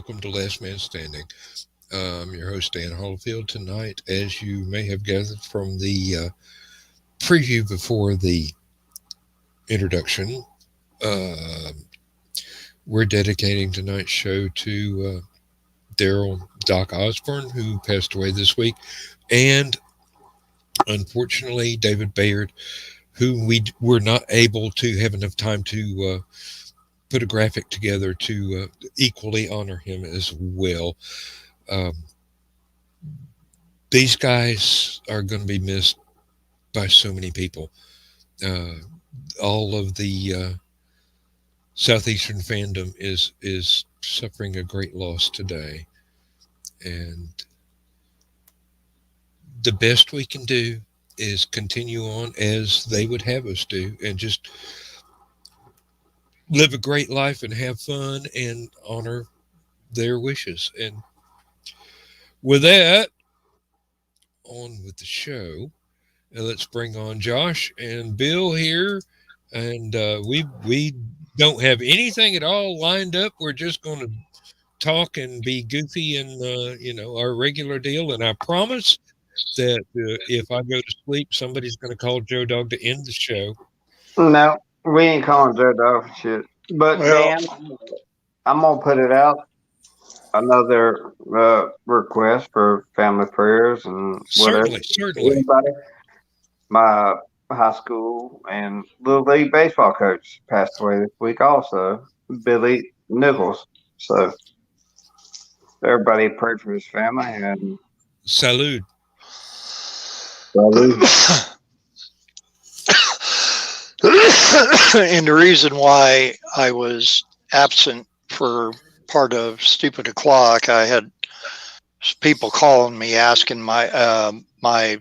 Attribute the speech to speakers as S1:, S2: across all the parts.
S1: welcome to Last Man Standing. I'm your host, Dan Hollifield. Tonight, as you may have gathered from the preview before the introduction, uh, we're dedicating tonight's show to Daryl Doc Osborne, who passed away this week, and unfortunately, David Bayard, who we were not able to have enough time to put a graphic together to equally honor him as well. Um, these guys are going to be missed by so many people. Uh, all of the southeastern fandom is suffering a great loss today, and the best we can do is continue on as they would have us do, and just live a great life and have fun and honor their wishes. And with that, on with the show. Let's bring on Josh and Bill here, and we don't have anything at all lined up. We're just going to talk and be goofy and our regular deal. And I promise that if I go to sleep, somebody's going to call Joe Dog to end the show.
S2: No, we ain't calling Joe Dog for shit. But
S3: Well,
S2: Dan, I'm gonna put it out. Another request for family prayers and whatever.
S1: Certainly.
S2: Anybody? My high school and little league baseball coach passed away this week. Also, Billy Nichols. So everybody pray for his family and
S1: Salute.
S3: and the reason why I was absent for part of Stupid O'Clock, I had people calling me asking my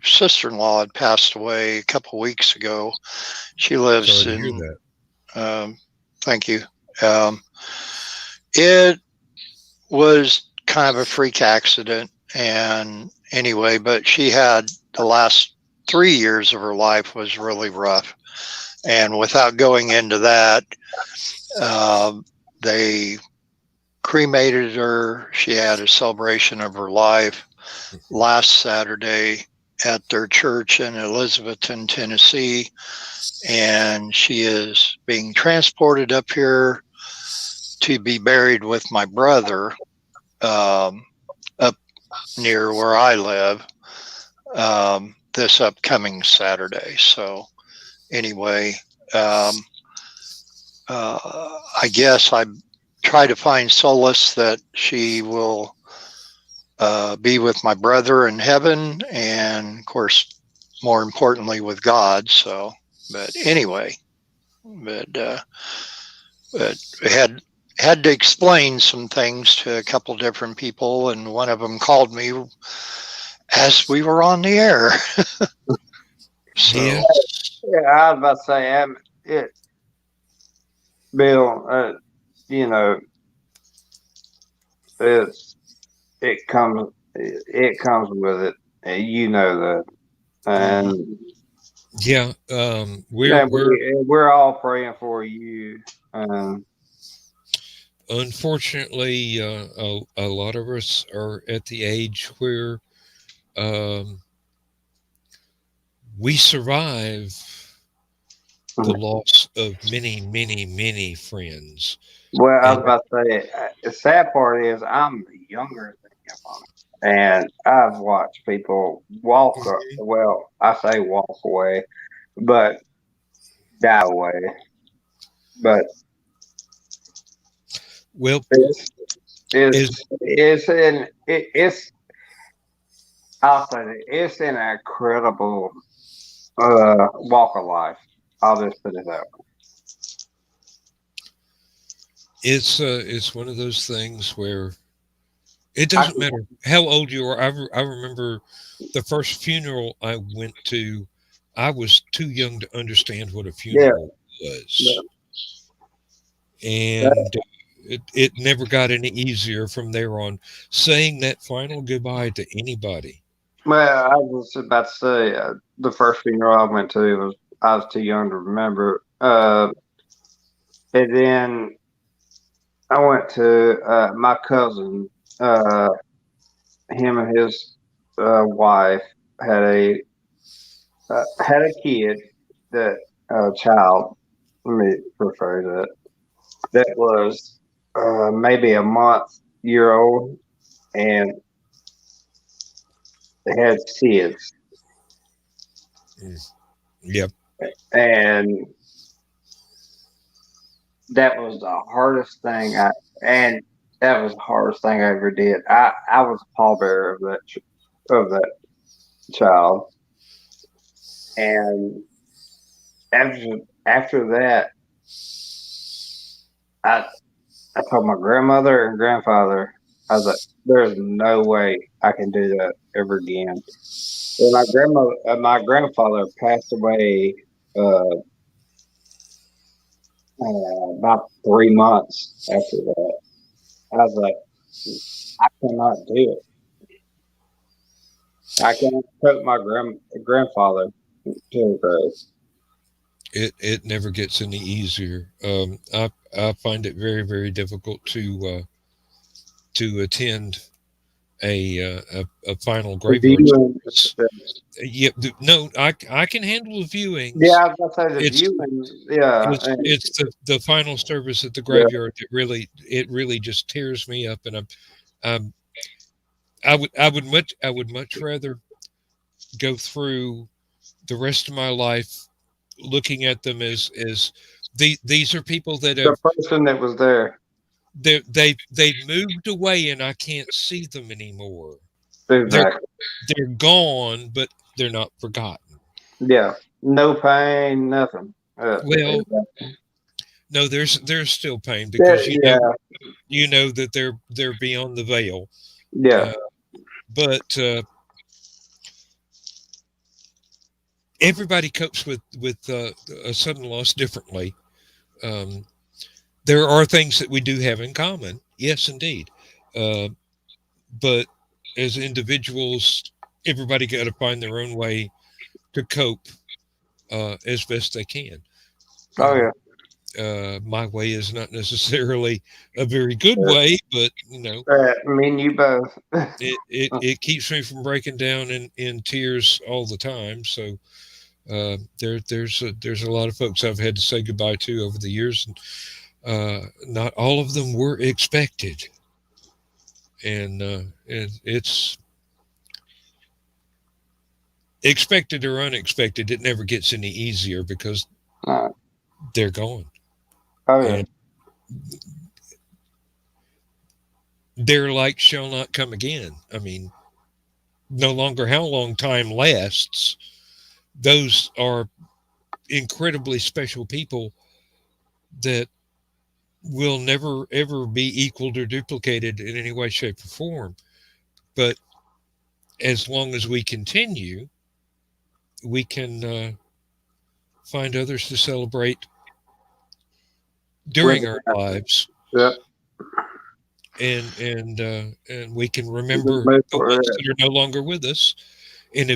S3: sister-in-law had passed away a couple of weeks ago. She lives
S1: Sorry to hear that.
S3: Thank you. It was kind of a freak accident, and anyway, but she had the last 3 years of her life was really rough. And without going into that, they cremated her. She had a celebration of her life last Saturday at their church in Elizabethton, Tennessee. And she is being transported up here to be buried with my brother up near where I live this upcoming Saturday. So anyway, I guess I try to find solace that she will be with my brother in heaven, and of course, more importantly, with God. So, but anyway, but had to explain some things to a couple different people, and one of them called me as we were on the air. So,
S1: Yeah.
S2: Yeah, I was about to say, Bill, it comes with it, and you know that, and
S1: Yeah.
S2: we're all praying for you.
S1: Unfortunately, a lot of us are at the age where um, we survive the loss of many, many, many friends.
S2: Well, I was
S1: And
S2: about to say, the sad part is I'm younger than him, and I've watched people walk. Well, I say walk away, but die away. But
S1: well,
S2: it's I'll say it's an incredible walk of life. I'll just put it that way.
S1: it's one of those things where it doesn't matter how old you are. I remember the first funeral I went to. I was too young to understand what a funeral was, and it never got any easier from there on. Saying that final goodbye to anybody.
S2: Well, I was about to say the first funeral I went to was I was too young to remember. And then I went to my cousin. Him and his wife had a kid that child. Let me rephrase that. That was maybe a year old, and they had kids,
S1: Yep.
S2: and that was the hardest thing and that was the hardest thing I ever did. I was a pallbearer of that child, and after after that, I I told my grandmother and grandfather, I was like, "There's no way I can do that ever again." Well, my grandfather passed away uh, about 3 months after that. I was like, I cannot do it. I cannot put my grandfather to the grave.
S1: It never gets any easier. I find it very very difficult to attend a final
S2: The
S1: graveyard
S2: viewing,
S1: service. Yeah, no, I can handle the
S2: yeah,
S1: viewings.
S2: I was gonna say the
S1: It's
S2: viewing, yeah,
S1: it's the final service at the
S2: yeah,
S1: graveyard that really just tears me up, and I'm I would much rather go through the rest of my life looking at them as these are people that
S2: the
S1: have
S2: person that was there,
S1: they've moved away and I can't see them anymore. They're
S2: exactly.
S1: they're gone, but they're not forgotten.
S2: Yeah, no pain, nothing.
S1: Well,
S2: Exactly.
S1: no, there's still pain
S2: Yeah,
S1: because
S2: yeah,
S1: you know that they're beyond the veil.
S2: yeah.
S1: Uh, but everybody copes with a sudden loss differently. Um, there are things that we do have in common, yes, indeed. Uh, but as individuals, everybody got to find their own way to cope as best they can.
S2: Oh
S1: Um,
S2: yeah.
S1: my way is not necessarily a very good way, but
S2: Me and you both.
S1: it keeps me from breaking down in tears all the time. So there's a lot of folks I've had to say goodbye to over the years, and not all of them were expected, and it's expected or unexpected. It never gets any easier because they're gone,
S2: Oh yeah.
S1: and their like shall not come again. I mean, no longer how long time lasts. Those are incredibly special people that will never ever be equaled or duplicated in any way, shape, or form. But as long as we continue, we can find others to celebrate
S2: With
S1: during our lives,
S2: yeah.
S1: and we can
S2: Just
S1: remember the ones that are no longer with us, and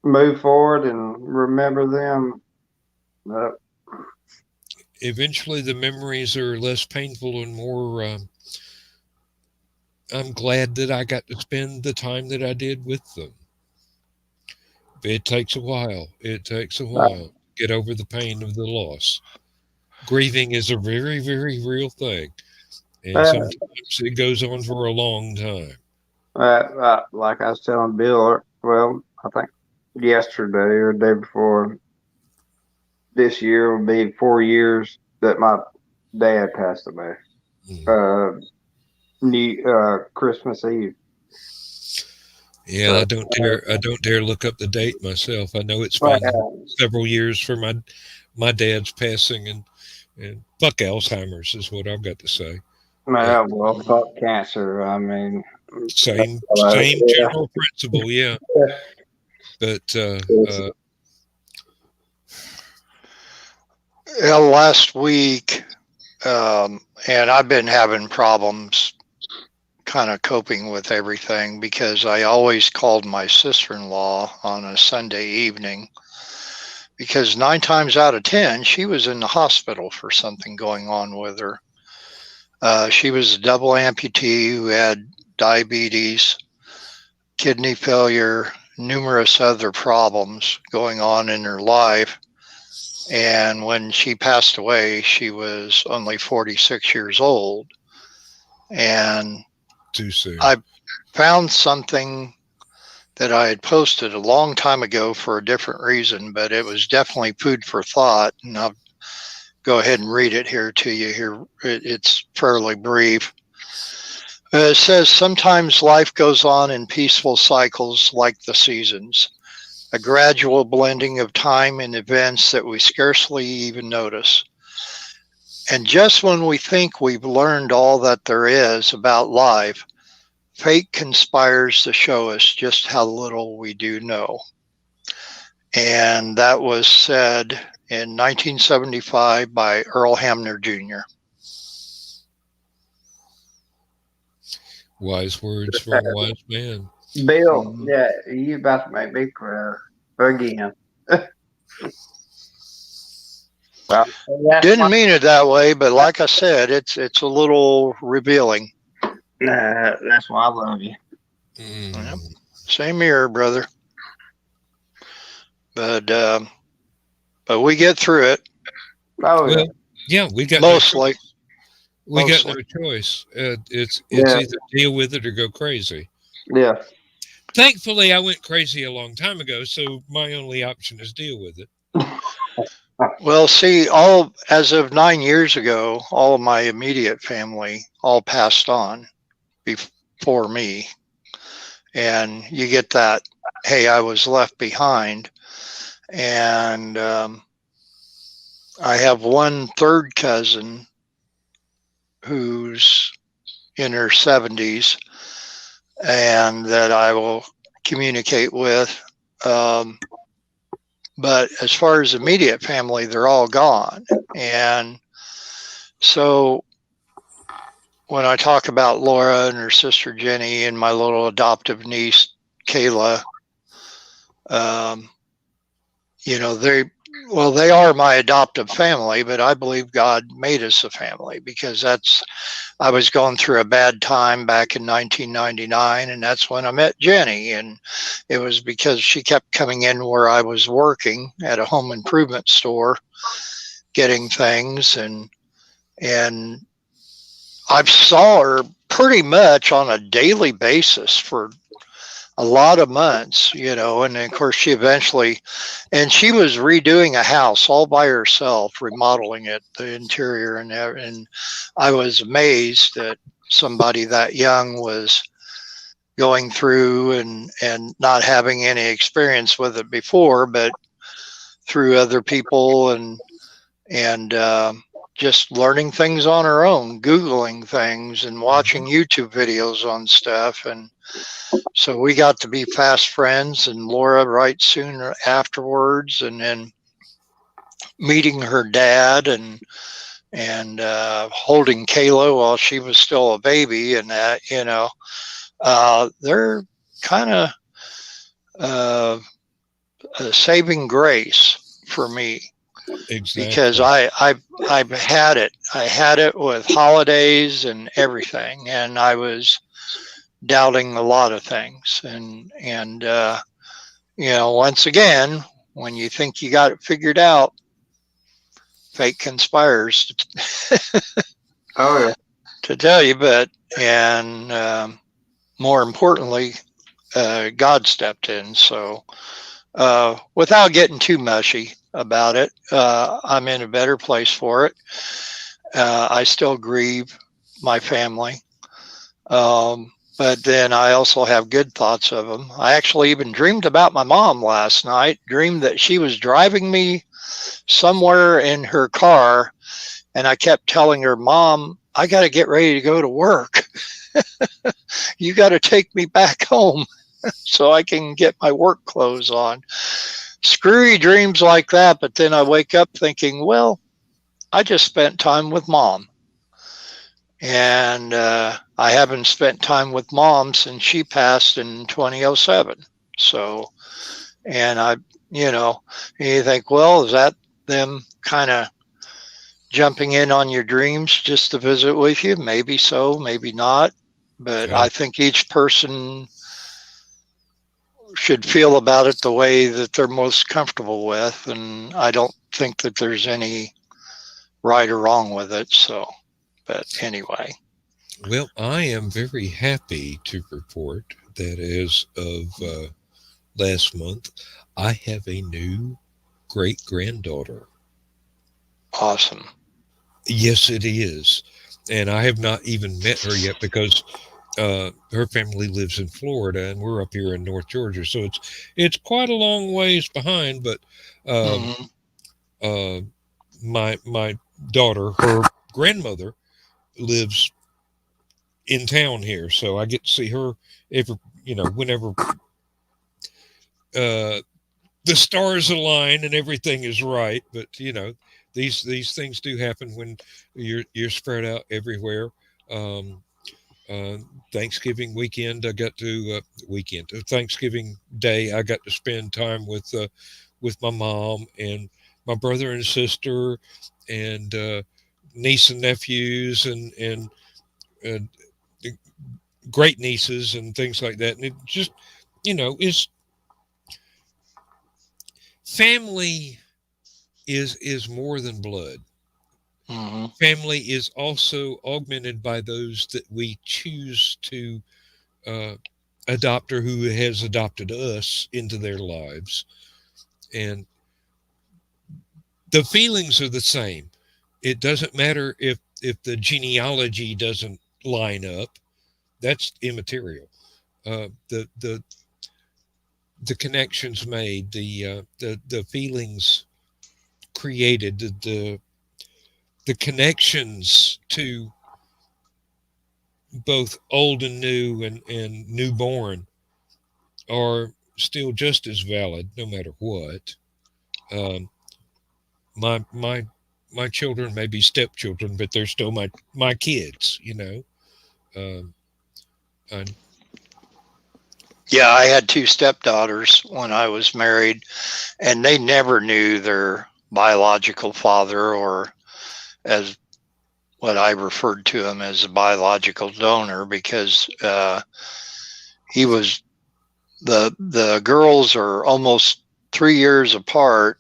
S2: move forward and remember them. Uh,
S1: eventually the memories are less painful and more. I'm glad that I got to spend the time that I did with them. It takes a while. It takes a while to get over the pain of the loss. Grieving is a very, very real thing. And
S2: uh,
S1: sometimes it goes on for a long time.
S2: like I was telling Bill, well, I think yesterday or the day before, this year will be 4 years that my dad passed away.
S1: Mm.
S2: Uh, Christmas Eve.
S1: Yeah,
S2: So,
S1: I don't dare look up the date myself. I know it's
S2: uh,
S1: been several years for my dad's passing, and fuck Alzheimer's is what I've got to say.
S2: well, fuck cancer. I mean,
S1: Same
S2: yeah.
S1: general principle, yeah. But
S3: Last week, and I've been having problems kind of coping with everything because I always called my sister-in-law on a Sunday evening because 9 times out of 10 she was in the hospital for something going on with her. She was a double amputee who had diabetes, kidney failure, numerous other problems going on in her life. And when she passed away, she was only 46 years old. And
S1: too soon.
S3: I found something that I had posted a long time ago for a different reason, but it was definitely food for thought. And I'll go ahead and read it here to you here. It's fairly brief. It says, sometimes life goes on in peaceful cycles like the seasons, a gradual blending of time and events that we scarcely even notice. And just when we think we've learned all that there is about life, fate conspires to show us just how little we do know. And that was said in 1975 by Earl Hamner Jr.
S1: Wise words from a wise man.
S2: Bill, yeah, you about to make me cry again. Well,
S3: Didn't mean it that way, but like I said, it's a little revealing.
S2: That's why I love you.
S3: Yep. Same here, brother. But we get through it.
S2: Oh,
S1: well, yeah, we got
S3: mostly.
S1: Got no choice. It's either deal with it or go crazy.
S2: Yeah.
S1: Thankfully, I went crazy a long time ago, so my only option is deal with it.
S3: Well, see, as of 9 years ago, all of my immediate family all passed on before me. And you get that, hey, I was left behind. And I have one third cousin who's in her 70s and that I will communicate with. But as far as immediate family, they're all gone. And so when I talk about Laura and her sister Jenny and my little adoptive niece, Kayla, they are my adoptive family, but I believe God made us a family because I was going through a bad time back in 1999, and that's when I met Jenny. And it was because she kept coming in where I was working at a home improvement store, getting things, and I saw her pretty much on a daily basis for a lot of months, and of course she eventually, and she was redoing a house all by herself, remodeling it, the interior, and I was amazed that somebody that young was going through and not having any experience with it before, but through other people and just learning things on her own, Googling things and watching YouTube videos on stuff. And so we got to be fast friends, and Laura right soon afterwards, and then meeting her dad and holding Kayla while she was still a baby, and that, they're kind of a saving grace for me.
S1: Exactly.
S3: Because I've had it. I had it with holidays and everything, and I was doubting a lot of things. And once again, when you think you got it figured out, fate conspires to tell you. But more importantly, God stepped in. So without getting too mushy about it, I'm in a better place for it. I still grieve my family, but then I also have good thoughts of them. I actually even dreamed about my mom last night, dreamed that she was driving me somewhere in her car, and I kept telling her, Mom, I got to get ready to go to work. You got to take me back home so I can get my work clothes on. Screwy dreams like that, but then I wake up thinking, well, I just spent time with Mom. And I haven't spent time with Mom since she passed in 2007. So, and you think, well, is that them kind of jumping in on your dreams just to visit with you. Maybe so, maybe not. But I think each person should feel about it the way that they're most comfortable with. And I don't think that there's any right or wrong with it. So, but anyway.
S1: Well, I am very happy to report that as of last month, I have a new great granddaughter.
S3: Awesome.
S1: Yes, it is. And I have not even met her yet because her family lives in Florida and we're up here in North Georgia. So it's quite a long ways behind. But um,
S3: Mm-hmm.
S1: uh, my daughter, her grandmother, lives in town here, so I get to see her every whenever uh, the stars align and everything is right. But these things do happen when you're spread out everywhere. Um, uh, Thanksgiving weekend, I got to Thanksgiving Day, I got to spend time with my mom and my brother and sister and niece and nephews and uh, great nieces and things like that. And it just, is family is more than blood.
S3: Mm-hmm.
S1: Family is also augmented by those that we choose to uh, adopt or who has adopted us into their lives. And the feelings are the same. It doesn't matter if the genealogy doesn't line up. That's immaterial. The connections made, the feelings created, the connections to both old and new and newborn are still just as valid no matter what. Um, my children may be stepchildren, but they're still my kids. Um, and
S3: Yeah, I had two stepdaughters when I was married, and they never knew their biological father, or as what I referred to him as a biological donor, because he was the girls are almost 3 years apart,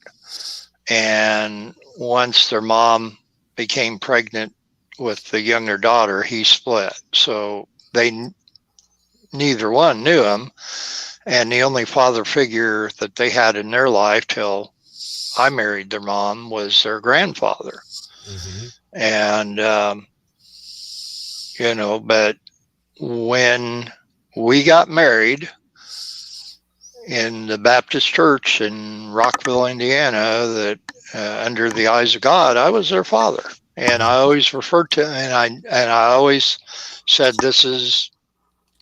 S3: and once their mom became pregnant with the younger daughter, he split. So they neither one knew him, and the only father figure that they had in their life till I married their mom was their grandfather.
S1: mm-hmm.
S3: And but when we got married in the Baptist church in Rockville, Indiana, that under the eyes of God, I was their father. And I always referred to, and I always said, "This is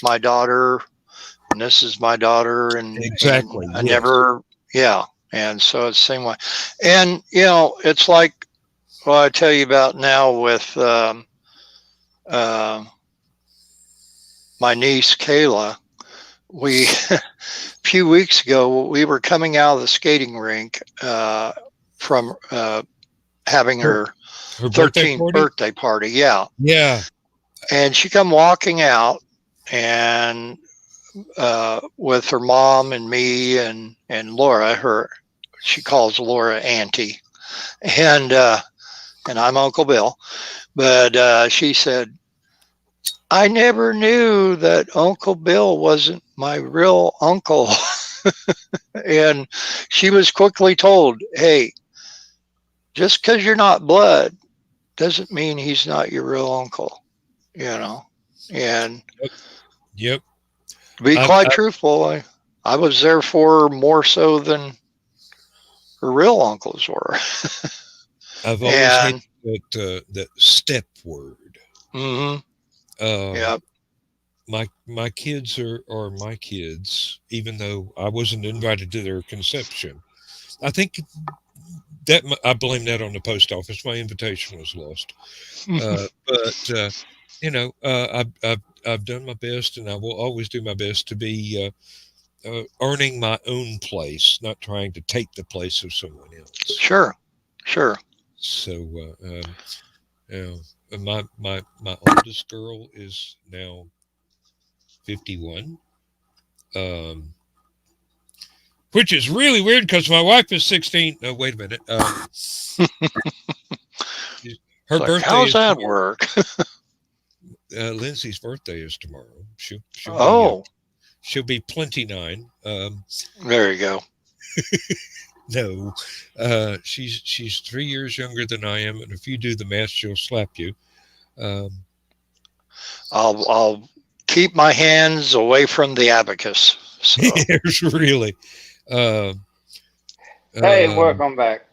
S3: my daughter, and this is my daughter," and
S1: Exactly.
S3: I
S1: Yes.
S3: never, yeah. And so it's the same way. And it's like what I tell you about now with uh, my niece Kayla. We a few weeks ago we were coming out of the skating rink from having
S1: Her,
S3: her
S1: her birthday
S3: 13th
S1: party.
S3: birthday party. Yeah,
S1: Yeah.
S3: and she come walking out and with her mom and me and Laura. She calls Laura Auntie, and I'm Uncle Bill. But she said, "I never knew that Uncle Bill wasn't my real uncle." And she was quickly told, "Hey, just because you're not blood doesn't mean he's not your real uncle." You know, and
S1: Yep.
S3: to be
S1: I've,
S3: quite
S1: I've
S3: truthful, I was there for her more so than her real uncles were.
S1: I've always hated
S3: And
S1: that step word.
S3: mm-hmm,
S1: Um,
S3: yeah,
S1: my kids are my kids, even though I wasn't invited to their conception. I think that I blame that on the post office. My invitation was lost. But I've done my best, and I will always do my best to be earning my own place, not trying to take the place of someone else.
S3: sure, sure.
S1: So, my oldest girl is now 51, which is really weird because my wife is 16. No, wait a minute. Her
S3: Like,
S1: birthday
S3: how's
S1: is
S3: that
S1: tomorrow.
S3: work?
S1: Lindsay's birthday is tomorrow. She'll be 29.
S3: There you go.
S1: No, she's 3 years younger than I am, and if you do the math, she'll slap you.
S3: I'll keep my hands away from the abacus. So.
S1: Yes, really.
S2: Hey, welcome back.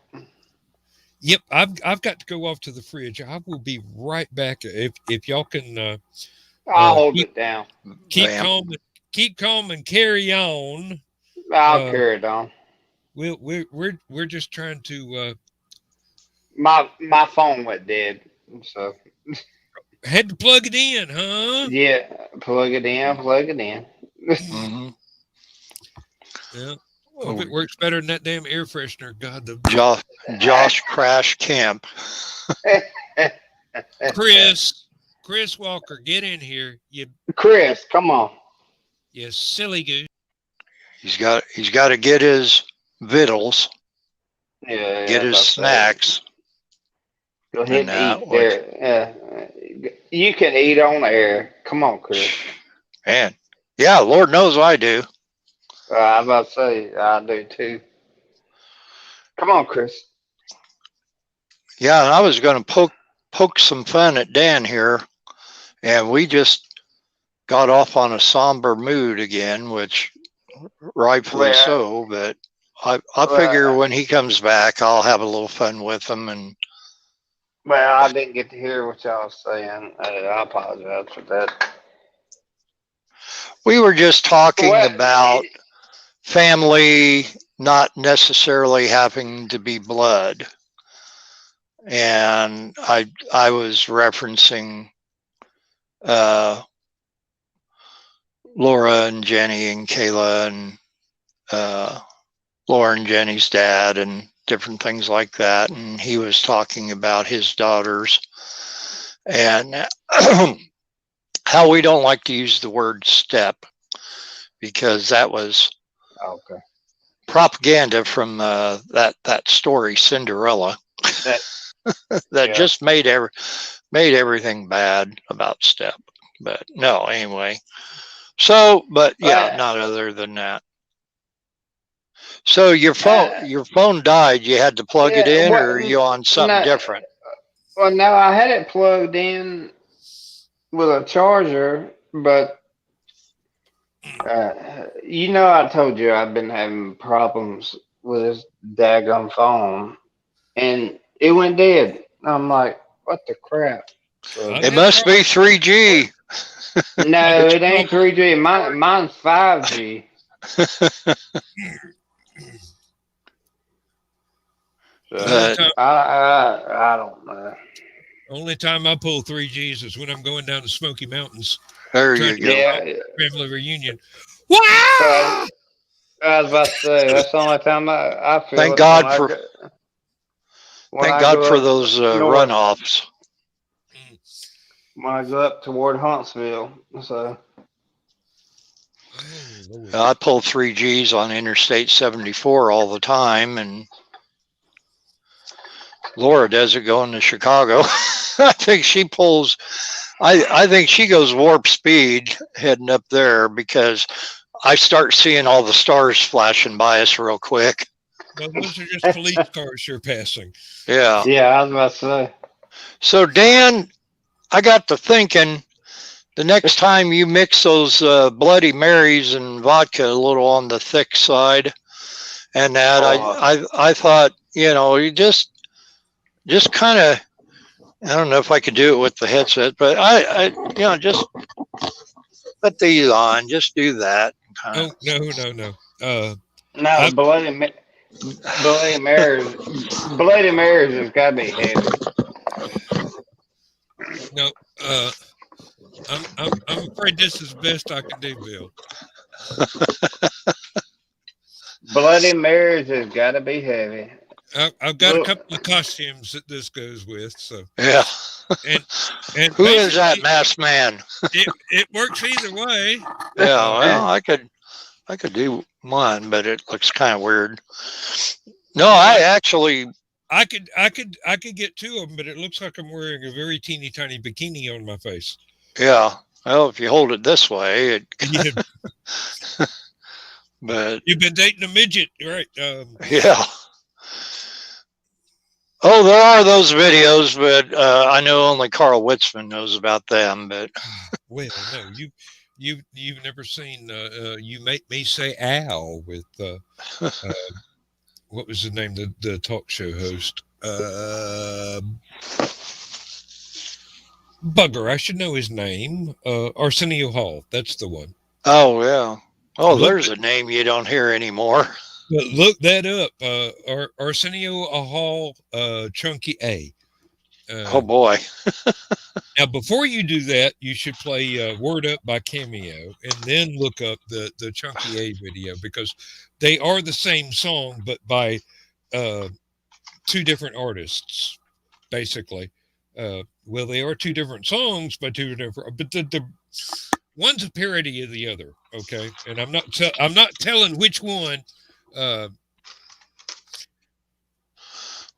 S1: Yep, I've got to go off to the fridge. I will be right back. If y'all can,
S2: I'll hold it down.
S1: Keep calm and carry on.
S2: I'll carry it on.
S1: We're just trying to.
S2: My phone went dead, so
S1: had to plug it in, huh?
S2: Yeah, plug it in.
S3: Mm-hmm.
S1: Yeah. Hope it works better than that damn air freshener. God, the
S3: Josh Crash Camp.
S1: Chris Walker, get in here.
S2: Chris, come on.
S1: You silly goose.
S3: He's got to get his victuals.
S2: Yeah,
S3: get his snacks.
S2: Go ahead and eat there. You can eat on air. Come on, Chris.
S3: Man, yeah, Lord knows I do.
S2: I was about to say, I do too. Come on, Chris.
S3: Yeah, and I was going to poke some fun at Dan here, and we just got off on a somber mood again, which rightfully so. But I figure when he comes back, I'll have a little fun with him. And
S2: well, I didn't get to hear what y'all was saying. I apologize for that.
S3: We were just talking about family not necessarily having to be blood. And I was referencing Laura and Jenny and Kayla and Laura and Jenny's dad and different things like that. And he was talking about his daughters and how we don't like to use the word step because that was propaganda from that story Cinderella that just made everything bad about step. But no, anyway. So, but yeah, not other than that. So your phone died. You had to plug it in, or are you on something different?
S2: Well, no, I had it plugged in with a charger, but I told you I've been having problems with this daggone phone, and it went dead. I'm like, what the crap? So,
S3: it must be 3G.
S2: No, it ain't 3G. Mine's 5G. So, I don't know.
S1: Only time I pull 3Gs is when I'm going down the Smoky Mountains.
S3: There you go.
S1: Family reunion.
S2: Wow! I was about to say that's the only time I feel.
S3: Thank God for those runoffs.
S2: When I go up toward Huntsville, so
S3: I pull 3Gs on Interstate 74 all the time, and Laura does it going to Chicago. I think she pulls. I think she goes warp speed heading up there because I start seeing all the stars flashing by us real quick.
S1: Well, those are just police cars you're passing.
S3: Yeah.
S2: Yeah, I was about to say.
S3: So Dan, I got to thinking, the next time you mix those Bloody Marys and vodka a little on the thick side, and that I thought, you just kind of, I don't know if I could do it with the headset, but I just put these on, just do that.
S1: No.
S2: No, Bloody Marys has got to be heavy.
S1: No, I'm afraid this is the best I can do, Bill.
S2: Bloody Marys has got to be heavy.
S1: I've got a couple of costumes that this goes with. So
S3: Yeah.
S1: and and
S3: Who is that
S1: basically
S3: masked man?
S1: it works either way.
S3: Yeah, well, I could do one, but it looks kind of weird. No,
S1: Well,
S3: I actually,
S1: I could get two of them, but it looks like I'm wearing a very teeny tiny bikini on my face.
S3: yeah. Well, if you hold it this way, it,
S1: Yeah,
S3: but
S1: you've been dating a midget, right?
S3: yeah. Oh, there are those videos, but I know only Carl Witzman knows about them. But
S1: Well, no, you've never seen You Make Me Say Ow with what was his name, the talk show host, bugger, I should know his name, Arsenio Hall, that's the one.
S3: oh yeah, oh,
S1: Look,
S3: there's a name you don't hear anymore.
S1: look that up, Arsenio Hall, Chunky A.
S3: Oh boy.
S1: Now, before you do that, you should play Word Up by Cameo and then look up the Chunky A video, because they are the same song, but by two different artists, basically. Well, they are two different songs by two different, but the one's a parody of the other. Okay, and I'm not telling which one.
S3: Well,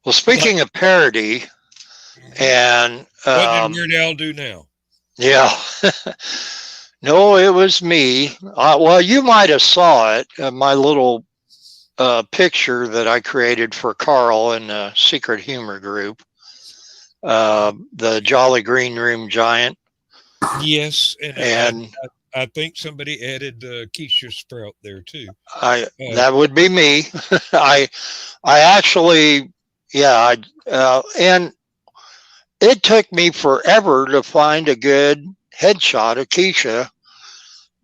S3: speaking of parody, and
S1: What did Weird Al do now?
S3: yeah, no, it was me. Well, you might have saw it. My little picture that I created for Carl in a secret humor group. The Jolly Green Room Giant.
S1: Yes,
S3: and
S1: I think somebody added Keisha Sprout there too.
S3: That would be me. I actually, yeah, and it took me forever to find a good headshot of Keisha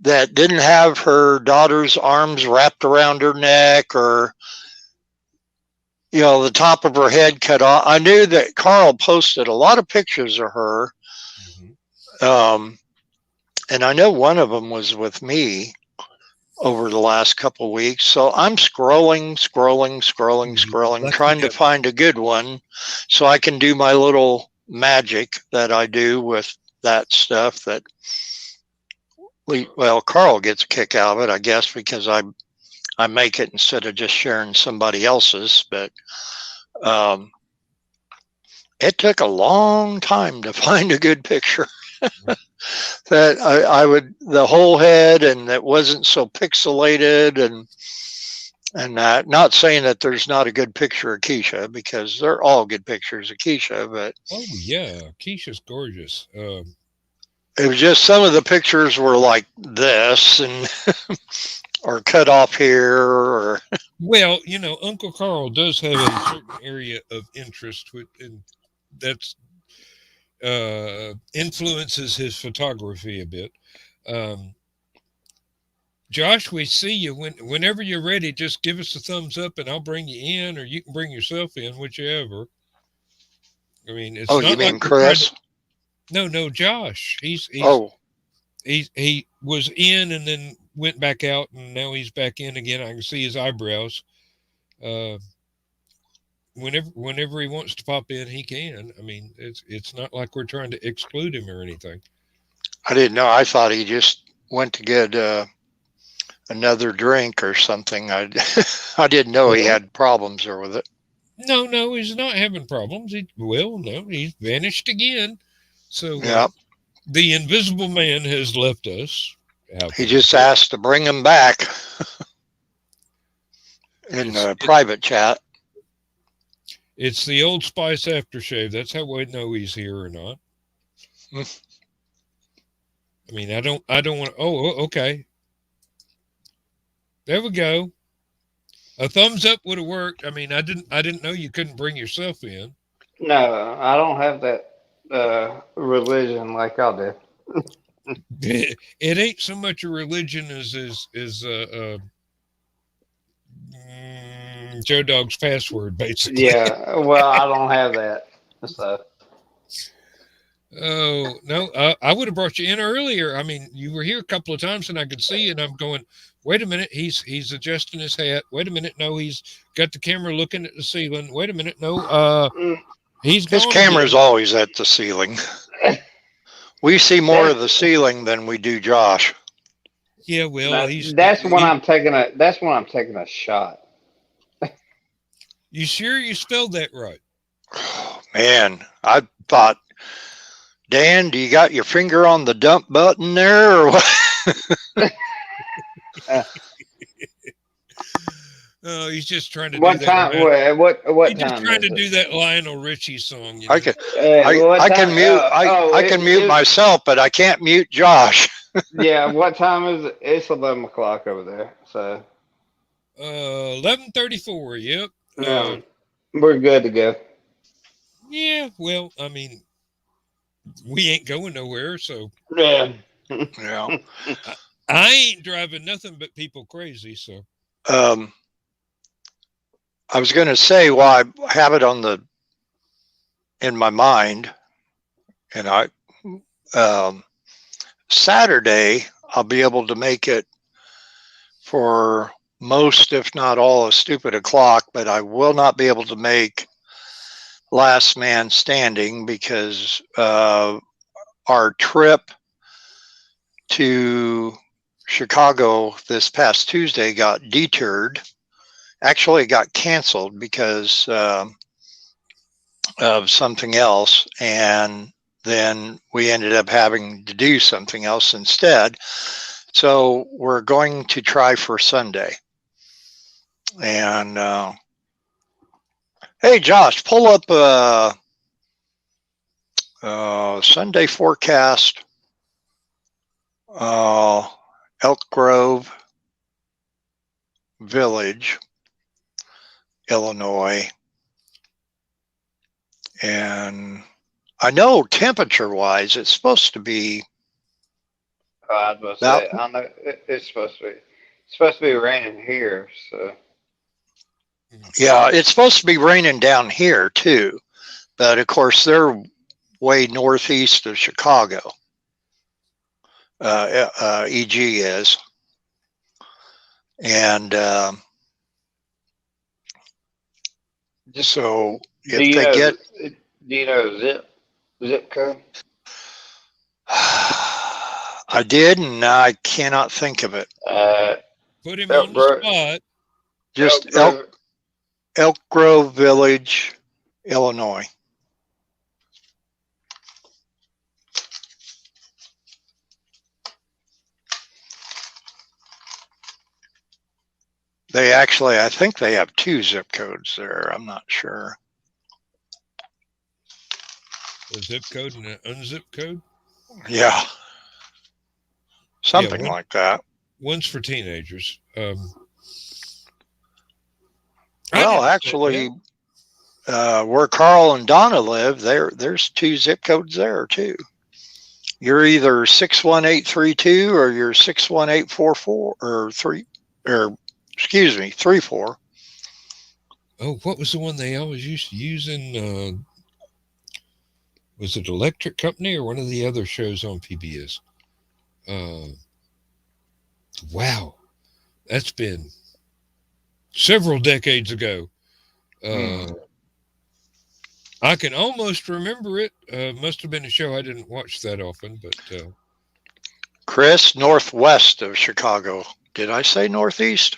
S3: that didn't have her daughter's arms wrapped around her neck, or the top of her head cut off. I knew that Carl posted a lot of pictures of her. Mm-hmm. And I know one of them was with me over the last couple of weeks. So I'm scrolling, trying to find a good one so I can do my little magic that I do with that stuff that, well, Carl gets a kick out of it, I guess, because I make it instead of just sharing somebody else's. But it took a long time to find a good picture. That I would, the whole head, and that wasn't so pixelated, and that, not saying that there's not a good picture of Keisha, because they're all good pictures of Keisha, but
S1: oh yeah, Keisha's gorgeous.
S3: It was just some of the pictures were like this, and or cut off here, or
S1: well, Uncle Carl does have a certain area of interest and that's influences his photography a bit. Josh, we see you. Whenever you're ready, just give us a thumbs up and I'll bring you in, or you can bring yourself in, whichever. I mean, it's
S3: not, you mean like Chris?
S1: No, Josh. He was in and then went back out, and now he's back in again. I can see his eyebrows. Whenever he wants to pop in, he can. I mean, it's not like we're trying to exclude him or anything.
S3: I didn't know. I thought he just went to get another drink or something. I didn't know he had problems or with it.
S1: No, he's not having problems. He's vanished again. So
S3: yeah,
S1: the invisible man has left us.
S3: He just asked to bring him back in a private chat.
S1: It's the Old Spice aftershave. That's how we know he's here or not. I mean, I don't want to. Oh, okay. There we go. A thumbs up would have worked. I mean, I didn't know you couldn't bring yourself in.
S2: No, I don't have that religion like y'all do.
S1: It ain't so much a religion as Joe Dog's password, basically.
S2: Yeah, well, I don't have that. So.
S1: Oh no, I would have brought you in earlier. I mean, you were here a couple of times, and I could see, and I'm going, Wait a minute, he's adjusting his hat. Wait a minute, no, he's got the camera looking at the ceiling. Wait a minute, no, he's
S3: His
S1: gone
S3: camera's
S1: again.
S3: always at the ceiling. We see more of the ceiling than we do Josh.
S1: Yeah, well,
S2: that's when I'm taking a shot.
S1: You sure you spelled that right?
S3: Oh, man, I thought, Dan, do you got your finger on the dump button there or what?
S1: Oh, he's just trying to
S2: What
S1: do
S2: time?
S1: that.
S2: What
S1: He's just
S2: time
S1: trying
S2: is
S1: to
S2: it?
S1: do that Lionel Richie song.
S3: I can mute. I can mute myself, but I can't mute Josh.
S2: Yeah, what time is it? It's 11 o'clock over there. So
S1: 11:34. Yep.
S2: We're good to go.
S1: Yeah. Well, I mean, we ain't going nowhere, so
S2: Yeah.
S3: Yeah.
S1: I ain't driving nothing but people crazy. So.
S3: I was going to say, well, I have it in my mind, and Saturday I'll be able to make it for most, if not all, of Stupid O'Clock, but I will not be able to make Last Man Standing because our trip to Chicago this past Tuesday got deterred. Actually, it got canceled because of something else, and then we ended up having to do something else instead. So we're going to try for Sunday. And hey, Josh, pull up Sunday forecast. Elk Grove Village, Illinois. And I know temperature-wise, it's supposed to be.
S2: I was about to say, I know it's supposed to be raining here. So
S3: Yeah, it's supposed to be raining down here too, but of course they're way northeast of Chicago. EG is, and so if they get,
S2: do you know zip code?
S3: I did, and I cannot think of it.
S1: Put him on the spot.
S3: Just Elk Grove Village, Illinois. They actually, I think they have 2 zip codes there. I'm not sure.
S1: A zip code and an unzip code?
S3: Yeah. Something like that.
S1: One's for teenagers.
S3: Well, actually, where Carl and Donna live, there's 2 zip codes there too. You're either 61832 or you're 61844 or 34.
S1: Oh, what was the one they always used to use in? Was it Electric Company or one of the other shows on PBS? Wow, that's been several decades ago. I can almost remember it. Must have been a show I didn't watch that often, but
S3: Chris, northwest of Chicago. Did I say northeast?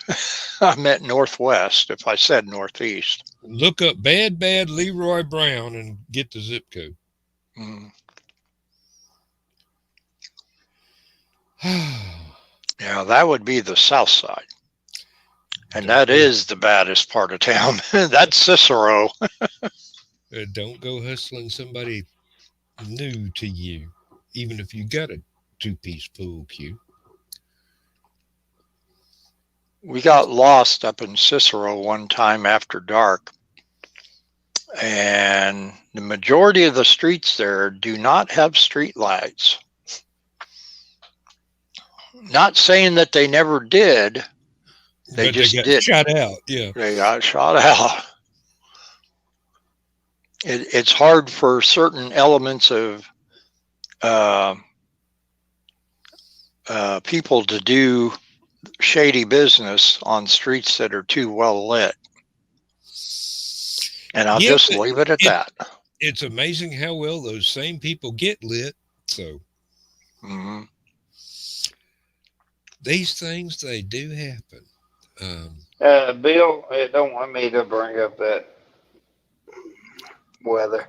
S3: I meant northwest if I said northeast.
S1: Look up Bad Leroy Brown and get the zip code.
S3: Yeah, that would be the south side. And that is the baddest part of town. That's Cicero.
S1: Don't go hustling somebody new to you, even if you got a 2-piece pool cue.
S3: We got lost up in Cicero one time after dark. And the majority of the streets there do not have street lights. Not saying that they never did. They just did.
S1: Shot out, yeah.
S3: They got shot out. It's hard for certain elements of people to do shady business on streets that are too well lit. And I'll just leave it at that.
S1: It's amazing how well those same people get lit. So these things, they do happen.
S2: Bill, it don't want me to bring up that weather.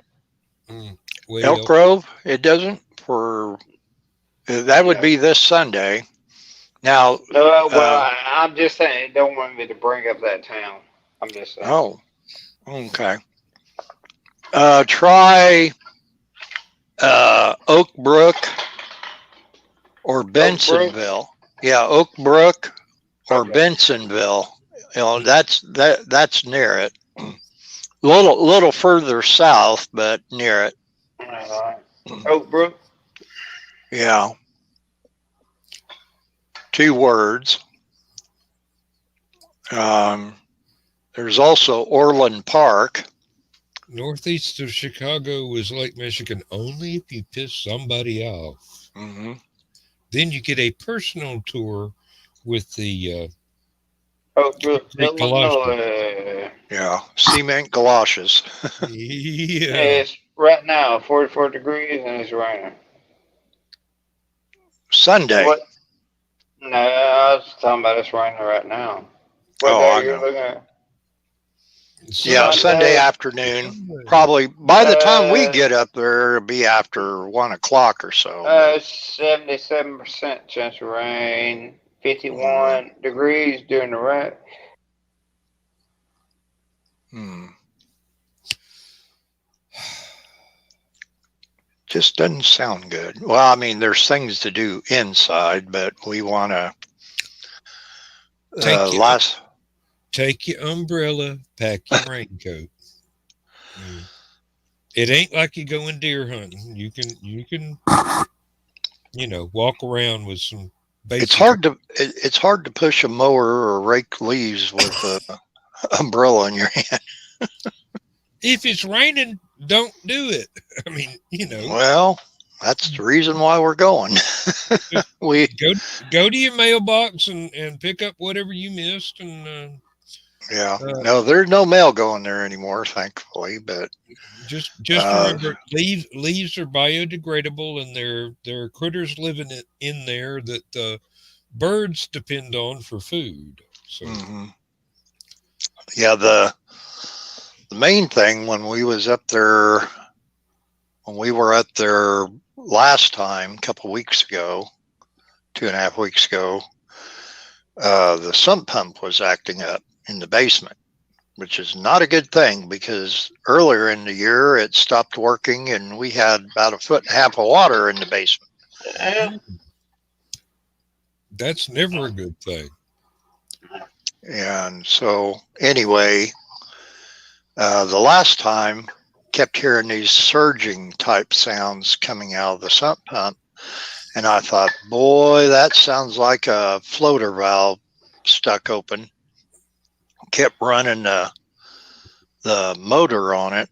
S1: Well,
S3: Elk Grove, it doesn't. That would be this Sunday. Now,
S2: I'm just saying, it don't want me to bring up that town. I'm just saying.
S3: Oh, okay. Try Oak Brook or Bensonville. Yeah, Oak Brook or Bensonville. You know, that's near it. Little further south, but near it.
S2: Oak Brook.
S3: Yeah. 2 words. There's also Orland Park.
S1: Northeast of Chicago is Lake Michigan only if you piss somebody off. Then you get a personal tour with the
S2: Oak Brook, Illinois.
S3: Yeah, cement galoshes.
S1: Yeah.
S2: It's right now 44 degrees and it's raining.
S3: Sunday.
S2: What? No, I was talking about it's raining right now. What day
S3: I
S2: are you
S3: know.
S2: looking at?
S3: Yeah, Sunday afternoon. Probably by the time we get up there, it'll be after 1 o'clock or so.
S2: 77% chance of rain, 51 degrees during the rain.
S3: Just doesn't sound good. Well, I mean, there's things to do inside, but we want to.
S1: Take your umbrella, pack your raincoat. It ain't like you going deer hunting. You can, walk around with some basic.
S3: It's hard to push a mower or rake leaves with an umbrella in your hand.
S1: If it's raining, don't do it. I mean,
S3: Well, that's the reason why we're going. We
S1: go to your mailbox and pick up whatever you missed and.
S3: No, there's no mail going there anymore, thankfully. But
S1: just remember, leaves are biodegradable, and there are critters living in there that birds depend on for food. So,
S3: the main thing when we were up there last time, a couple weeks ago, 2.5 weeks ago, the sump pump was acting up in the basement, which is not a good thing because earlier in the year it stopped working and we had about 1.5 feet of water in the basement.
S1: That's never a good thing.
S3: And so anyway, the last time kept hearing these surging type sounds coming out of the sump pump. And I thought, boy, that sounds like a floater valve stuck open. Kept running the motor on it,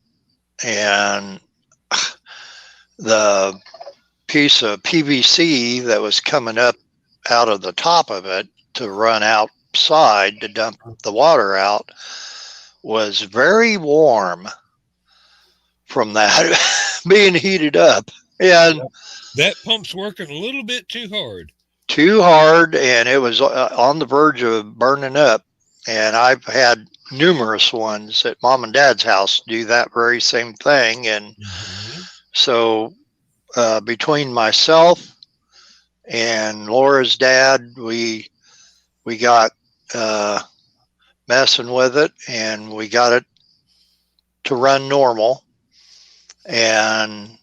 S3: and the piece of PVC that was coming up out of the top of it to run outside to dump the water out was very warm from that being heated up. And
S1: that pump's working a little bit too
S3: hard, and it was on the verge of burning up. And I've had numerous ones at Mom and Dad's house do that very same thing. And so between myself and Laura's dad, we got messing with it, and we got it to run normal and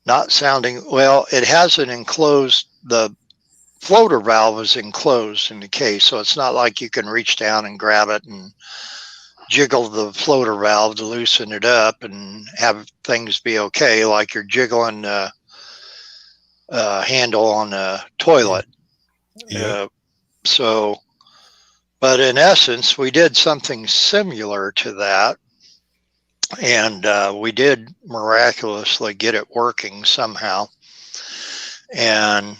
S3: not sounding well. It hasn't enclosed, the floater valve is enclosed in the case, so it's not like you can reach down and grab it and jiggle the floater valve to loosen it up and have things be okay, like you're jiggling the handle on a toilet. But in essence, we did something similar to that, and we did miraculously get it working somehow, and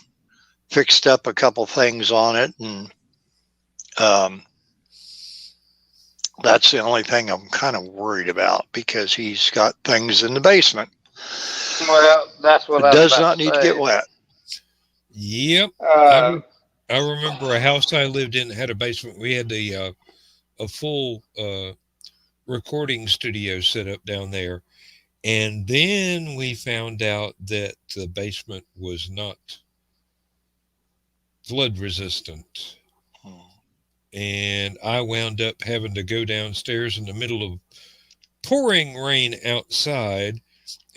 S3: fixed up a couple things on it, and That's the only thing I'm kind of worried about, because he's got things in the basement.
S2: Well, that's what
S3: It
S2: I was
S3: does
S2: about
S3: not
S2: to
S3: need to
S2: say.
S3: get wet.
S1: Yep. I remember a house I lived in that had a basement. We had a full recording studio set up down there. And then we found out that the basement was not flood resistant. And I wound up having to go downstairs in the middle of pouring rain outside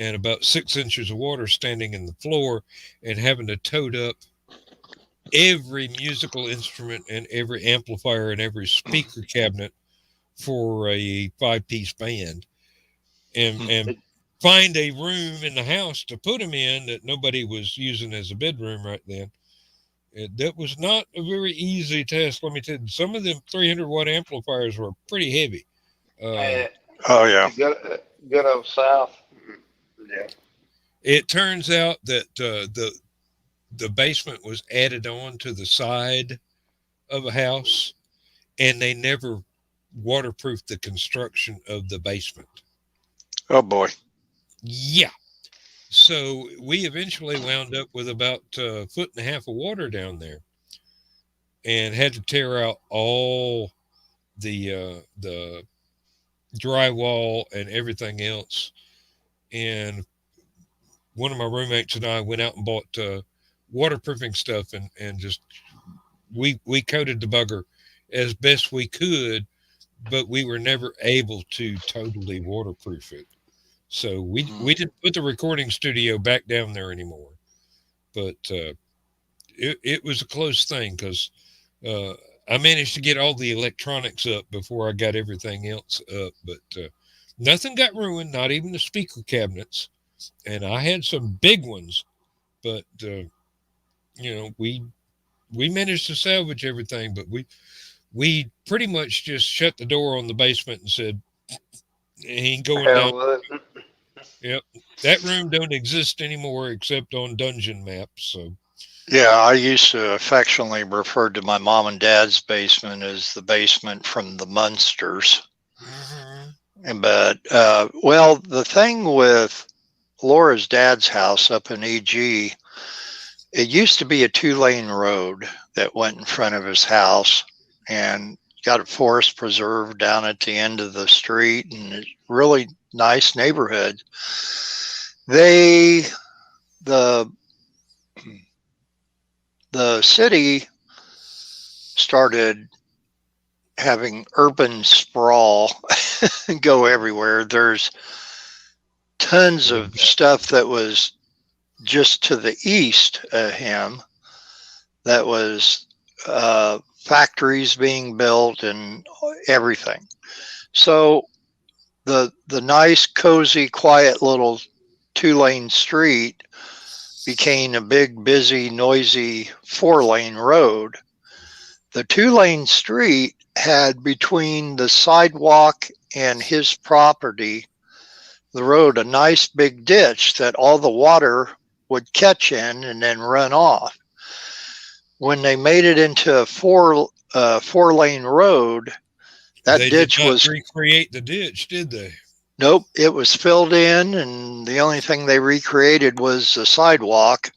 S1: and about 6 inches of water standing in the floor, and having to tote up every musical instrument and every amplifier and every speaker cabinet for a 5-piece band, and find a room in the house to put them in that nobody was using as a bedroom right then. That was not a very easy task. Let me tell you, some of them 300-watt amplifiers were pretty heavy.
S3: Oh, yeah.
S2: Good old South. Yeah.
S1: It turns out that the basement was added on to the side of a house, and they never waterproofed the construction of the basement.
S3: Oh, boy.
S1: Yeah. So we eventually wound up with about a foot and a half of water down there, and had to tear out all the drywall and everything else. And one of my roommates and I went out and bought waterproofing stuff, and just we coated the bugger as best we could, but we were never able to totally waterproof it. So we didn't put the recording studio back down there anymore. But it was a close thing, because I managed to get all the electronics up before I got everything else up. But nothing got ruined, not even the speaker cabinets. And I had some big ones, but we managed to salvage everything. But we pretty much just shut the door on the basement and said, ain't going down. Yep. That room don't exist anymore except on dungeon maps. So
S3: yeah, I used to affectionately refer to my mom and dad's basement as the basement from the Munsters. Mm-hmm. But well, the thing with Laura's dad's house up in EG, it used to be a 2-lane road that went in front of his house, and got a forest preserve down at the end of the street, and it's really nice neighborhood. The city started having urban sprawl go everywhere. There's tons of stuff that was just to the east of him that was factories being built and everything. So the nice, cozy, quiet little 2-lane street became a big, busy, noisy 4-lane road. The 2-lane street had, between the sidewalk and his property, the road, a nice big ditch that all the water would catch in and then run off. When they made it into a 4-lane road, that ditch was
S1: recreate the ditch, did they?
S3: Nope, it was filled in, and the only thing they recreated was the sidewalk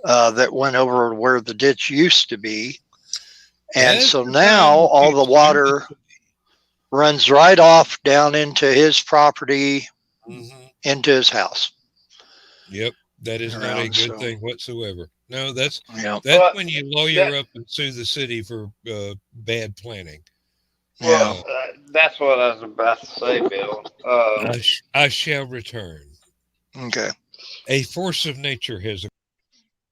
S3: that went over where the ditch used to be. And so now all the water runs right off down into his property, into his house.
S1: Yep, that is not a good thing whatsoever. No, that's when you lawyer up and sue the city for bad planning.
S2: Well, that's what I was about to say, Bill.
S1: I shall return.
S3: Okay.
S1: A force of nature has.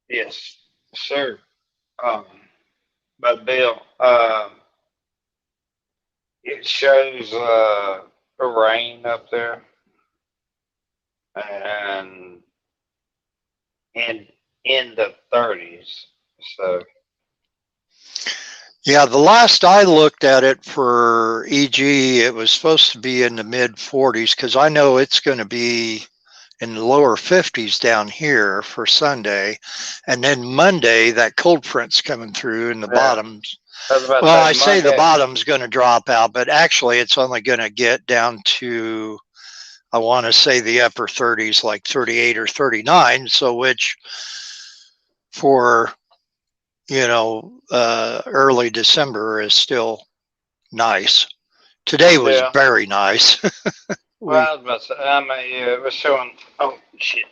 S2: Yes, sir. But Bill, it shows rain up there, and in the 30s. So.
S3: Yeah, the last I looked at it for EG, it was supposed to be in the mid 40s, because I know it's going to be in the lower 50s down here for Sunday. And then Monday, that cold front's coming through and the bottoms. I say the bottom's going to drop out, but actually it's only going to get down to, I want to say the upper 30s, like 38 or 39. So which for, early December is still nice. Today was very nice.
S4: Well, I was about to say, it was showing, oh shit.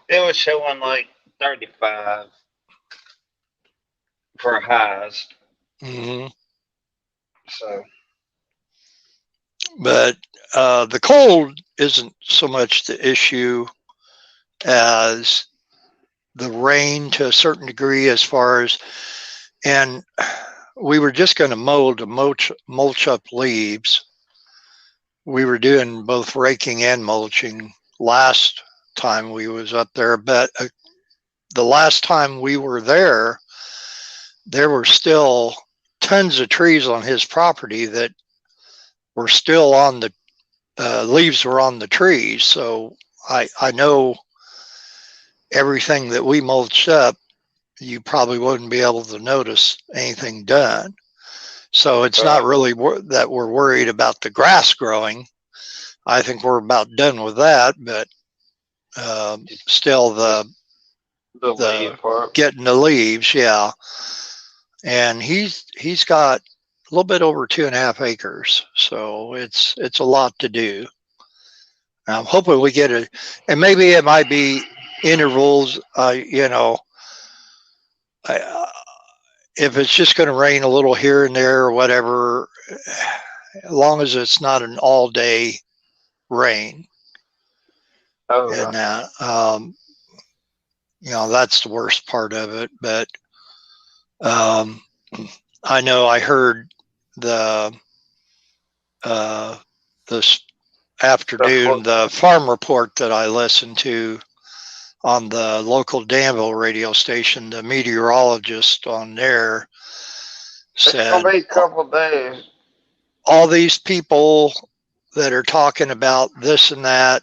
S4: It was showing like 35 for highs.
S3: Mm-hmm.
S4: So.
S3: But the cold isn't so much the issue as the rain to a certain degree, as far as, and we were just going to mulch up leaves. We were doing both raking and mulching last time we was up there, but the last time we were there were still tons of trees on his property that were still on the leaves were on the trees. So I know everything that we mulched up, you probably wouldn't be able to notice anything done. So it's not really that we're worried about the grass growing. I think we're about done with that, but still the
S4: leaf part.
S3: Getting the leaves, yeah. And he's got a little bit over 2.5 acres, so it's a lot to do. I'm hoping we get it, and maybe it might be intervals. If it's just going to rain a little here and there or whatever, as long as it's not an all-day rain.
S4: Oh,
S3: and that's the worst part of it. But I know I heard this afternoon the farm report that I listened to on the local Danville radio station. The meteorologist on there said,
S4: it's gonna be a couple of days.
S3: All these people that are talking about this and that,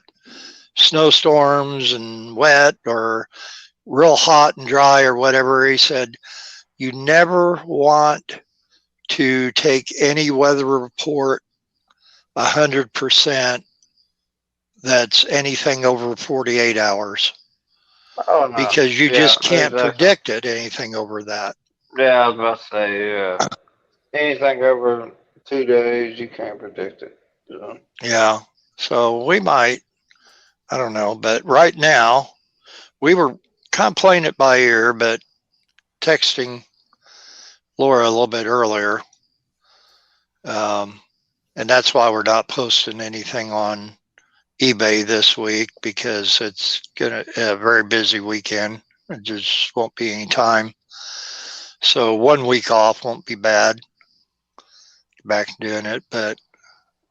S3: snowstorms and wet or real hot and dry or whatever, he said, you never want to take any weather report 100% that's anything over 48 hours.
S4: Oh, no.
S3: Because you just can't predict it, anything over that.
S4: Yeah, I was about to say, anything over 2 days, you can't predict it.
S3: Yeah. So we might, I don't know, but right now we were kind of playing it by ear, but texting Laura a little bit earlier. And that's why we're not posting anything on eBay this week, because it's a very busy weekend. It just won't be any time. So 1 week off won't be bad. Back doing it, but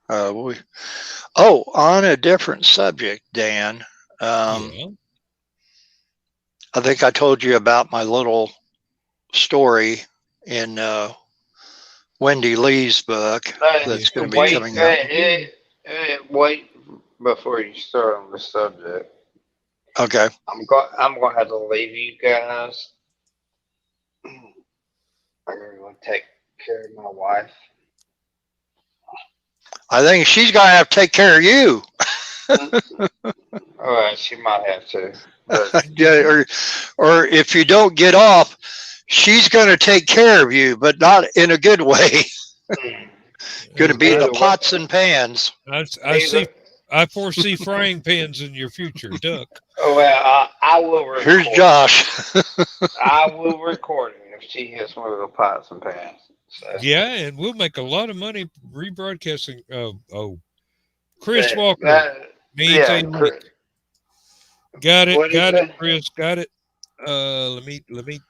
S3: on a different subject, Dan. I think I told you about my little story in Wendy Lee's book that's going to be coming out.
S4: Wait before you start on the subject.
S3: Okay.
S4: I'm going to have to leave you guys. I'm going to take care of my wife.
S3: I think she's going to have to take care of you.
S4: All right, she might have to. But
S3: or if you don't get off, she's going to take care of you, but not in a good way. Going to be the pots and pans.
S1: I foresee frying pans in your future, Duck.
S4: Oh, well, I will record.
S3: Here's Josh.
S4: I will record it if she hits one of the pots and pans. So.
S1: Yeah, and we'll make a lot of money rebroadcasting. Chris Walker. Got it, Chris. Got it. Let me.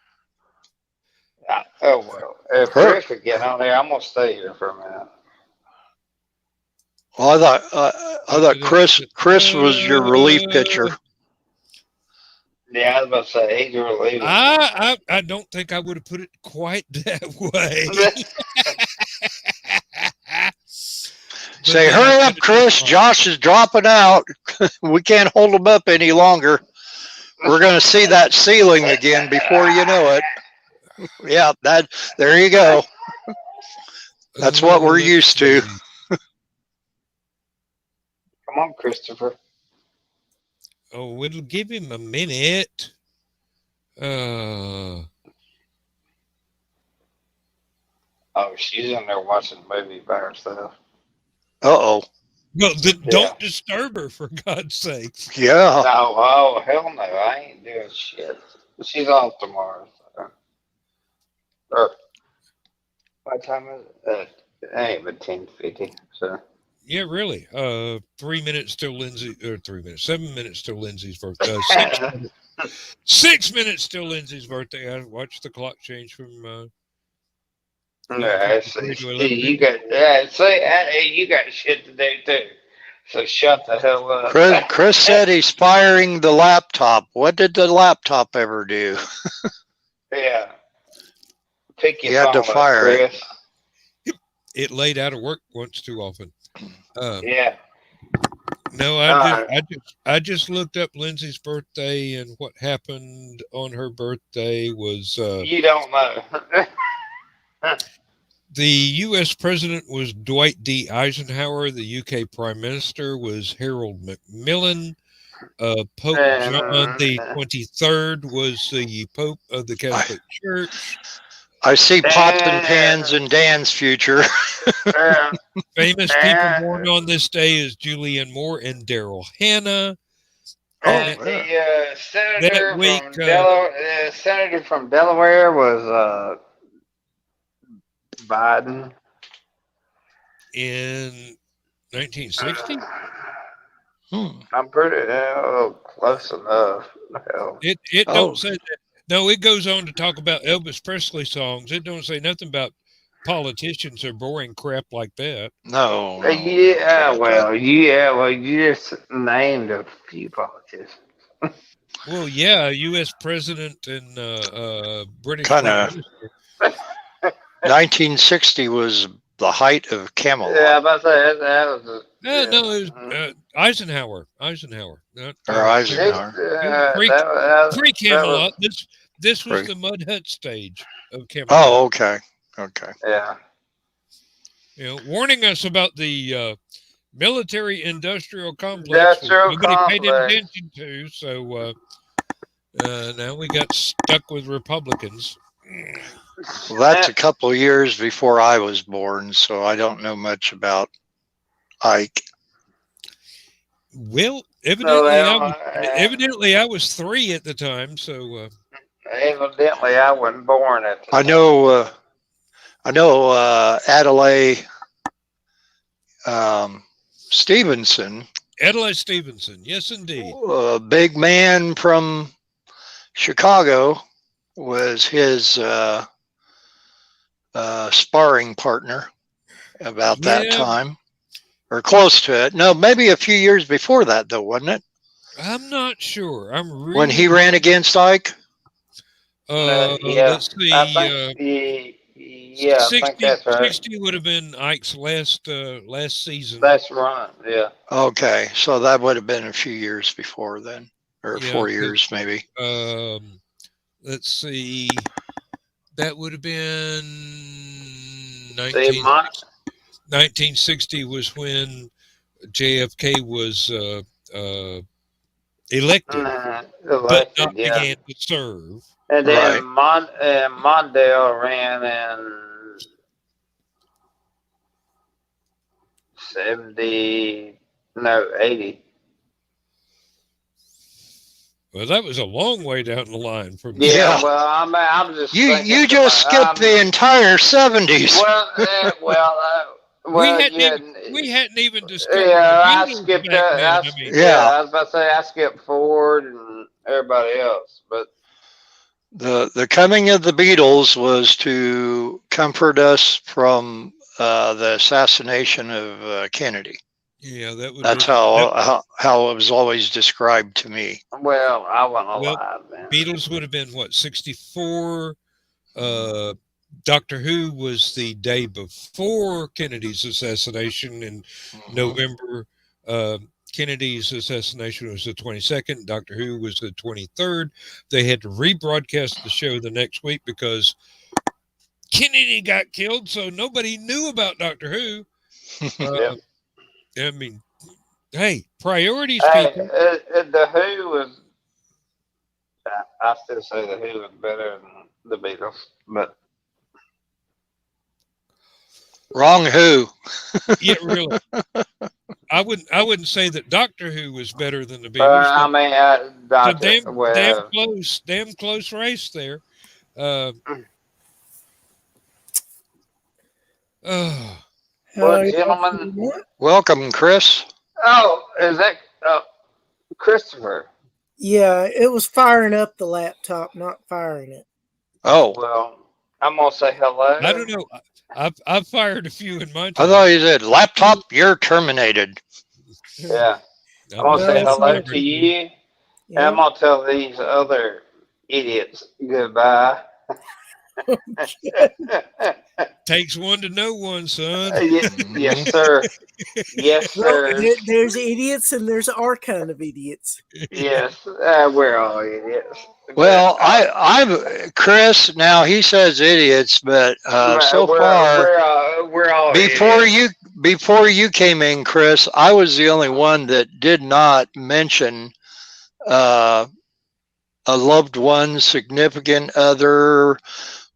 S4: If Chris could get on there, I'm gonna stay here for a minute.
S3: Well, I thought Chris was your relief pitcher.
S4: Yeah, I was about to say he's a relief.
S1: I don't think I would have put it quite that way.
S3: Say,
S1: then
S3: hurry up, Chris. Josh is dropping out. We can't hold him up any longer. We're going to see that ceiling again before you know it. Yeah, there you go. That's what we're used to.
S4: Come on, Christopher.
S1: Oh, it'll give him a minute.
S4: Oh, she's in there watching a movie by herself.
S3: Uh-oh.
S1: Well, don't disturb her, for God's sake.
S3: Yeah.
S4: No, oh, hell no. I ain't doing shit. She's off tomorrow. So. Or, what time is it? It ain't but 10:50. So.
S1: Yeah, really. 3 minutes till Lindsay, or 3 minutes, 7 minutes till Lindsay's birthday. 6 minutes till Lindsay's birthday. I watched the clock change from.
S4: No, you got you got shit to do too. So shut the hell up.
S3: Chris said he's firing the laptop. What did the laptop ever do?
S4: Yeah. Pick your
S3: You had to
S4: phone up,
S3: fire
S4: Chris.
S1: It laid out of work once too often.
S4: Yeah.
S1: No, I just looked up Lindsay's birthday, and what happened on her birthday was
S4: You don't know.
S1: the U.S. president was Dwight D. Eisenhower. The UK prime minister was Harold Macmillan. Pope John the 23rd was the Pope of the Catholic Church.
S3: I see pots and pans in Dan's future.
S1: Famous people born on this day is Julianne Moore and Daryl Hannah.
S4: The senator from Delaware was Biden
S1: in 1960.
S4: I'm pretty close enough.
S1: It don't say that. No, it goes on to talk about Elvis Presley songs. It don't say nothing about politicians or boring crap like that.
S3: No.
S4: Well, you just named a few politicians.
S1: Well, yeah, U.S. president and British
S3: Kind
S1: prime
S3: of.
S1: minister.
S3: 1960 was the height of Camelot.
S4: Yeah, I'm about to say that was.
S1: No, it was Eisenhower. Eisenhower. Pre-Camelot. This was the Mud Hut stage of Camelot.
S3: Oh, okay. Okay.
S4: Yeah.
S1: You know, warning us about the military-industrial complex. Nobody paid attention to, so now we got stuck with Republicans.
S3: Well, that's a couple of years before I was born, so I don't know much about Ike.
S1: Well, evidently I was 3 at the time, so.
S4: Evidently, I wasn't born at the time.
S3: I know Adelaide Stevenson.
S1: Adelaide Stevenson, yes, indeed.
S3: A big man from Chicago was his sparring partner about that time, or close to it. No, maybe a few years before that, though, wasn't it?
S1: I'm not sure.
S3: When he ran against Ike.
S1: Let's see.
S4: I think that's right.
S1: 60 would have been Ike's last season.
S4: That's right. Yeah.
S3: Okay, so that would have been a few years before then, or 4 years maybe.
S1: Let's see. That would have been 1960 was when JFK was elected, but not began to serve.
S4: And then Mondale ran in 80.
S1: Well, that was a long way down the line from.
S4: Yeah. Well, I'm just.
S3: You just skipped the entire 70s.
S4: Well,
S1: we hadn't even discovered.
S4: Yeah, I skipped that. I was about to say I skipped Ford and everybody else, but.
S3: The coming of the Beatles was to comfort us from the assassination of Kennedy.
S1: Yeah,
S3: that's how it was always described to me.
S4: Well, I wasn't alive then.
S1: Beatles would have been what, 64, Doctor Who was the day before Kennedy's assassination in November. Kennedy's assassination was the 22nd. Doctor Who was the 23rd. They had to rebroadcast the show the next week because Kennedy got killed, so nobody knew about Doctor Who.
S4: Yep.
S1: I mean, hey, priorities,
S4: Hey,
S1: people.
S4: the Who was. I still say the Who was better than the Beatles, but
S3: Wrong who.
S1: Yeah, really. I wouldn't say that Doctor Who was better than the Beatles.
S4: I mean,
S1: It's a
S4: Doctor.
S1: damn close race there. Uh, uh,
S4: Well, gentlemen.
S3: Welcome, Chris.
S4: Oh, is that Christopher?
S5: Yeah, it was firing up the laptop, not firing it.
S3: Oh,
S4: Well, I'm gonna say hello.
S1: I don't know. I've fired a few in my
S3: I
S1: time.
S3: thought you said laptop. You're terminated.
S4: Yeah,
S1: I'm
S4: I'm gonna
S1: not
S4: say
S1: a
S4: hello
S1: celebrity.
S4: to you, and
S5: Yeah.
S4: I'm gonna tell these other idiots goodbye.
S1: Takes one to know one, son.
S4: Yes, sir. Yes,
S5: Well,
S4: sir.
S5: there's idiots and there's our kind of idiots.
S4: Yes, we're all idiots.
S3: Well, I'm Chris. Now he says idiots, but so far
S4: we're all
S3: before
S4: idiots.
S3: you came in, Chris, I was the only one that did not mention a loved one, significant other,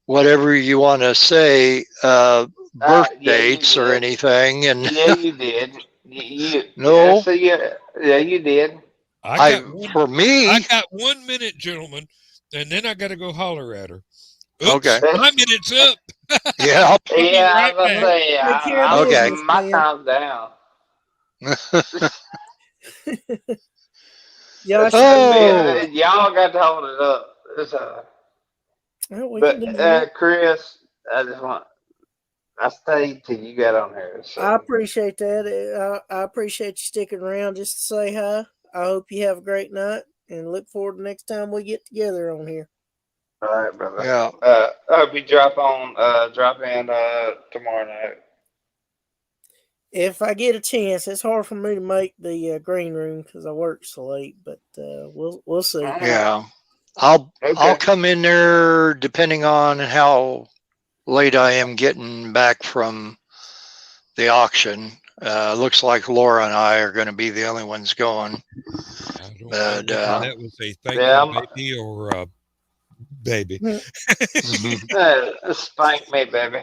S3: whatever you want to say, birth
S4: Yeah, you
S3: dates or
S4: did.
S3: anything. And
S4: Yeah, you did. You
S3: no,
S4: so yeah, you did.
S1: I
S3: for me,
S1: got 1 minute, gentlemen, and then I got to go holler at her. Oops,
S3: okay,
S1: my minute's up.
S3: yeah,
S1: I'll be
S4: Yeah, I
S1: right
S4: was gonna
S1: back.
S4: say,
S5: Take care of
S3: Okay.
S5: business,
S4: my
S5: man.
S4: time's down.
S5: Yeah,
S3: Oh.
S4: Y'all got to hold it up.
S5: well, we can do
S4: But
S5: that.
S4: Chris, I stayed till you got on here. So.
S5: I appreciate that. I appreciate you sticking around just to say hi. I hope you have a great night and look forward to next time we get together on here.
S4: All right, brother.
S3: Yeah.
S4: I hope you drop in tomorrow night.
S5: If I get a chance, it's hard for me to make the green room because I work so late, but we'll see.
S3: Yeah. I'll come in there depending on how late I am getting back from the auction. Looks like Laura and I are going to be the only ones going.
S1: I don't
S3: But,
S1: know whether that was a thank
S4: Yeah,
S1: you baby or a baby.
S4: Spank me, baby.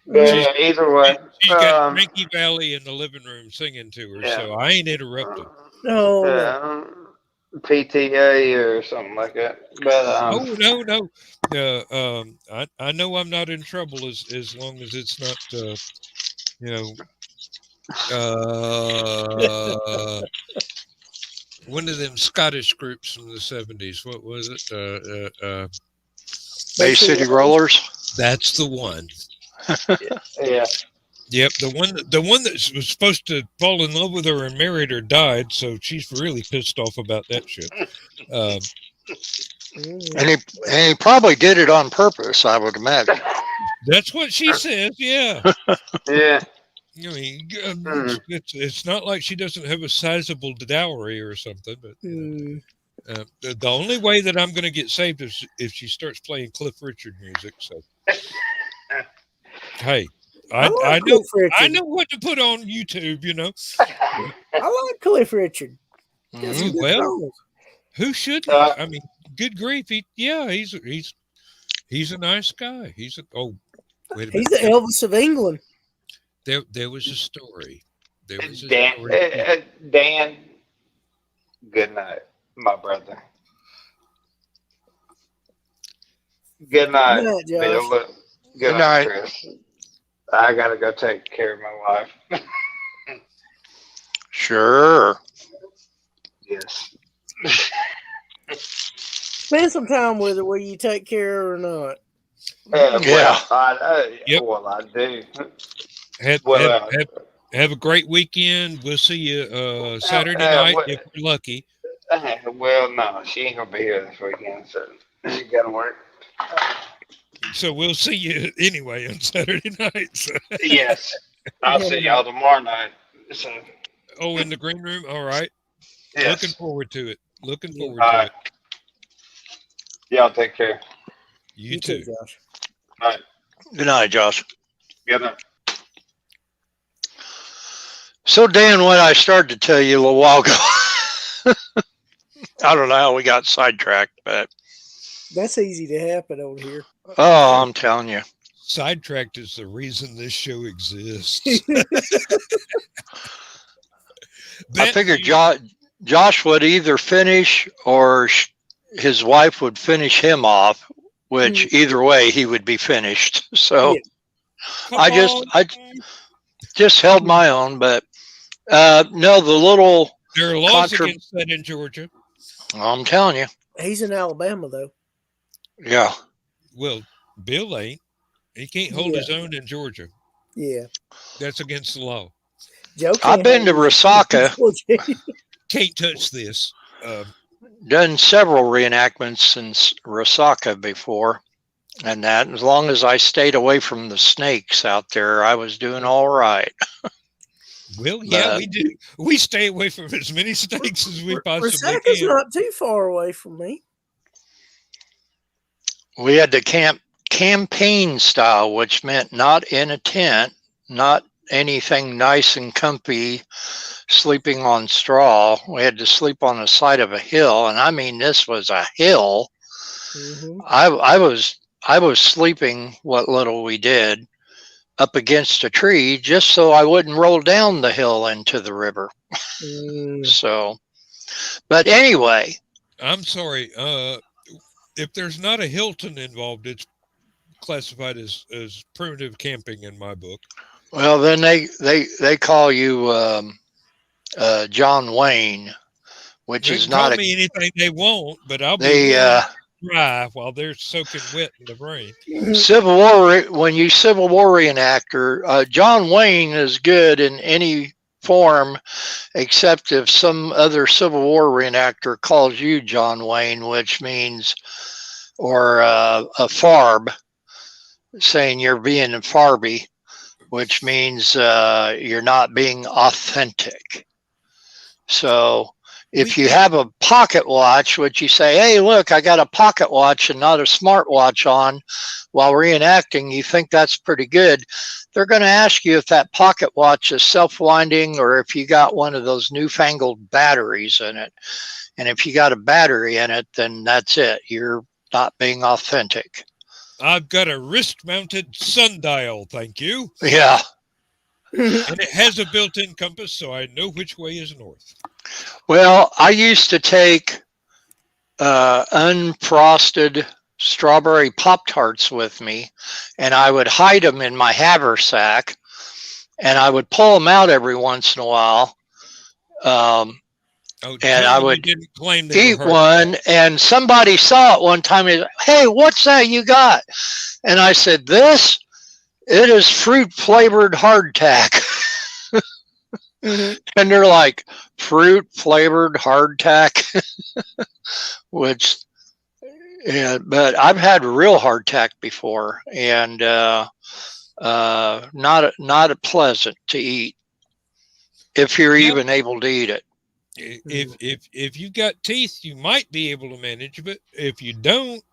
S4: But either way,
S1: She's got Frankie Valley in the living room singing to her, so I ain't interrupted.
S5: No.
S4: PTA or something like that. But
S1: no. I know I'm not in trouble as long as it's not one of them Scottish groups from the 70s. What was it?
S3: Bay City Rollers.
S1: That's the one.
S4: Yeah.
S1: Yep, the one that was supposed to fall in love with her and married her died, so she's really pissed off about that shit.
S3: And he probably did it on purpose, I would imagine.
S1: That's what she says. Yeah.
S4: Yeah.
S1: I mean, it's not like she doesn't have a sizable dowry or something, but the only way that I'm going to get saved is if she starts playing Cliff Richard music. So, hey, I know what to put on YouTube.
S5: I like Cliff Richard.
S1: Well, who shouldn't? I mean, good grief, he's a nice guy. He's the
S5: Elvis of England.
S1: There was a story.
S4: Dan, good night, my brother. Good night, Bill. Good night, Chris. I gotta go take care of my wife.
S3: Sure.
S4: Yes.
S5: Spend some time with her whether you take care of her or not.
S3: Yeah.
S4: Well, I do.
S1: Have a great weekend. We'll see you Saturday night if we're lucky.
S4: Well, no, she ain't gonna be here this weekend, so she gotta work.
S1: So we'll see you anyway on Saturday night. So.
S4: Yes. I'll see y'all tomorrow night. So,
S1: in the green room. All right.
S4: yes.
S1: Looking forward to it. Looking forward
S4: All
S1: to
S4: right.
S1: it.
S4: Y'all take care.
S1: You too.
S5: Josh.
S4: All right.
S3: Good night, Josh.
S4: Good night.
S3: So, Dan, what I started to tell you a little while ago, I don't know how we got sidetracked, but
S5: That's easy to happen over here.
S3: oh, I'm telling you.
S1: Sidetracked is the reason this show exists.
S3: I figured Josh would either finish or his wife would finish him off, which either way he would be finished. So I just held my own, but no, the little
S1: there are laws against that in Georgia.
S3: I'm telling you.
S5: He's in Alabama though.
S3: Yeah.
S1: Well, Bill ain't. He can't hold his own in Georgia.
S5: Yeah.
S1: That's against the law.
S3: I've been to Resaca.
S1: Can't touch this.
S3: Done several reenactments in Resaca before. And that, as long as I stayed away from the snakes out there, I was doing all right.
S1: Well, yeah, we do. We stay away from as many snakes as we possibly
S5: Resaca's
S1: can.
S5: not too far away from me.
S3: We had to camp campaign style, which meant not in a tent, not anything nice and comfy, sleeping on straw. We had to sleep on the side of a hill, and I mean, this was a hill.
S5: Mm-hmm.
S3: I was sleeping, what little we did, up against a tree just so I wouldn't roll down the hill into the river. So, but anyway,
S1: I'm sorry. If there's not a Hilton involved, it's classified as primitive camping in my book.
S3: Well, then they call you John Wayne, which
S1: they
S3: is
S1: can
S3: not
S1: call me anything they want, but I'll
S3: be
S1: dry while they're soaking wet in the brain.
S3: Civil War. When you Civil War reenactor, John Wayne is good in any form, except if some other Civil War reenactor calls you John Wayne, which means, or a farb, saying you're being a farby, which means you're not being authentic. So if you have a pocket watch, which you say, hey, look, I got a pocket watch and not a smart watch on while reenacting, you think that's pretty good. They're going to ask you if that pocket watch is self-winding or if you got one of those newfangled batteries in it. And if you got a battery in it, then that's it. You're not being authentic.
S1: I've got a wrist-mounted sundial, thank you.
S3: Yeah.
S1: And it has a built-in compass, so I know which way is north.
S3: Well, I used to take unfrosted strawberry Pop-Tarts with me, and I would hide them in my haversack, and I would pull them out every once in a while. And I would eat one, and somebody saw it one time. And, hey, what's that you got? And I said, it is fruit-flavored hardtack. And they're like, fruit-flavored hardtack? Which, yeah, but I've had real hardtack before, and not pleasant to eat if you're even able to eat it.
S1: If you got teeth, you might be able to manage, but if you don't,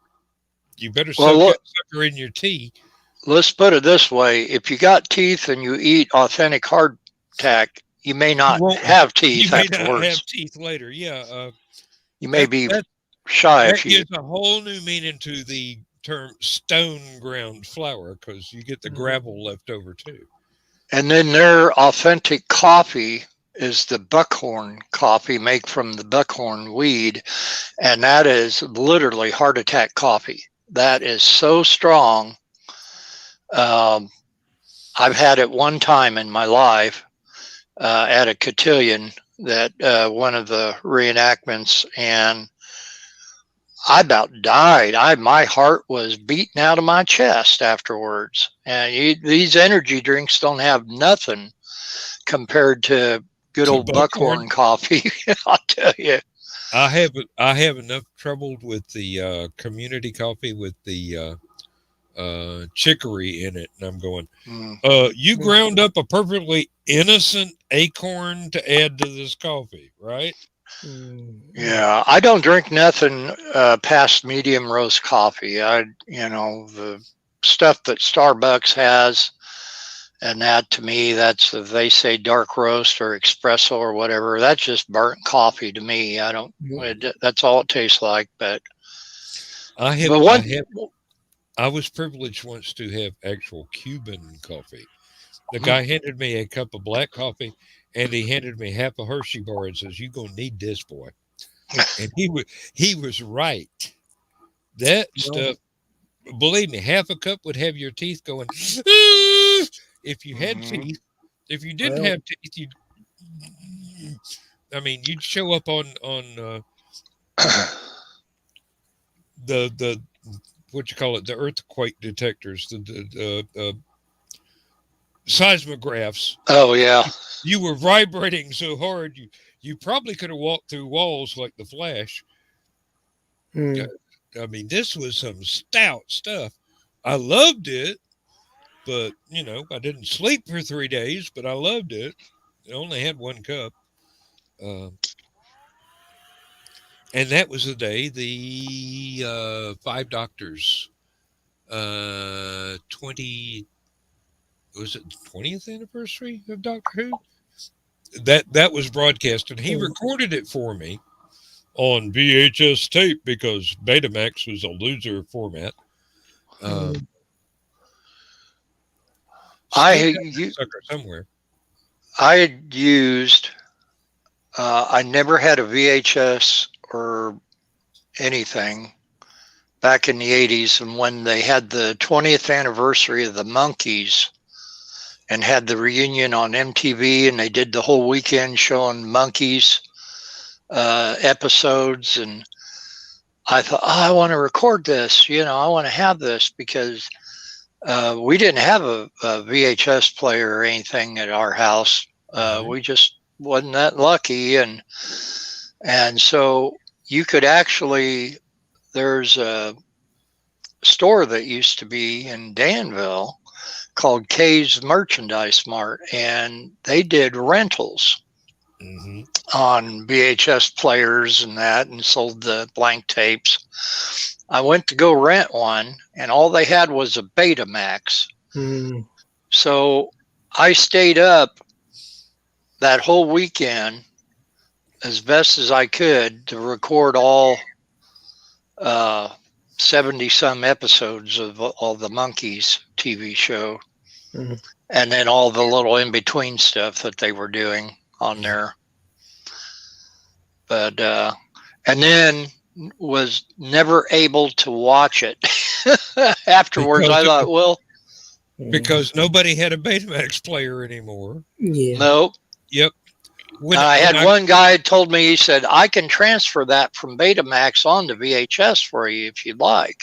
S1: you better soak that sucker in your tea.
S3: Let's put it this way: if you got teeth and you eat authentic hardtack, you may not have teeth afterwards. You may not have
S1: teeth later. Yeah,
S3: you may be shy.
S1: That gives a whole new meaning to the term stone ground flour because you get the gravel left over too.
S3: And then their authentic coffee is the buckhorn coffee made from the buckhorn weed, and that is literally heart attack coffee. That is so strong. I've had it one time in my life at a cotillion, that one of the reenactments, and I about died. My heart was beating out of my chest afterwards. And these energy drinks don't have nothing compared to good old buckhorn coffee. I'll tell you.
S1: I have enough trouble with the community coffee with the chicory in it, and I'm going,
S3: Mm.
S1: you ground up a perfectly innocent acorn to add to this coffee, right?
S3: Yeah, I don't drink nothing past medium roast coffee. The stuff that Starbucks has, and that to me, that's if they say dark roast or espresso or whatever, that's just burnt coffee to me. I don't. That's all it tastes like. But
S1: I
S3: one.
S1: was privileged once to have actual Cuban coffee. The guy handed me a cup of black coffee, and he handed me half a Hershey bar and says, "You gonna need this, boy." And he was right. That stuff, believe me, half a cup would have your teeth going. If you had teeth. If you didn't have teeth, you'd show up on the what you call it, the earthquake detectors, the seismographs.
S3: Oh yeah.
S1: You were vibrating so hard you probably could have walked through walls like the Flash. This was some stout stuff. I loved it, but I didn't sleep for 3 days, but I loved it. I only had one cup. And that was the day the Five Doctors 20 was it the 20th anniversary of Doctor Who? That was broadcast, and he recorded it for me on VHS tape because Betamax was a loser format. Sucker somewhere.
S3: I had used. I never had a VHS or anything back in the 80s, and when they had the 20th anniversary of the Monkees and had the reunion on MTV, and they did the whole weekend showing Monkees episodes, and I thought, I want to record this, I want to have this, because we didn't have a VHS player or anything at our house. We just wasn't that lucky, and so you could actually, there's a store that used to be in Danville called Kay's Merchandise Mart, and they did rentals on VHS players and that, and sold the blank tapes. I went to go rent one, and all they had was a Betamax. So I stayed up that whole weekend as best as I could to record all 70 some episodes of all the Monkees TV show, and then all the little in between stuff that they were doing on there. But and then was never able to watch it afterwards. I thought, well,
S1: because nobody had a Betamax player anymore.
S3: Nope.
S1: Yep.
S3: I had one guy told me, he said, I can transfer that from Betamax onto VHS for you if you'd like.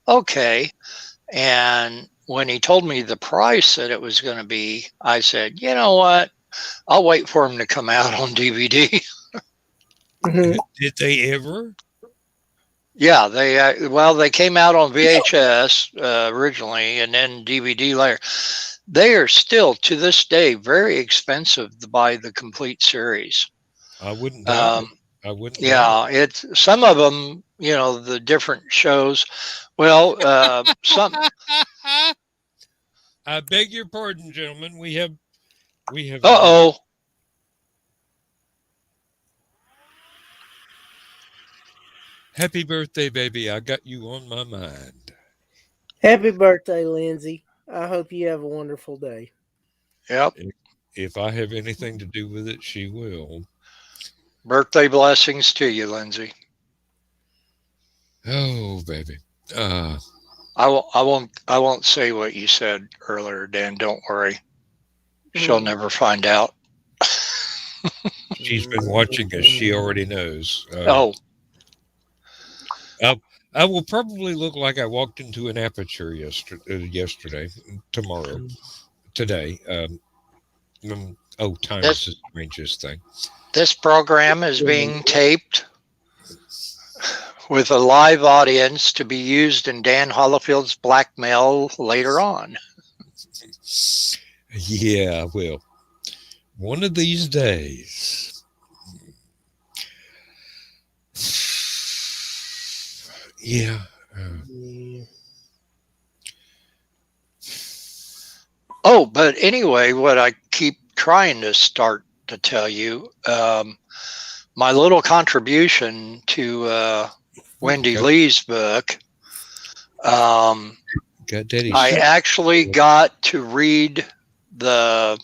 S3: Okay. And when he told me the price that it was going to be, I said, you know what? I'll wait for him to come out on DVD.
S1: Did they ever?
S3: Yeah, they came out on VHS originally, and then DVD later. They are still, to this day, very expensive to buy the complete series.
S1: I wouldn't doubt it. I wouldn't.
S3: Yeah, it's some of them, the different shows. Well, some.
S1: I beg your pardon, gentlemen. We have.
S3: Uh-oh.
S1: Happy birthday, baby. I got you on my mind.
S5: Happy birthday, Lindsay. I hope you have a wonderful day.
S3: Yep.
S1: If I have anything to do with it, she will.
S3: Birthday blessings to you, Lindsay.
S1: Oh, baby.
S3: I won't say what you said earlier, Dan. Don't worry. She'll never find out.
S1: She's been watching us. She already knows. I will probably look like I walked into an aperture yesterday, today. Time is the strangest thing.
S3: This program is being taped with a live audience to be used in Dan Hollifield's blackmail later on.
S1: Yeah, well, one of these days. Yeah.
S5: Yeah.
S3: Oh, but anyway, what I keep trying to start to tell you, my little contribution to Wendy
S1: Got-
S3: Lee's book,
S1: Got Daddy
S3: I
S1: Sue.
S3: actually got to read the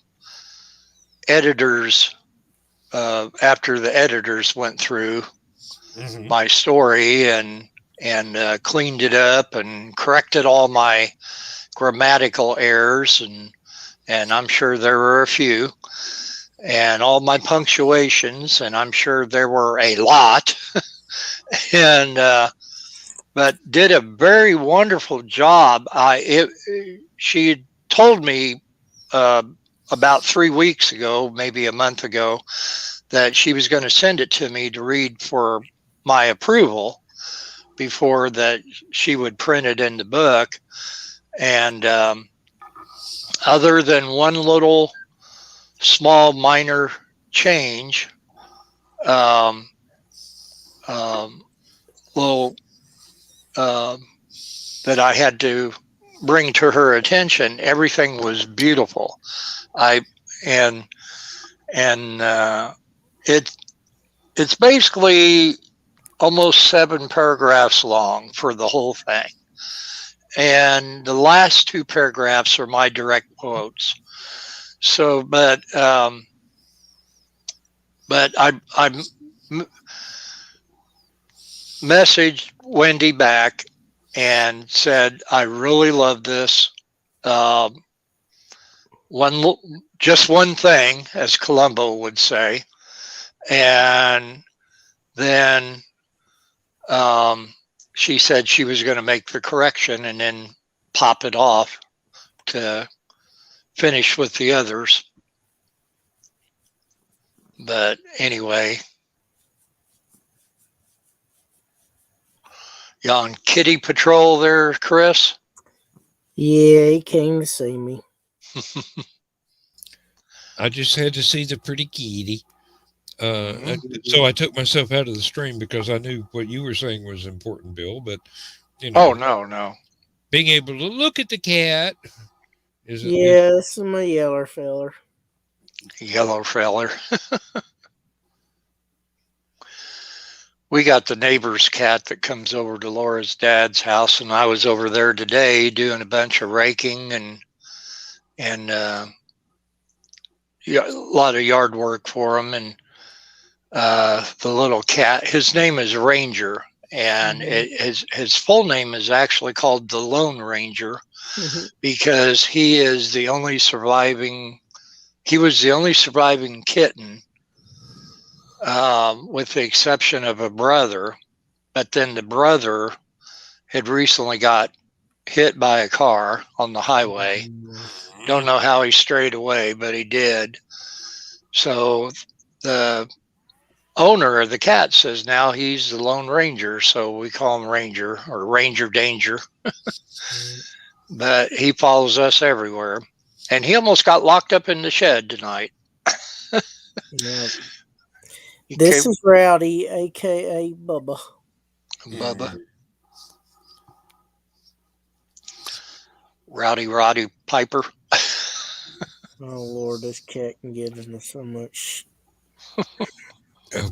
S3: editors after the editors went through
S1: Mhm.
S3: my story and cleaned it up and corrected all my grammatical errors, and I'm sure there were a few, and all my punctuations, and I'm sure there were a lot, and but did a very wonderful job. She told me about 3 weeks ago, maybe a month ago, that she was going to send it to me to read for my approval before that she would print it in the book. And other than one little small minor change, little that I had to bring to her attention, everything was beautiful. It's basically almost 7 paragraphs long for the whole thing. And the last 2 paragraphs are my direct quotes. So, but I messaged Wendy back and said, I really love this. Just one thing, as Columbo would say. And then she said she was going to make the correction and then pop it off to finish with the others. But anyway, you on kitty patrol there, Chris?
S5: Yeah, he came to see me.
S1: I just had to see the pretty kitty. So I took myself out of the stream because I knew what you were saying was important, Bill. But you know,
S3: No.
S1: being able to look at the cat is
S5: Yeah, this is my yeller feller.
S3: Yellow feller. We got the neighbor's cat that comes over to Laura's dad's house, and I was over there today doing a bunch of raking and a lot of yard work for him. And the little cat, his name is Ranger, and his full name is actually called the Lone Ranger because he was the only surviving kitten, with the exception of a brother. But then the brother had recently got hit by a car on the highway. Don't know how he strayed away, but he did. So the owner of the cat says now he's the Lone Ranger, so we call him Ranger or Ranger Danger. But he follows us everywhere, and he almost got locked up in the shed tonight.
S5: Yep. This is Rowdy, aka Bubba.
S3: Bubba. Rowdy Piper.
S5: Oh Lord, this cat can get into so much.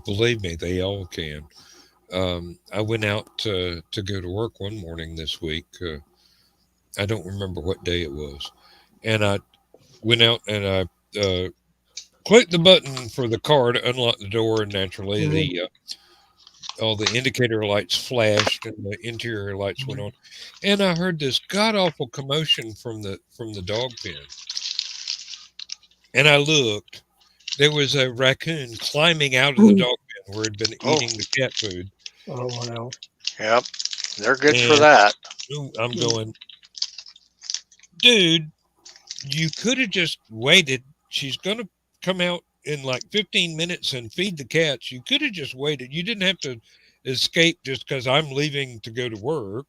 S1: Believe me, they all can. I went out to go to work one morning this week. I don't remember what day it was, and I went out and I clicked the button for the car to unlock the door, and naturally all the indicator lights flashed and the interior lights went on, and I heard this god awful commotion from the dog pen, and I looked. There was a raccoon climbing out of the dog pen where it had been eating the cat food.
S5: Oh wow!
S3: Yep, they're good for that.
S1: I'm going, dude. You could have just waited. She's going to come out in like 15 minutes and feed the cats. You could have just waited. You didn't have to escape just because I'm leaving to go to work.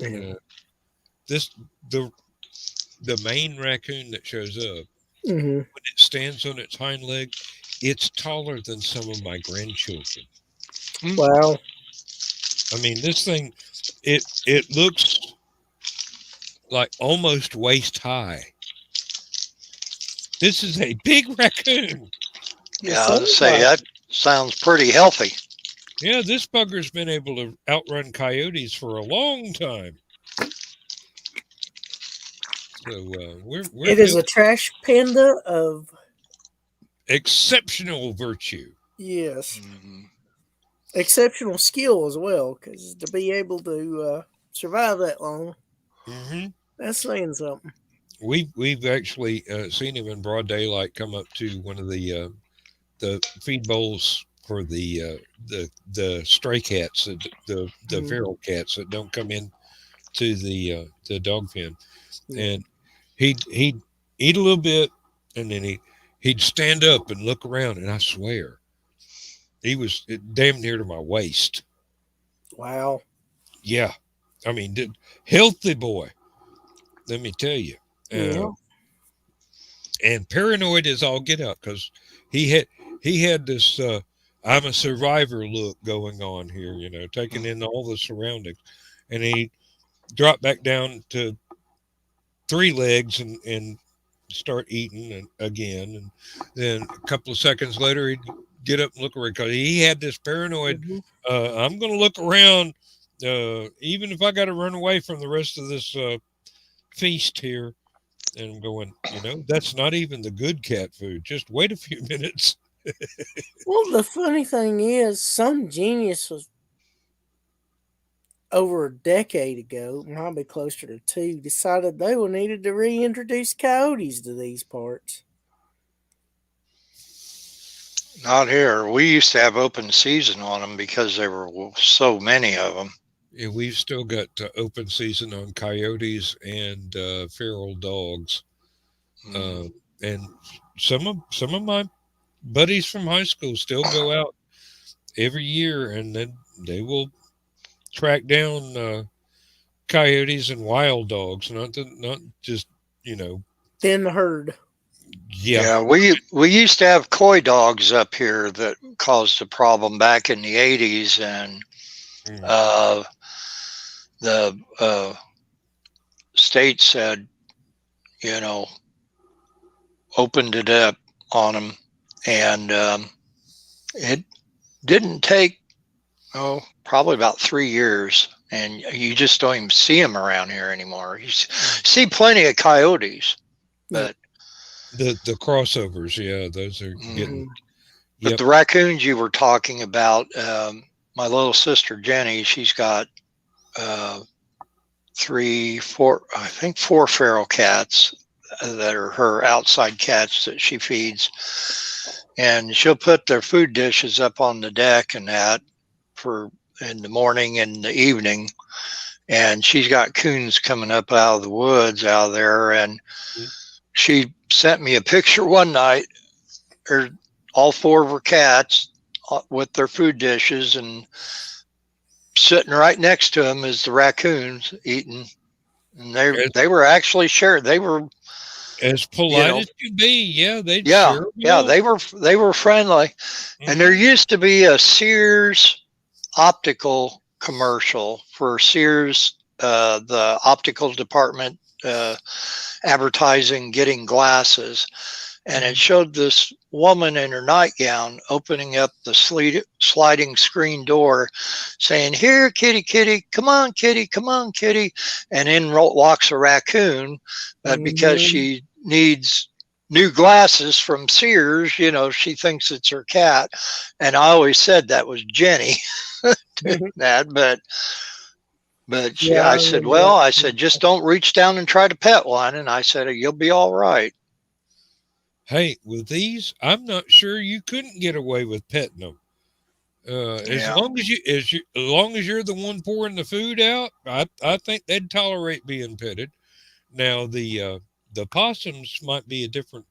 S5: Yeah.
S1: This the main raccoon that shows up
S5: Hmm.
S1: when it stands on its hind leg, it's taller than some of my grandchildren.
S5: Wow.
S1: I mean, this thing, it looks like almost waist high. This is a big raccoon.
S5: It
S3: Yeah, I would
S5: sounds
S3: say
S5: like
S3: that sounds pretty healthy.
S1: Yeah, this bugger's been able to outrun coyotes for a long time. So we're
S5: it is
S1: built
S5: a trash panda of
S1: exceptional virtue.
S5: yes,
S3: Mhm.
S5: exceptional skill as well. Because to be able to survive that long,
S1: Hmm
S5: that's saying something.
S1: We've actually seen him in broad daylight come up to one of the feed bowls for the stray cats, the
S5: Mhm.
S1: feral cats that don't come in to the dog pen,
S5: Yeah.
S1: and he'd eat a little bit, and then he'd stand up and look around, and I swear he was damn near to my waist.
S5: Wow.
S1: Yeah, I mean, healthy boy. Let me tell you.
S5: Yeah.
S1: And paranoid as all get out because he had he had this I'm a survivor look going on here, taking in all the surroundings, and he dropped back down to three legs and start eating again, and then a couple of seconds later he'd get up and look around because he had this paranoid.
S5: Mhm.
S1: I'm going to look around, even if I got to run away from the rest of this feast here. And I'm going, that's not even the good cat food. Just wait a few minutes.
S5: Well, the funny thing is, some genius was over a decade ago, probably closer to two, decided they were needed to reintroduce coyotes to these parts.
S3: Not here. We used to have open season on them because there were so many of them.
S1: Yeah, we've still got open season on coyotes and feral dogs,
S3: Mm.
S1: uh, and some of my buddies from high school still go out every year, and then they will track down coyotes and wild dogs, not just you know,
S5: Then the herd.
S1: yeah,
S3: Yeah, we used to have coy dogs up here that caused a problem back in the 80s, and
S1: mm,
S3: uh, the state said, you know, opened it up on them, and it didn't take probably about 3 years, and you just don't even see them around here anymore. You see plenty of coyotes,
S5: Yeah.
S3: but
S1: the crossovers, yeah, those are
S3: mm,
S1: getting.
S5: Mhm.
S3: but
S1: Yep.
S3: the raccoons you were talking about, my little sister Jenny, she's got uh, three, four, I think four feral cats that are her outside cats that she feeds, and she'll put their food dishes up on the deck and that for in the morning and the evening. And she's got coons coming up out of the woods out there, and
S1: Mhm.
S3: she sent me a picture one night. Or all four of her cats with their food dishes, and sitting right next to them is the raccoons eating, and
S1: As,
S3: they were actually shared. They were,
S1: as
S3: you
S1: polite
S3: know,
S1: as can be, yeah, they'd
S3: yeah,
S1: share a
S3: yeah,
S1: meal.
S3: they were friendly. And there
S1: Hmm
S3: used to be a Sears optical commercial for Sears, the optical department, advertising getting glasses, and it showed this woman in her nightgown opening up the sliding screen door, saying, "Here, kitty, kitty, come on, kitty," and in walks a raccoon. But because
S5: Mhm.
S3: she needs new glasses from Sears, she thinks it's her cat, and I always said that was Jenny doing that, but
S5: Yeah, I
S3: I said,
S5: remember
S3: well,
S5: that.
S3: I said, just don't reach down and try to pet one, and I said, you'll be all right.
S1: Hey, with these, I'm not sure you couldn't get away with petting them. As
S3: Yeah.
S1: long as long as you're the one pouring the food out, I think they'd tolerate being petted. Now the possums might be a different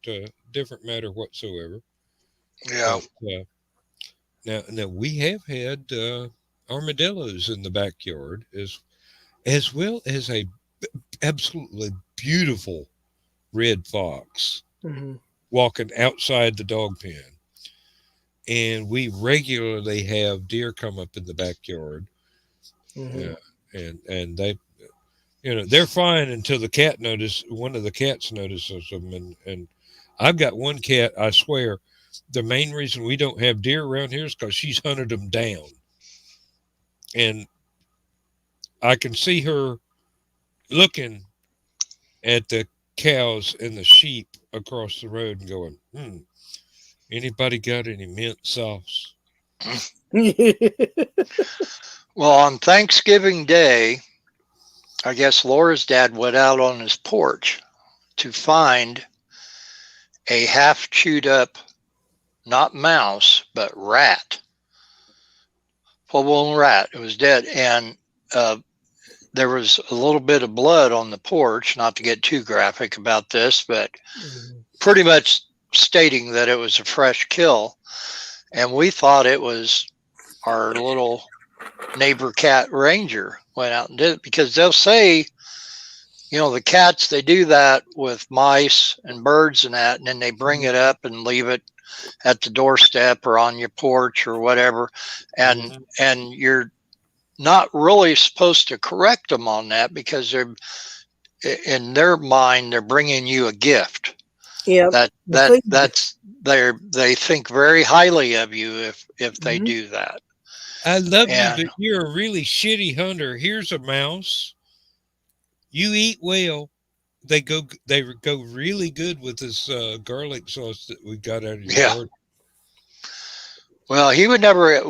S1: matter whatsoever.
S3: Yeah.
S1: But Now we have had armadillos in the backyard as well as a absolutely beautiful red fox
S5: Mm-hmm.
S1: walking outside the dog pen. And we regularly have deer come up in the backyard,
S5: Mm-hmm.
S1: and they, they're fine until the cat notice one of the cats notices them, and I've got one cat, I swear, the main reason we don't have deer around here is because she's hunted them down, and I can see her looking at the cows and the sheep across the road and going, anybody got any mint sauce?
S3: Well, on Thanksgiving Day, I guess Laura's dad went out on his porch to find a half chewed up, not mouse, but rat. Full-blown rat. It was dead. And there was a little bit of blood on the porch, not to get too graphic about this, but pretty much stating that it was a fresh kill. And we thought it was our little neighbor cat Ranger went out and did it, because they'll say, the cats, they do that with mice and birds and that, and then they bring it up and leave it at the doorstep or on your porch or whatever. And you're not really supposed to correct them on that, because they're, in their mind, they're bringing you a gift.
S5: Yeah,
S3: they think very highly of you if they do that.
S1: I love you, but you're a really shitty hunter. Here's a mouse. You eat well. They go really good with this garlic sauce that we got out of your garden.
S3: Well, he would never.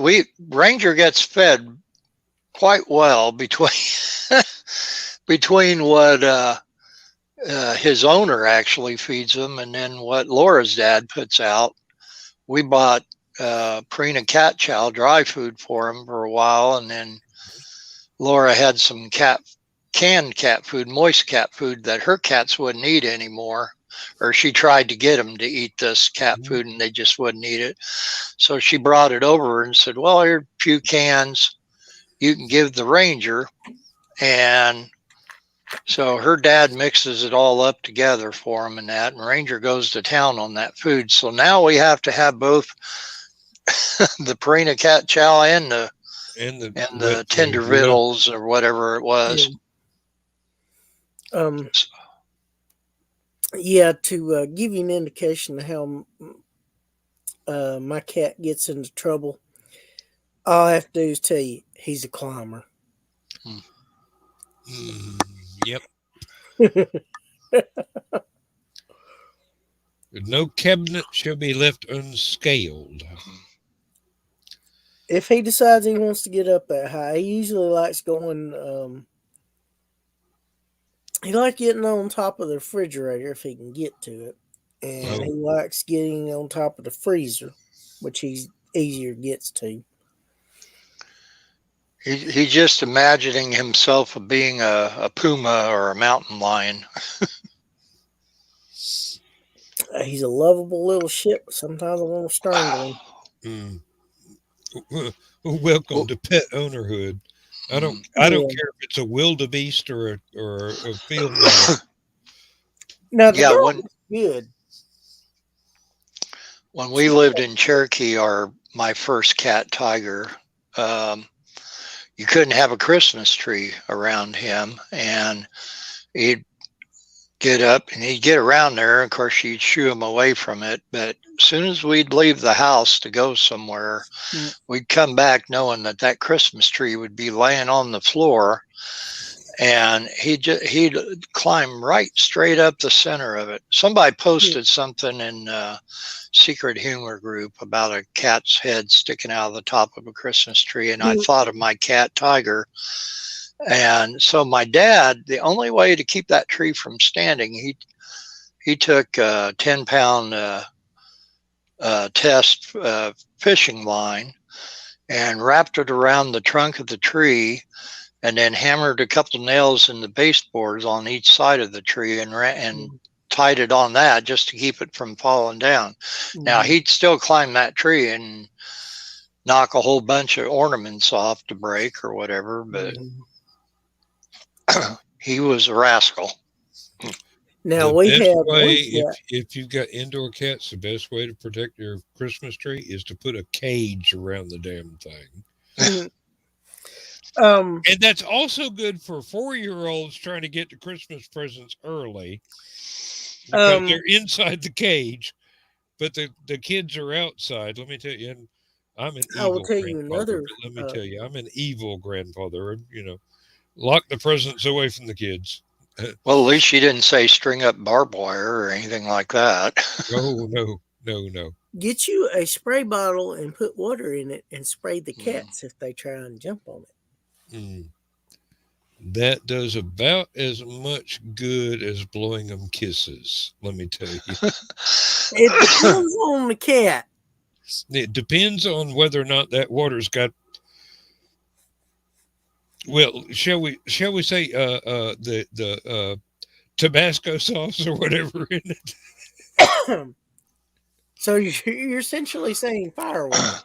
S3: Ranger gets fed quite well between what his owner actually feeds him, and then what Laura's dad puts out. We bought Purina cat chow dry food for him for a while, and then Laura had some canned cat food, moist cat food that her cats wouldn't eat anymore, or she tried to get them to eat this cat food and they just wouldn't eat it. So she brought it over and said, well, here are a few cans you can give the Ranger. And so her dad mixes it all up together for him and that, and Ranger goes to town on that food. So now we have to have both the Purina cat chow and the tender vittles or whatever it was.
S5: To give you an indication of how my cat gets into trouble, all I have to do is tell you he's a climber.
S1: Yep. No cabinet shall be left unscaled.
S5: If he decides he wants to get up that high, he usually likes going. He likes getting on top of the refrigerator if he can get to it, and he likes getting on top of the freezer, which he's easier gets to.
S3: He's just imagining himself being a puma or a mountain lion.
S5: He's a lovable little shit, but sometimes I want to strangle him.
S1: Welcome to pet ownerhood. I don't care if it's a wildebeest or a field mouse.
S5: Now the girl is good.
S3: When we lived in Cherokee, my first cat, Tiger, you couldn't have a Christmas tree around him, and he'd get up and he'd get around there. Of course, you'd shoo him away from it, but as soon as we'd leave the house to go somewhere, we'd come back knowing that Christmas tree would be laying on the floor, and he'd climb right straight up the center of it. Somebody posted something in Secret Humor group about a cat's head sticking out of the top of a Christmas tree, and I thought of my cat Tiger. And so my dad, the only way to keep that tree from standing, he took a 10-pound test fishing line and wrapped it around the trunk of the tree, and then hammered a couple nails in the baseboards on each side of the tree and tied it on that just to keep it from falling down. Now he'd still climb that tree, and knock a whole bunch of ornaments off to break or whatever, but he was a rascal.
S5: Now
S1: The
S5: we
S1: best
S5: have
S1: way,
S5: one cat.
S1: if you've got indoor cats, the best way to protect your Christmas tree is to put a cage around the damn thing. And that's also good for 4-year-olds trying to get the Christmas presents early because they're inside the cage, but the kids are outside. Let me tell you, and I'm an
S5: I will
S1: evil
S5: tell you
S1: grandfather,
S5: another.
S1: but let me tell you, I'm an evil grandfather. Lock the presents away from the kids.
S3: Well, at least you didn't say string up barbed wire or anything like that.
S1: No.
S5: Get you a spray bottle and put water in it and spray the
S3: Hmm.
S5: cats if they try and jump on it.
S1: Mm. That does about as much good as blowing them kisses, let me tell you.
S5: It depends on the cat.
S1: It depends on whether or not that water's got, well, shall we say the Tabasco sauce or whatever in it?
S5: So you're essentially saying firewater.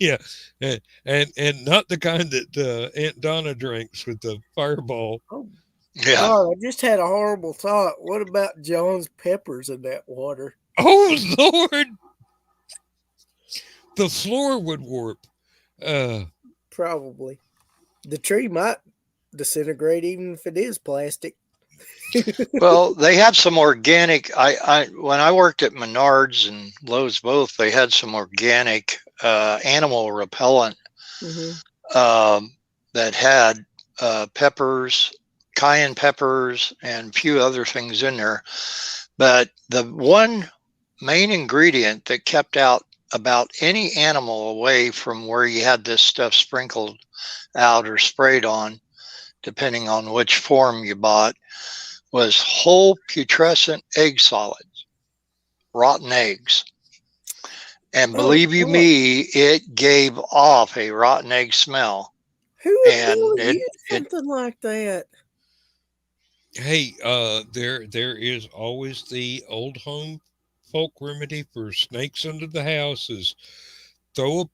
S1: Yeah, and not the kind that Aunt Donna drinks with the Fireball.
S5: Oh,
S3: Yeah.
S5: God, I just had a horrible thought. What about John's peppers in that water?
S1: Oh Lord, the floor would warp.
S5: Probably. The tree might disintegrate even if it is plastic.
S3: Well, they have some organic. I when I worked at Menards and Lowe's both, they had some organic animal repellent that had peppers, cayenne peppers, and a few other things in there. But the one main ingredient that kept out about any animal away from where you had this stuff sprinkled out or sprayed on, depending on which form you bought, was whole putrescent egg solids, rotten eggs. And believe you me, it gave off a rotten egg smell.
S5: Who would
S3: And
S5: want to use something like that?
S1: Hey, there is always the old home folk remedy for snakes under the house is throw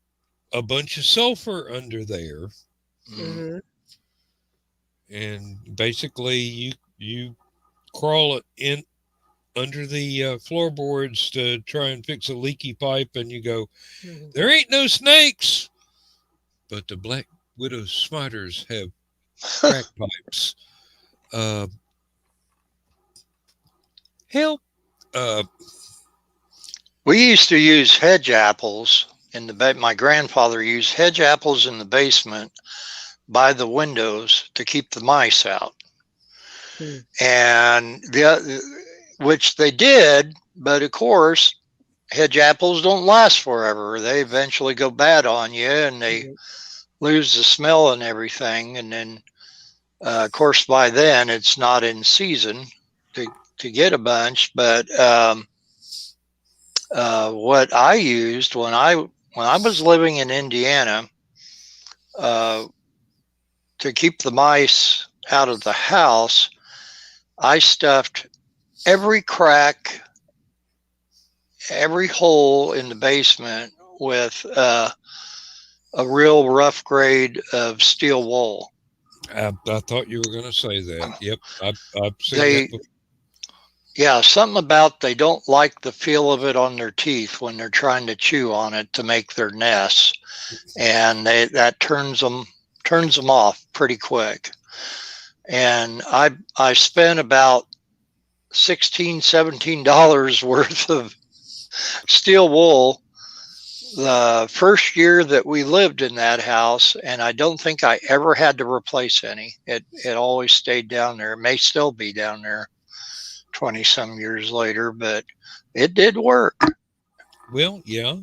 S1: a bunch of sulfur under there, and basically you crawl it in under the floorboards to try and fix a leaky pipe, and you go, there ain't no snakes, but the black widow spiders have crack pipes. Help.
S3: We used to use hedge apples in the my grandfather used hedge apples in the basement by the windows to keep the mice out. And which they did, but of course, hedge apples don't last forever. They eventually go bad on you and they lose the smell and everything. And then, of course, by then it's not in season to get a bunch. But what I used when I was living in Indiana to keep the mice out of the house, I stuffed every crack, every hole in the basement with a real rough grade of steel wool.
S1: I thought you were going to say that. Yep, I've seen that before.
S3: Yeah, something about they don't like the feel of it on their teeth when they're trying to chew on it to make their nests, and that turns them off pretty quick. And I spent about $16-17 worth of steel wool the first year that we lived in that house, and I don't think I ever had to replace any. It always stayed down there. It may still be down there 20 some years later, but it did work.
S1: Well, yeah.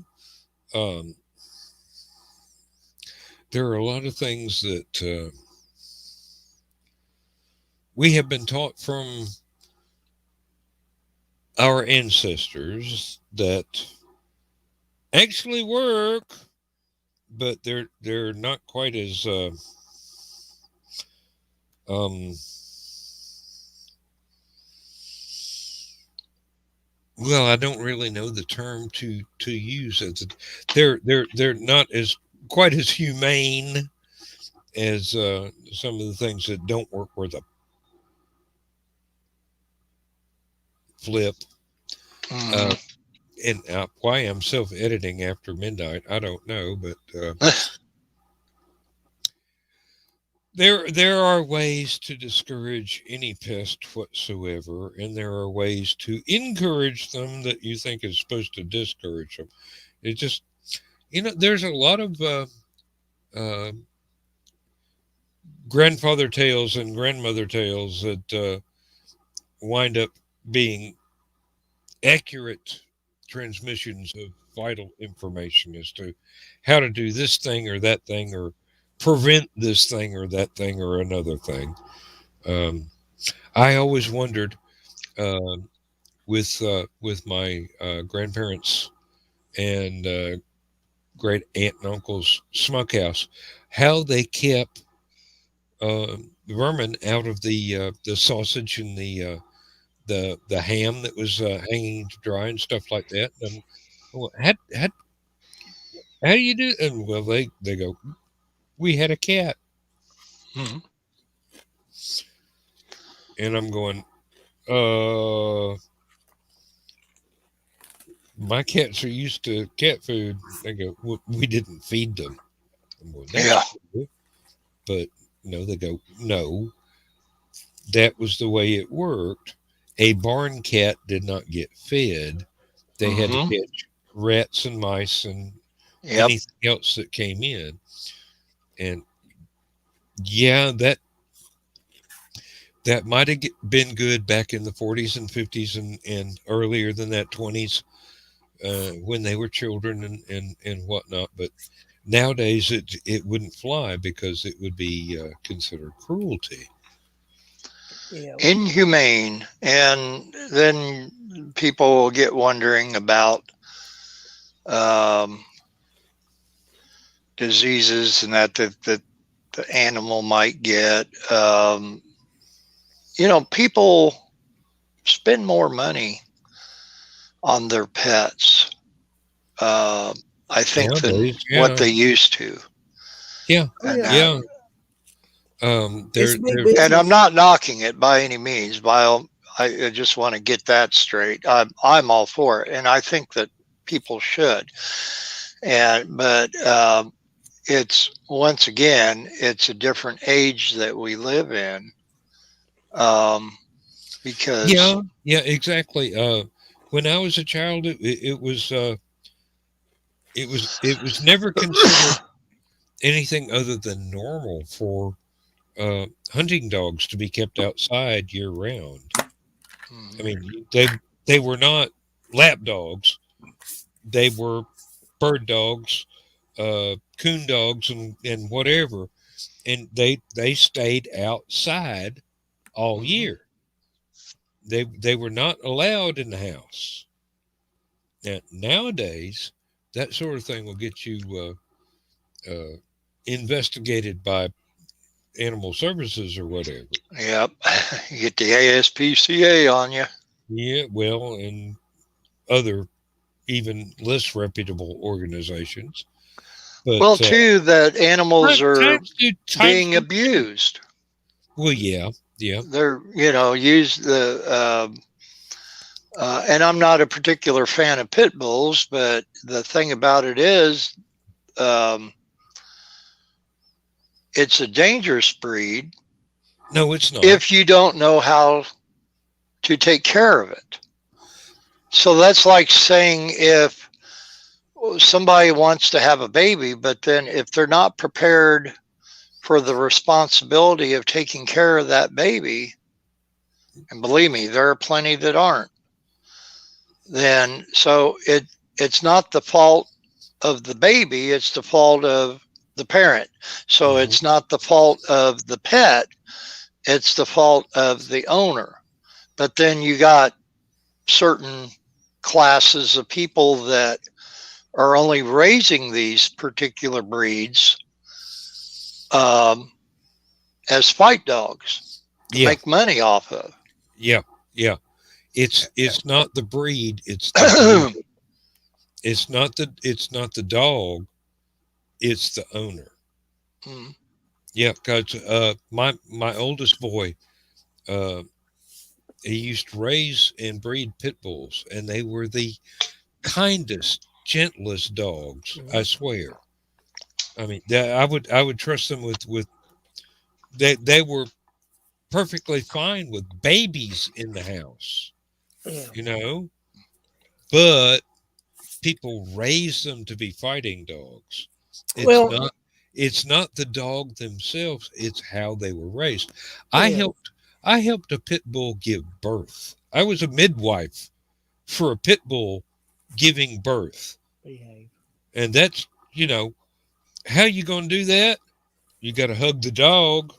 S1: There are a lot of things that we have been taught from our ancestors that actually work, but they're not quite as well, I don't really know the term to use. They're not as quite as humane as some of the things that don't work with a flip. Uh,
S3: Mhm.
S1: and why I'm self-editing after midnight, I don't know, but there are ways to discourage any pest whatsoever, and there are ways to encourage them that you think is supposed to discourage them. It just, there's a lot of uh, grandfather tales and grandmother tales that wind up being accurate transmissions of vital information as to how to do this thing or that thing, or prevent this thing or that thing or another thing. Um, I always wondered uh, with my grandparents and great aunt and uncle's smokehouse how they kept vermin out of the sausage and the ham that was hanging to dry and stuff like that. And well, how do you do? And well, they go, we had a cat,
S3: Mhm.
S1: and I'm going, uh, my cats are used to cat food. They go, well, we didn't feed them. I'm going, that's
S3: Yeah.
S1: true. But no, they go, no, that was the way it worked. A barn cat did not get fed. They had to
S3: Hmm.
S1: catch rats and mice and
S3: Yep.
S1: anything else that came in. And yeah, that might have been good back in the 40s and 50s and earlier than that 20s when they were children and whatnot. But nowadays it wouldn't fly because it would be considered cruelty.
S5: Yeah.
S3: Inhumane. And then people will get wondering about um, diseases and that the animal might get. People spend more money on their pets, uh, I think, than
S1: Nowadays,
S3: what
S1: yeah,
S3: they used to.
S1: yeah,
S5: Oh
S3: And
S5: yeah.
S3: that,
S1: yeah.
S5: It's
S1: They're
S5: big
S3: and I'm
S5: business.
S3: not knocking it by any means. I just want to get that straight. I'm all for it, and I think that people should. But it's once again, it's a different age that we live in, um, because
S1: yeah, yeah, exactly. When I was a child, it was never considered anything other than normal for hunting dogs to be kept outside year round. I
S3: Mhm.
S1: mean, they were not lap dogs; they were bird dogs, coon dogs, and whatever. And they stayed outside all
S3: Mhm.
S1: year. They were not allowed in the house. Now, nowadays, that sort of thing will get you investigated by animal services or whatever.
S3: Yep, you get the ASPCA on you.
S1: Yeah, well, and other even less reputable organizations.
S3: Well,
S1: But
S3: too, that animals are
S1: times
S3: being
S1: do change.
S3: abused.
S1: Well, yeah, yeah.
S3: They're, use and I'm not a particular fan of pit bulls, but the thing about it is, um, it's a dangerous breed
S1: No, it's not.
S3: if you don't know how to take care of it. So that's like saying if somebody wants to have a baby, but then if they're not prepared for the responsibility of taking care of that baby, and believe me, there are plenty that aren't, then it's not the fault of the baby, it's the fault of the parent. So
S1: Hmm.
S3: it's not the fault of the pet, it's the fault of the owner. But then you got certain classes of people that are only raising these particular breeds, um, as fight dogs to
S1: Yeah,
S3: make money off of.
S1: yeah, yeah. It's not the breed, it's the breeder. It's not the dog, it's the owner.
S3: Mm.
S1: Yeah, because my oldest boy, uh, he used to raise and breed pit bulls, and they were the kindest, gentlest dogs. I swear. I mean, I would trust them with they were perfectly fine with babies in the house,
S5: Yeah.
S1: you know, but people raise them to be fighting dogs. It's
S5: Well,
S1: not it's not the dog themselves, it's how they were raised. I
S5: yeah.
S1: helped I helped a pit bull give birth. I was a midwife for a pit bull giving birth.
S5: Behave.
S1: And that's, how you going to do that? You got to hug the dog.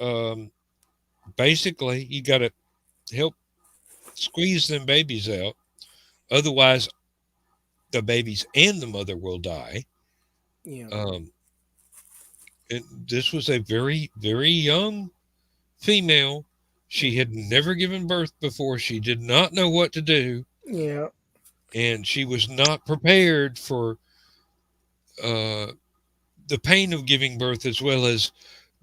S1: Um, Basically, you got to help squeeze them babies out. Otherwise, the babies and the mother will die.
S5: Yeah.
S1: Um, and this was a very, very young female. She had never given birth before. She did not know what to do.
S5: Yeah.
S1: And she was not prepared for uh, the pain of giving birth as well as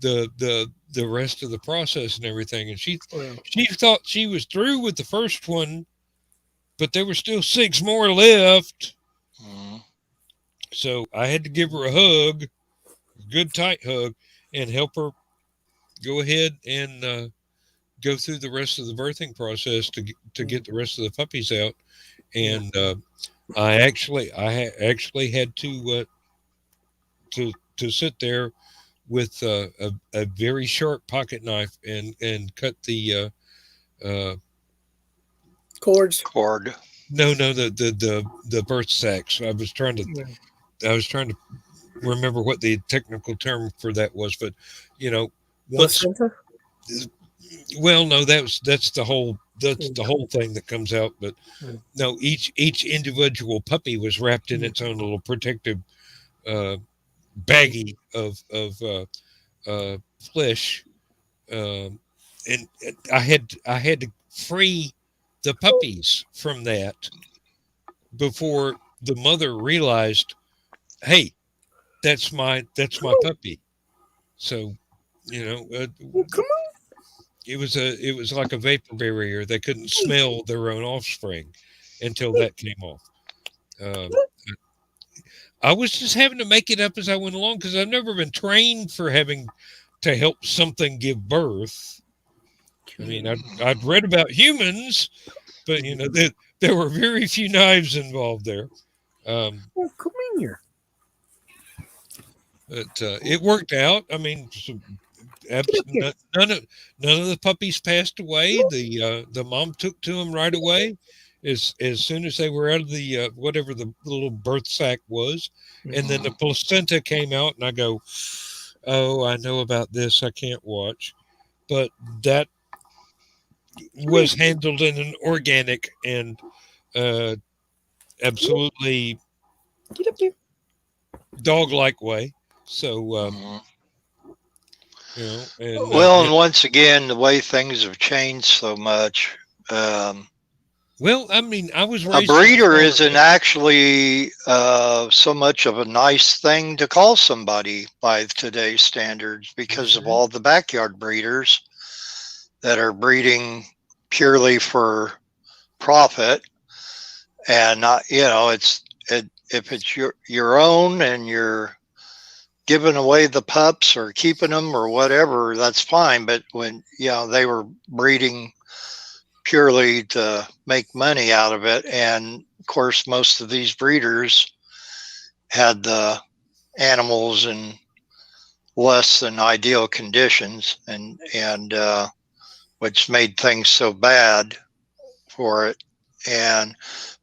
S1: the rest of the process and everything. And
S5: Well,
S1: she thought she was through with the first one, but there were still 6 more left.
S3: Mm.
S1: So I had to give her a hug, a good tight hug, and help her go ahead and go through the rest of the birthing process to get the rest of the puppies out. And I actually had to sit there with a very sharp pocket knife and cut the
S5: cords.
S3: Cord.
S1: no, the birth sacks.
S5: Yeah.
S1: I was trying to remember what the technical term for that was, but you know once
S5: Placenta.
S1: well no that's the whole thing that comes out. But
S5: Mm.
S1: no, each individual puppy was wrapped in its own little protective uh, baggie of flesh. And I had to free the puppies from that before the mother realized, hey, that's my puppy. So,
S5: Well, come
S1: it was like a vapor barrier. They couldn't smell their own offspring until that came off. Um, I was just having to make it up as I went along because I've never been trained for having to help something give birth. I mean, I'd read about humans, but there were very few knives involved there. Um,
S5: Well, come in here.
S1: but it worked out. I mean, none of the puppies passed away. The mom took to them right away, as soon as they were out of the whatever the little birth sac was, and then the placenta came out, and I go, oh, I know about this. I can't watch, but that was handled in an organic and uh, absolutely
S5: Get up here.
S1: dog-like way. So
S3: Mm.
S1: and
S3: Well, and once again, the way things have changed so much,
S1: well, I mean, I was
S3: a
S1: raised in
S3: breeder
S1: Florida.
S3: isn't actually so much of a nice thing to call somebody by today's standards because of all the backyard breeders that are breeding purely for profit. And not, if it's your own and you're giving away the pups or keeping them or whatever, that's fine. But when they were breeding purely to make money out of it, and of course most of these breeders had the animals in less than ideal conditions, and which made things so bad for it.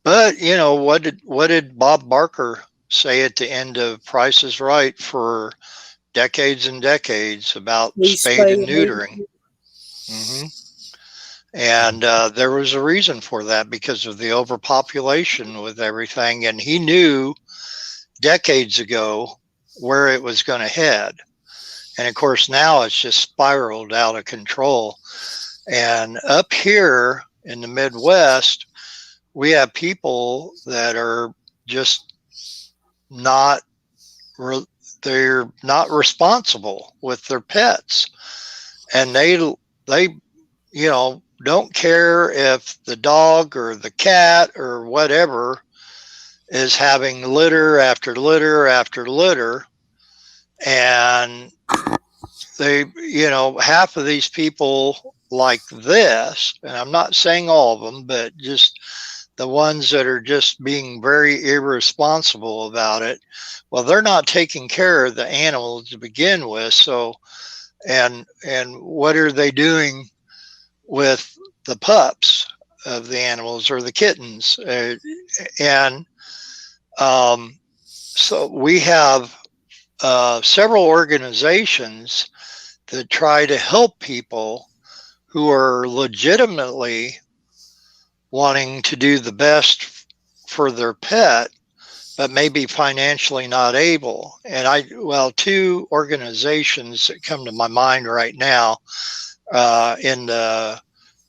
S3: But what did Bob Barker say at the end of Price is Right for decades and decades about spade and neutering? Mm-hmm. And there was a reason for that because of the overpopulation with everything. And he knew decades ago where it was going to head. And of course, now it's just spiraled out of control. And up here in the Midwest, we have people that are just not, they're not responsible with their pets. And they, don't care if the dog or the cat or whatever is having litter after litter after litter. And they, half of these people like this, and I'm not saying all of them, but just the ones that are just being very irresponsible about it. Well, they're not taking care of the animals to begin with. So, and what are they doing with the pups of the animals or the kittens? And so we have several organizations that try to help people who are legitimately wanting to do the best for their pet, but maybe financially not able. And two organizations that come to my mind right now in the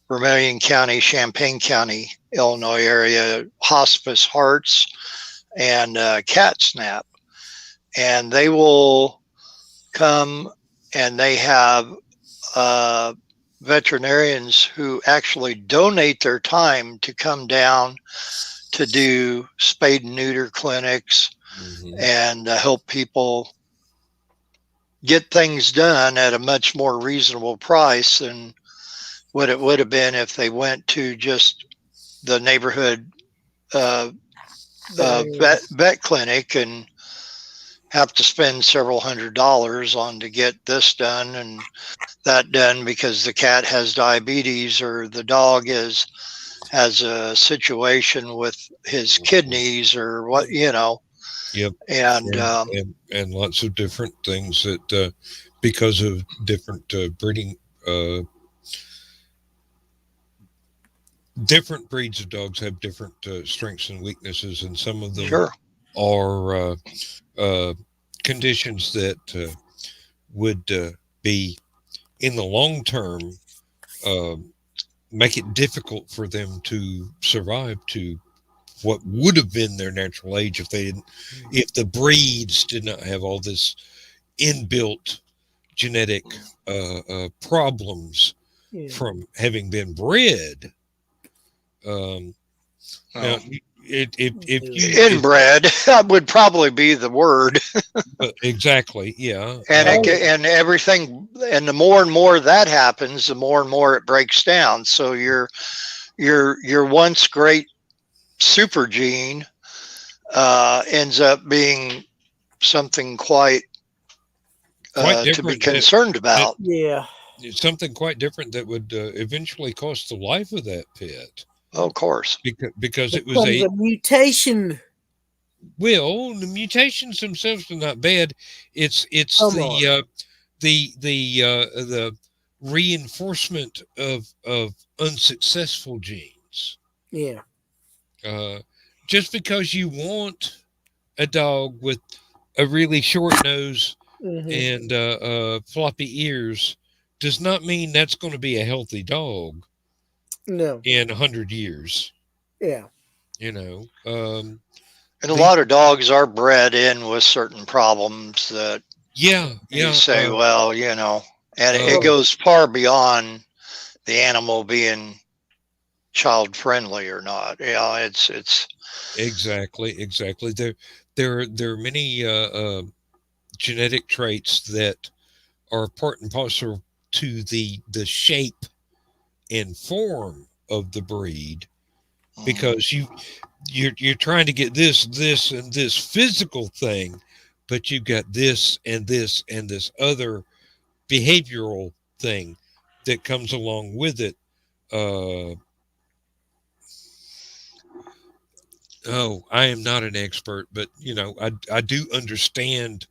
S3: Vermilion County, Champaign County, Illinois area, Hospice Hearts and Cat Snap. And they will come and they have veterinarians who actually donate their time to come down to do spade and neuter clinics and help people get things done at a much more reasonable price than what it would have been if they went to just the neighborhood vet clinic and have to spend several $100s on to get this done and that done because the cat has diabetes or the dog has a situation with his kidneys or what.
S1: Yep. And lots of different things that because of different breeding different breeds of dogs have different strengths and weaknesses, and some of them are conditions that would be in the long term make it difficult for them to survive to what would have been their natural age if the breeds did not have all this inbuilt genetic problems from having been bred. Now,
S3: inbred would probably be the word.
S1: Exactly, yeah.
S3: And everything, and the more and more that happens, the more and more it breaks down. So your once great super gene ends up being something quite to be concerned about.
S1: It's something quite different that would eventually cost the life of that pet.
S3: Oh, of course,
S1: because it was a
S5: mutation.
S1: Well, the mutations themselves are not bad. It's the reinforcement of unsuccessful genes.
S5: Yeah.
S1: Just because you want a dog with a really short nose and floppy ears does not mean that's going to be a healthy dog.
S5: No.
S1: In 100 years.
S5: Yeah.
S1: And
S3: a lot of dogs are bred in with certain problems that you say, well, and it goes far beyond the animal being child friendly or not. It's
S1: exactly. There are many genetic traits that are part and parcel to the shape and form of the breed, because you're trying to get this and this physical thing, but you've got this and this and this other behavioral thing that comes along with it. I am not an expert, but I do understand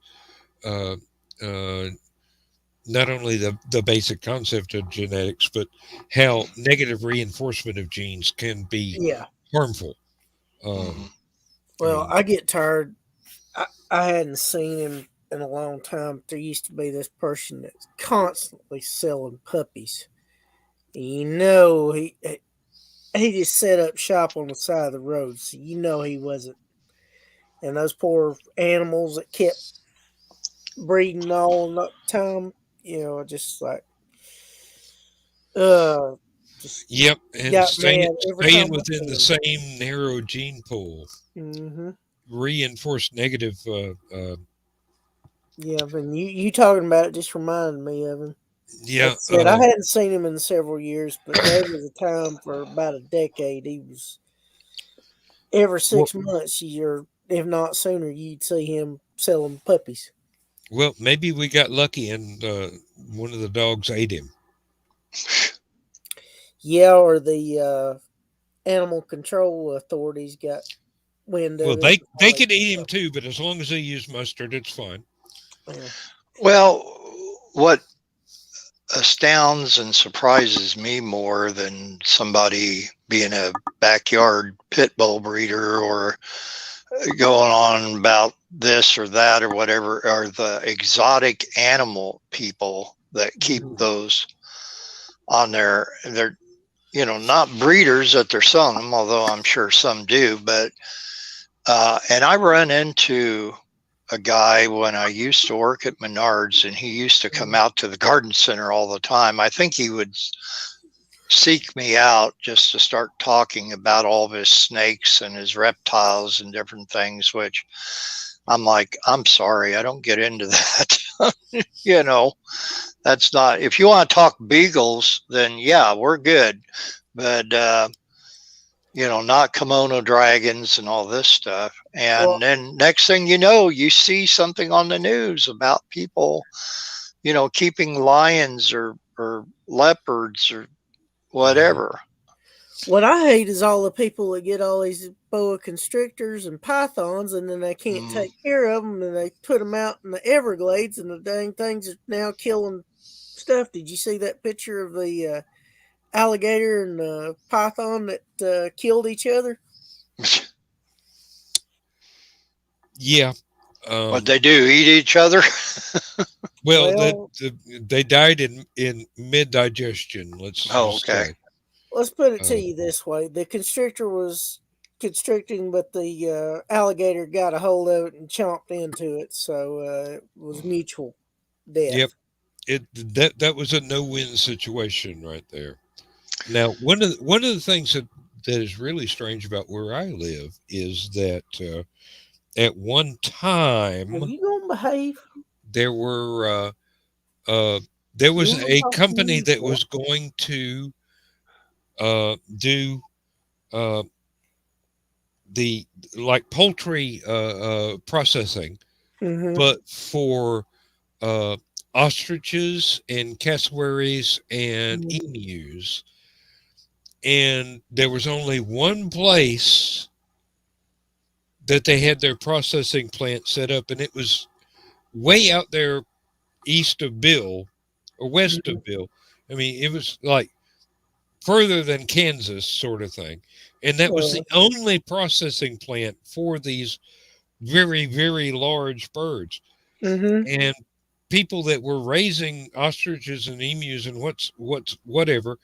S1: not only the basic concept of genetics, but how negative reinforcement of genes can be harmful.
S5: Well, I get tired. I hadn't seen him in a long time. There used to be this person that's constantly selling puppies. he just set up shop on the side of the road, so you know he wasn't. And those poor animals that kept breeding all the time, just like, uh, just
S1: Yep, and
S5: got mad every
S1: staying
S5: time I
S1: within
S5: see
S1: the
S5: him.
S1: same narrow gene pool,
S5: Mm-hmm.
S1: reinforced negative.
S5: Yeah, but you talking about it just reminded me of him. Like
S1: Yeah,
S5: I said, I hadn't seen him in several years, but there was a time for about a decade he was every
S1: well,
S5: 6 months, or if not sooner, you'd see him selling puppies.
S1: well, maybe we got lucky and one of the dogs ate him.
S5: Yeah, or the animal control authorities got wind
S1: Well,
S5: of it.
S1: they could eat him too, but as long as they use mustard, it's fine.
S5: Yeah.
S3: Well, what astounds and surprises me more than somebody being a backyard pit bull breeder or going on about this or that or whatever are the exotic animal people that keep those on there. They're, not breeders that they're selling them, although I'm sure some do. But and I run into a guy when I used to work at Menards, and he used to come out to the garden center all the time. I think he would seek me out just to start talking about all of his snakes and his reptiles and different things, which I'm like, I'm sorry, I don't get into that. That's not, if you want to talk beagles, then yeah, we're good. But, not kimono dragons and all this stuff. And
S5: Well,
S3: then next thing you know, you see something on the news about people, keeping lions or leopards or whatever.
S5: what I hate is all the people that get all these boa constrictors and pythons, and then they can't take care of them, and they put them out in the Everglades, and the dang things are now killing stuff. Did you see that picture of the alligator and the python that killed each other?
S1: Yeah.
S3: What they do, eat each other?
S1: Well, they died in mid digestion. Let's just say.
S5: Let's put it to you this way: the constrictor was constricting, but the alligator got a hold of it and chomped into it, so it was mutual death.
S1: Yep. That was a no-win situation right there. Now, one of the things that is really strange about where I live is that at one time
S5: Are you gonna behave?
S1: there were there was
S5: You
S1: a
S5: talk to
S1: company
S5: me,
S1: that
S5: boy.
S1: was going to do the like poultry processing, but for ostriches and cassowaries and emus. And there was only one place that they had their processing plant set up, and it was way out there east of Bill or west of Bill. I mean, it was like further than Kansas sort of thing. And that was the only processing plant for these very, very large birds. And people that were raising ostriches and emus and whatever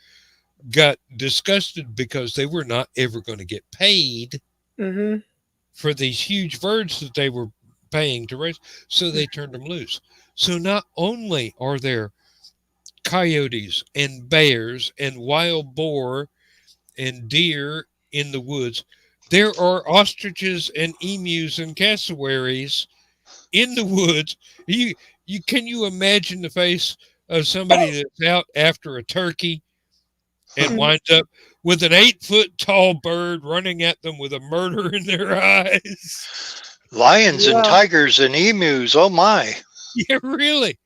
S1: got disgusted because they were not ever going to get paid for these huge birds that they were paying to raise. So they turned them loose. So not only are there coyotes and bears and wild boar and deer in the woods, there are ostriches and emus and cassowaries in the woods. Can you imagine the face of somebody that's out after a turkey and winds up with an 8-foot tall bird running at them with a murder in their eyes?
S3: Lions and tigers and emus. Oh my.
S1: Yeah, really.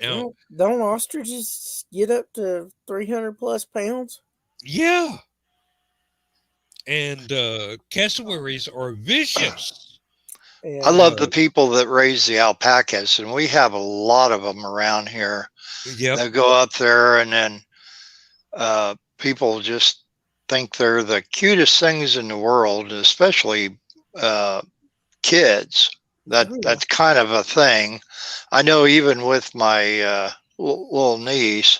S5: Now, don't ostriches get up to 300 plus pounds?
S1: Yeah. And cassowaries are vicious.
S5: Yeah.
S3: I love the people that raise the alpacas, and we have a lot of them around here. They go up there, and then people just think they're the cutest things in the world, especially kids. That's kind of a thing. I know even with my little niece,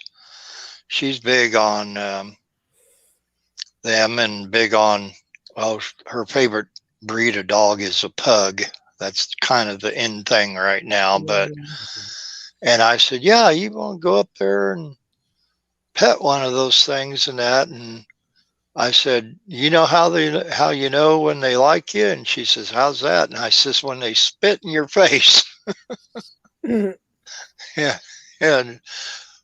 S3: she's big on them and big on, well, her favorite breed of dog is a pug. That's kind of the in thing right now. But, and I said, yeah, you want to go up there and pet one of those things and that. And I said, you know how you know when they like you? And she says, how's that? And I says, when they spit in your face. Yeah. And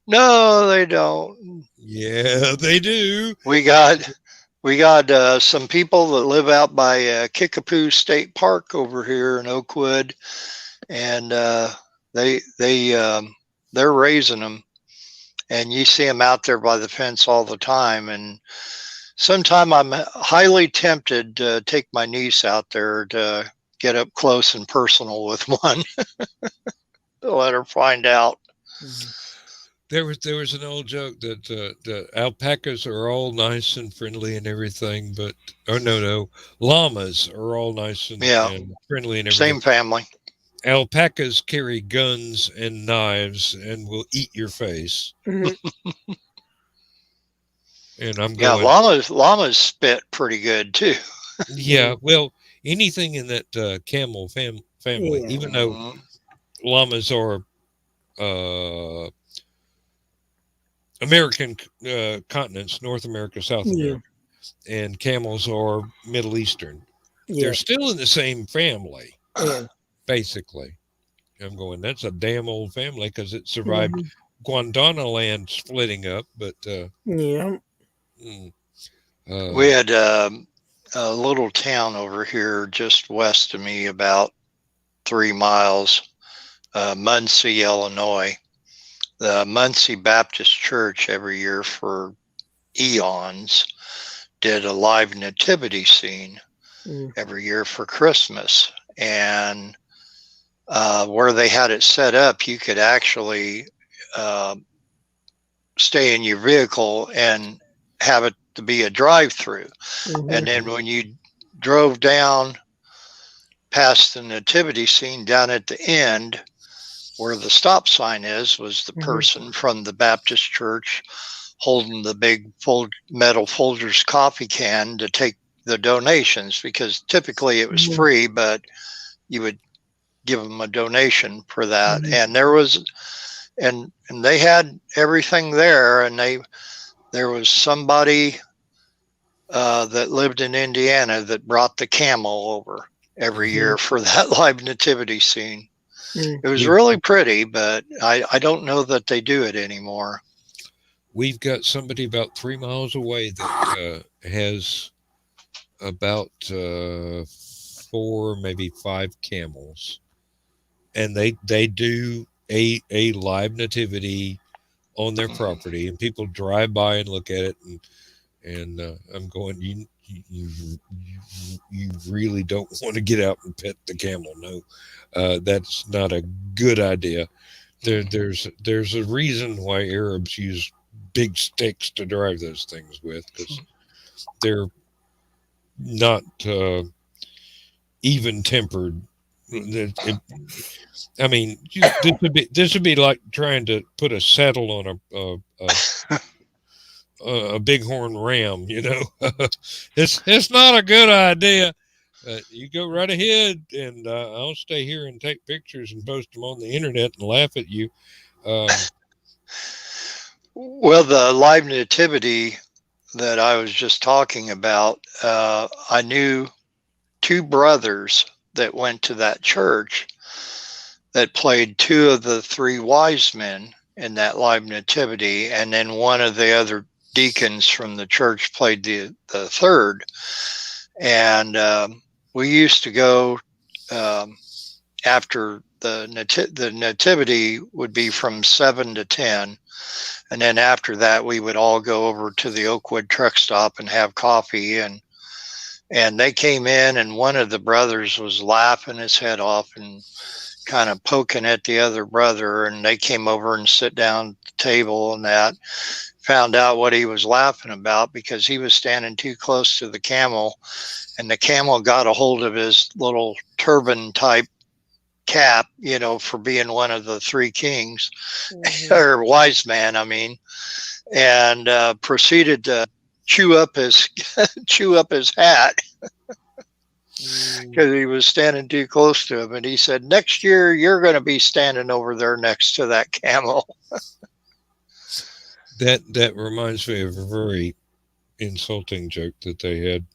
S3: no, they don't.
S1: Yeah, they do.
S3: We got some people that live out by Kickapoo State Park over here in Oakwood, and they're raising them, and you see them out there by the fence all the time. And sometime I'm highly tempted to take my niece out there to get up close and personal with one to let her find out.
S1: There was an old joke that the alpacas are all nice and friendly and everything, but no, llamas are all nice and friendly and everything.
S3: Same family.
S1: Alpacas carry guns and knives and will eat your face. And I'm going.
S3: Llamas spit pretty good too.
S1: Yeah, well, anything in that camel family, even though llamas are American continents, North America, South America, and camels are Middle Eastern. They're still in the same family, basically. I'm going, that's a damn old family because it survived Guadalcanal splitting up, but
S3: we had a little town over here just west of me, about 3 miles, Muncie, Illinois. The Muncie Baptist Church every year for eons did a live nativity scene every year for Christmas. And where they had it set up, you could actually stay in your vehicle and have it to be a drive-through. And then when you drove down past the nativity scene, down at the end where the stop sign was the person from the Baptist church holding the big metal Folgers coffee can to take the donations, because typically it was free, but you would give them a donation for that. And there was, and they had everything there, and there was somebody that lived in Indiana that brought the camel over every year for that live nativity scene. It was really pretty, but I don't know that they do it anymore.
S1: We've got somebody about 3 miles away that has about 4, maybe 5 camels, and they do a live nativity on their property, and people drive by and look at it, and I'm going, you really don't want to get out and pet the camel. No, that's not a good idea. There's a reason why Arabs use big sticks to drive those things with, because they're not even tempered. I mean, this would be like trying to put a saddle on a bighorn ram. You know, it's not a good idea. You go right ahead, and I'll stay here and take pictures and post them on the internet and laugh at you.
S3: Well, the live nativity that I was just talking about, I knew 2 brothers that went to that church that played 2 of the 3 wise men in that live nativity, and then one of the other deacons from the church played the 3rd. And we used to go after the nativity would be from 7 to 10. And then after that, we would all go over to the Oakwood truck stop and have coffee. And they came in, and one of the brothers was laughing his head off and kind of poking at the other brother. And they came over and sit down at the table, and that found out what he was laughing about, because he was standing too close to the camel, and the camel got a hold of his little turban type cap, you know, for being one of the 3 kings or wise men, I mean, and proceeded to chew up his hat
S5: Mm.
S3: because he was standing too close to him. And he said, "Next year you're going to be standing over there next to that camel."
S1: That reminds me of a very insulting joke that they had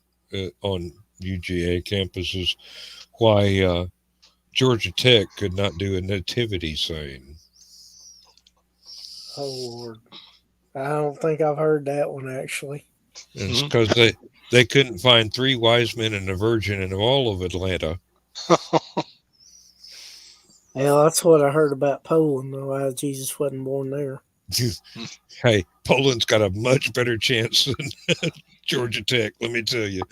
S1: on UGA campuses. Why Georgia Tech could not do a nativity scene.
S5: Oh Lord, I don't think I've heard that one actually.
S1: And it's because they couldn't find 3 wise men and a virgin in all of Atlanta.
S5: Yeah, that's what I heard about Poland, though. Why Jesus wasn't born there.
S1: Hey, Poland's got a much better chance than Georgia Tech, let me tell you.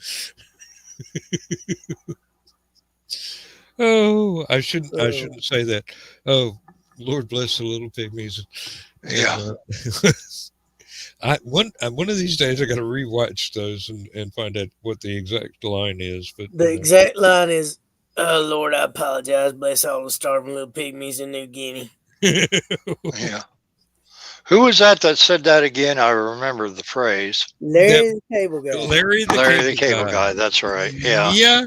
S1: Oh, I shouldn't say that. Oh, Lord bless the little pygmies.
S3: Yeah.
S1: One of these days I got to rewatch those and find out what the exact line is. But
S5: The exact line is, "Oh Lord, I apologize. Bless all the starving little pygmies in New Guinea."
S3: Yeah. Who was that said that again? I remember the phrase.
S5: Larry the Cable Guy.
S1: Larry
S3: the Cable Guy. That's right. Yeah.
S1: Yeah.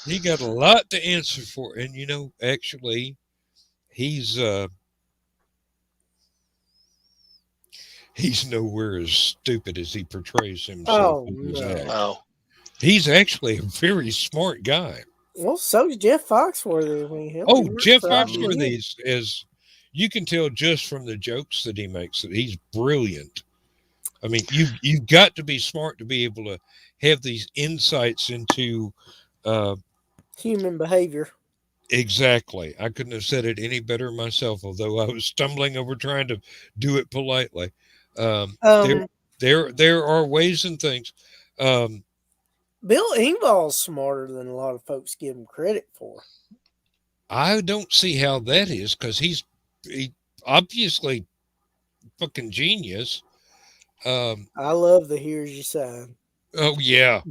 S1: He got a lot to answer for, and actually, he's nowhere as stupid as he portrays himself in his act.
S3: Oh.
S1: He's actually a very smart guy.
S5: Well, so's Jeff Foxworthy. I mean,
S1: Oh, Jeff Foxworthy is you can tell just from the jokes that he makes that he's brilliant. I mean, you've got to be smart to be able to have these insights into
S5: human behavior.
S1: Exactly. I couldn't have said it any better myself, although I was stumbling over trying to do it politely. There are ways and things.
S5: Bill Engvall's smarter than a lot of folks give him credit for.
S1: I don't see how that is, because he obviously fucking genius.
S5: I love the "Here's Your Sign."
S1: Oh yeah.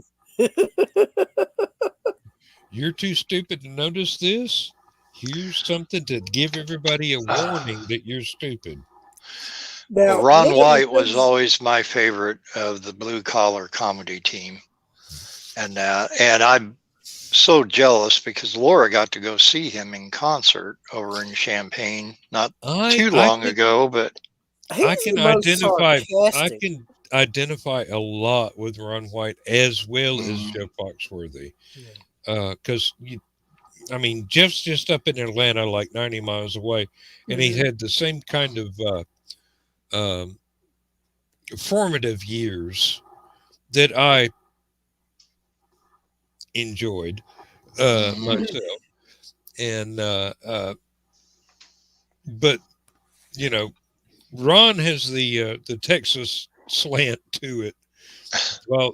S1: You're too stupid to notice this? Here's something to give everybody a warning that you're stupid.
S3: Now, Ron White was always my favorite of the blue collar comedy team. And I'm so jealous because Laura got to go see him in concert over in Champaign not too long ago, but
S1: I can identify a lot with Ron White as well as Jeff Foxworthy. Because Jeff's just up in Atlanta, like 90 miles away, and he had the same kind of formative years that I enjoyed myself. And but Ron has the Texas slant to it,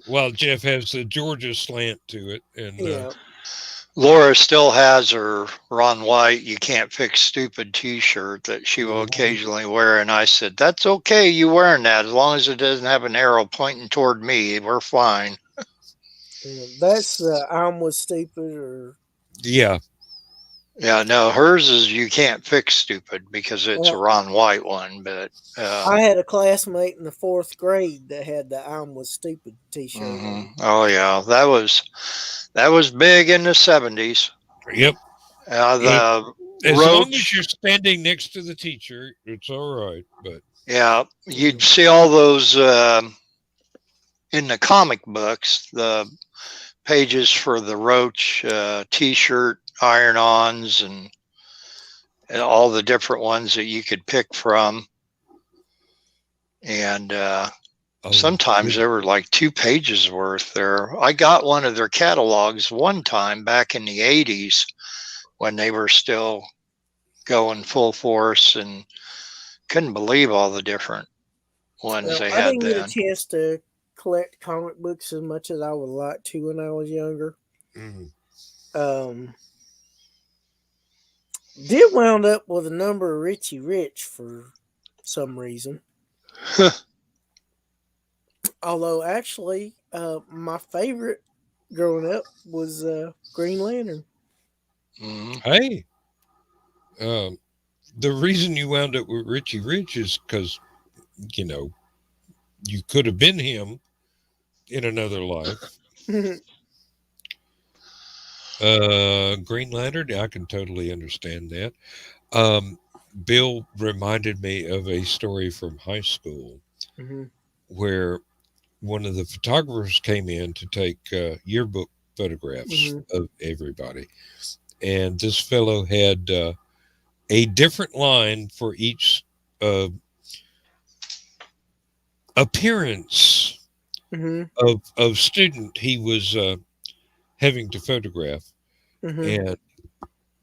S1: while Jeff has the Georgia slant to it. And
S3: Laura still has her Ron White "You Can't Fix Stupid" t-shirt that she will occasionally wear, and I said, "That's okay, you wearing that, as long as it doesn't have an arrow pointing toward me, we're fine."
S5: That's "I'm was stupid," or
S3: yeah, no, hers is "You Can't Fix Stupid" because it's a Ron White one. But
S5: I had a classmate in the 4th grade that had the "I'm was stupid" t-shirt.
S3: Oh yeah, that was big in the 70s.
S1: Yep.
S3: As
S1: long as you're standing next to the teacher, it's all right. But
S3: yeah, you'd see all those in the comic books, the pages for the Roach t-shirt iron-ons and all the different ones that you could pick from. And sometimes there were like 2 pages worth there. I got one of their catalogs one time back in the 80s when they were still going full force, and couldn't believe all the different ones they had then.
S5: I didn't get a chance to collect comic books as much as I would like to when I was younger. Did wound up with a number of Richie Rich for some reason. Although actually, my favorite growing up was Green Lantern.
S1: Hey, the reason you wound up with Richie Rich is because you could have been him in another life.
S5: Mhm.
S1: Green Lantern, I can totally understand that. Um, Bill reminded me of a story from high school
S5: Mhm.
S1: where one of the photographers came in to take yearbook photographs
S5: Mhm.
S1: of everybody. And this fellow had a different line for each uh, appearance
S5: Mhm.
S1: of student he was having to photograph.
S5: Mhm.
S1: And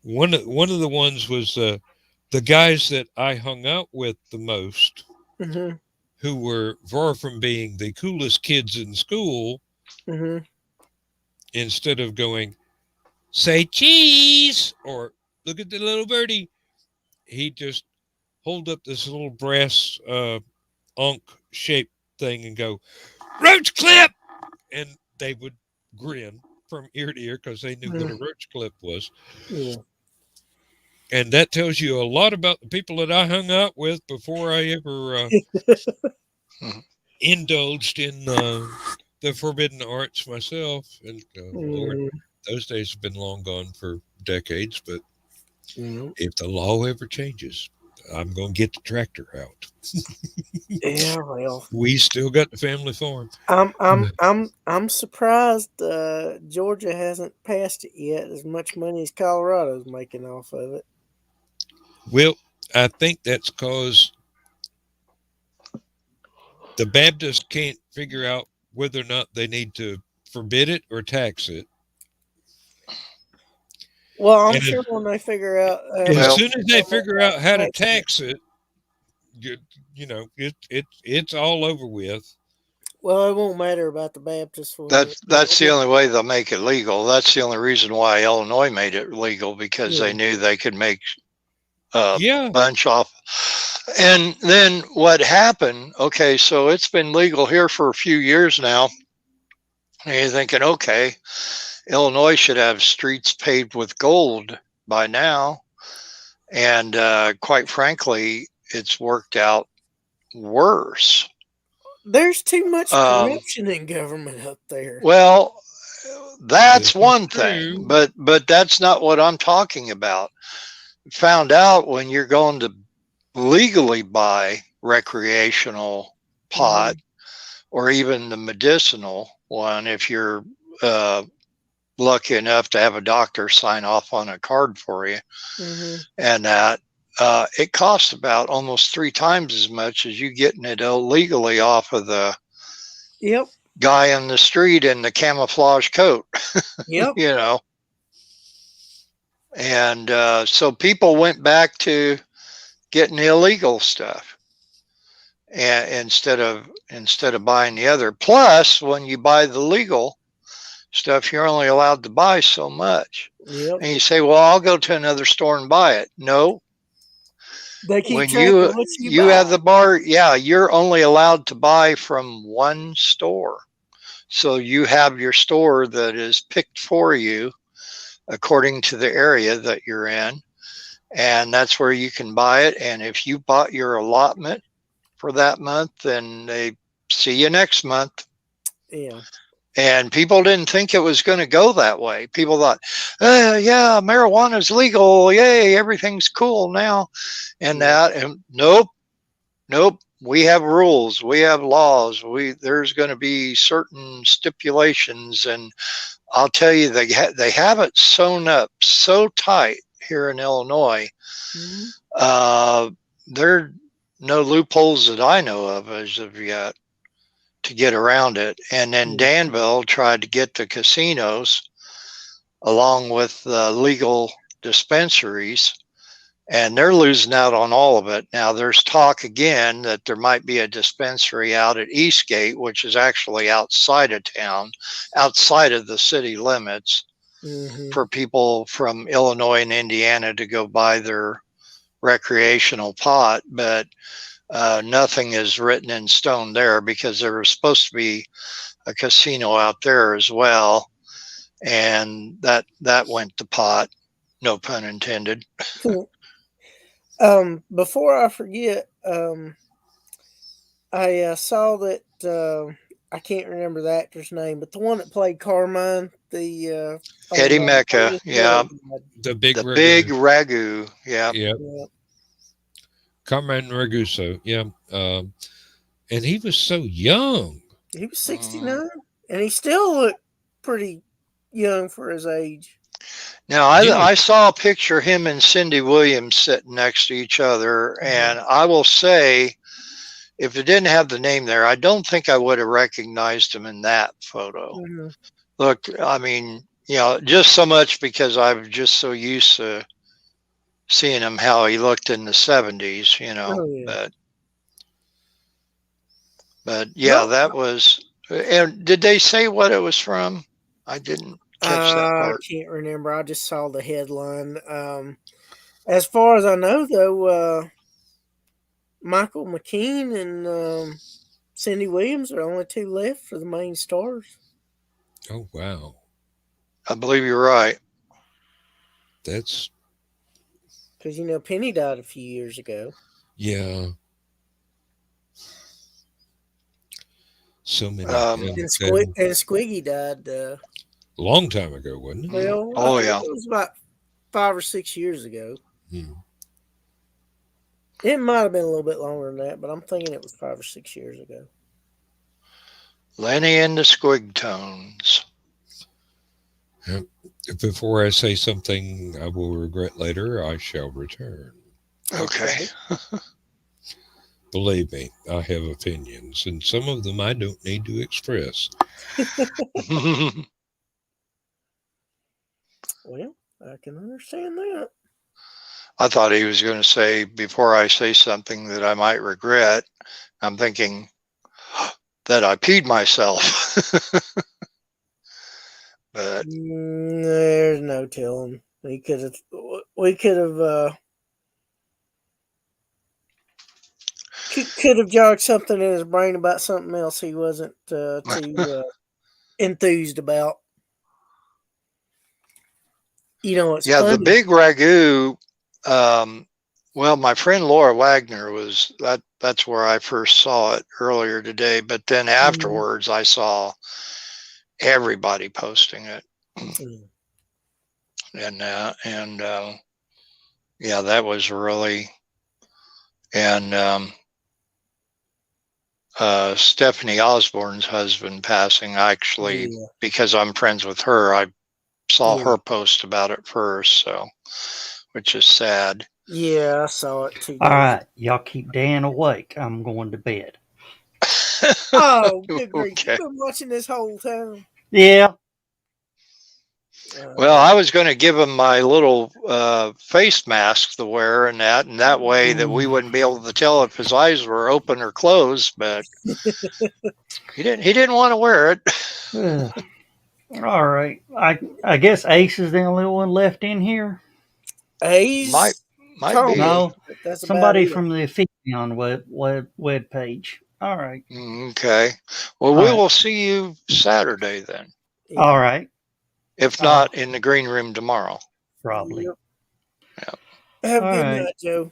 S1: one of the ones was the guys that I hung out with the most,
S5: Mhm.
S1: who were far from being the coolest kids in school.
S5: Mhm.
S1: Instead of going, say cheese or look at the little birdie, he just hold up this little brass ankh shaped thing and go, roach clip, and they would grin from ear to ear because they knew what a
S5: Mhm.
S1: roach clip was.
S5: Yeah.
S1: And that tells you a lot about the people that I hung out with before I ever indulged in the forbidden arts myself. And Lord,
S5: Mhm.
S1: those days have been long gone for decades. But
S5: Yeah.
S1: if the law ever changes, I'm going to get the tractor out.
S5: Yeah. Well,
S1: We still got the family farm.
S5: I'm surprised Georgia hasn't passed it yet. As much money as Colorado's making off of it.
S1: Well, I think that's because the Baptists can't figure out whether or not they need to forbid it or tax it.
S5: Well, I'm
S1: And
S5: sure when they figure out
S1: as
S3: Well,
S1: soon as they figure out how to
S5: taxing it.
S1: tax it, you, it's all over with.
S5: Well, it won't matter about the Baptists when
S3: that's the only way they'll make it legal. That's the only reason why Illinois made it legal, because
S5: yeah.
S3: they knew they could make a
S1: Yeah,
S3: bunch off. And then what happened? Okay, so it's been legal here for a few years now. And you're thinking, okay, Illinois should have streets paved with gold by now. And quite frankly, it's worked out worse.
S5: There's too much
S3: Um,
S5: corruption in government up there.
S3: well,
S1: this
S3: that's
S1: is
S3: one thing,
S1: true.
S3: but that's not what I'm talking about. Found out when you're going to legally buy recreational pot,
S5: Mhm.
S3: or even the medicinal one, if you're uh, lucky enough to have a doctor sign off on a card for you,
S5: Mhm.
S3: and that it costs about almost 3 times as much as you getting it illegally off of the
S5: Yep.
S3: guy on the street in the camouflage coat,
S5: Yep.
S3: you know. And so people went back to getting illegal stuff, and instead of buying the other. Plus, when you buy the legal stuff, you're only allowed to buy so much.
S5: Yep.
S3: And you say, "Well, I'll go to another store and buy it." No,
S5: They keep
S3: when
S5: track of
S3: you
S5: what you
S3: you have
S5: buy.
S3: the bar, yeah, you're only allowed to buy from one store. So you have your store that is picked for you according to the area that you're in, and that's where you can buy it. And if you bought your allotment for that month, then they see you next month.
S5: Yeah.
S3: And people didn't think it was going to go that way. People thought, yeah, marijuana's legal. Yay, everything's cool now. And
S5: Yeah.
S3: that, and nope, nope. We have rules. We have laws. There's going to be certain stipulations, and I'll tell you, they have it sewn up so tight here in Illinois.
S5: Mhm.
S3: Uh, there are no loopholes that I know of as of yet to get around it. And then
S5: Yeah.
S3: Danville tried to get the casinos along with legal dispensaries, and they're losing out on all of it. Now, there's talk again that there might be a dispensary out at Eastgate, which is actually outside of town, outside of the city limits,
S5: Mhm.
S3: for people from Illinois and Indiana to go buy their recreational pot. But nothing is written in stone there, because there was supposed to be a casino out there as well, and that went to pot. No pun intended.
S5: Before I forget, I saw that I can't remember the actor's name, but the one that played Carmine, the
S3: Eddie Mecca, yeah.
S1: The big
S3: The
S1: ragu.
S3: big ragu, yeah.
S1: Yep.
S5: Yeah.
S1: Carmen Raguso. Yeah. And he was so young.
S5: He was 69, and he still looked pretty young for his age.
S3: Now, I saw a picture of him and Cindy Williams sitting next to each other, and I will say, if it didn't have the name there, I don't think I would have recognized him in that photo.
S5: Mm-hmm.
S3: Look, I mean, you know, just so much because I'm just so used to seeing him how he looked in the 70s, you know.
S5: Oh, yeah.
S3: But yeah,
S5: No.
S3: that was. And did they say what it was from? I didn't catch that part.
S5: I can't remember. I just saw the headline. As far as I know, though, Michael McKean and Cindy Williams are the only two left for the main stars.
S1: Oh, wow.
S3: I believe you're right.
S1: That's.
S5: Because, you know, Penny died a few years ago.
S1: Yeah. So many.
S5: And Squiggy died
S1: a long time ago, wasn't it?
S5: well,
S3: Oh,
S5: I think
S3: yeah.
S5: it was about 5 or 6 years ago.
S1: Hmm.
S5: It might have been a little bit longer than that, but I'm thinking it was 5 or 6 years ago.
S3: Lenny and the Squigtones.
S1: Before I say something I will regret later, I shall return.
S3: Okay.
S1: Believe me, I have opinions, and some of them I don't need to express.
S5: Well, I can understand that.
S3: I thought he was going to say, before I say something that I might regret, I'm thinking that I peed myself. But
S5: there's no telling. We could have jogged something in his brain about something else he wasn't too enthused about. You know, it's funny.
S3: The big ragu. Well, my friend Laura Wagner was that's where I first saw it earlier today. But then afterwards, I saw everybody posting it, and yeah, that was really. And Stephanie Osborne's husband passing, actually, because I'm friends with her, I saw her post about it first, so, which is sad.
S5: Yeah, I saw it too.
S6: All right, y'all keep Dan awake. I'm going to bed.
S5: Oh, good grief.
S3: Okay.
S5: You've been watching this whole time.
S6: Yeah.
S3: Well, I was going to give him my little face mask to wear and that way that we wouldn't be able to tell if his eyes were open or closed, but he didn't want to wear it.
S6: All right. I guess Ace is the only one left in here.
S5: Ace
S3: might be.
S6: No,
S5: that's
S6: somebody from the Aphelion web page. All right.
S3: Okay. Well, we will see you Saturday then.
S5: Yeah.
S6: All right.
S3: If not, in the green room tomorrow.
S6: Probably.
S3: Yep.
S5: Have a good night, Joe.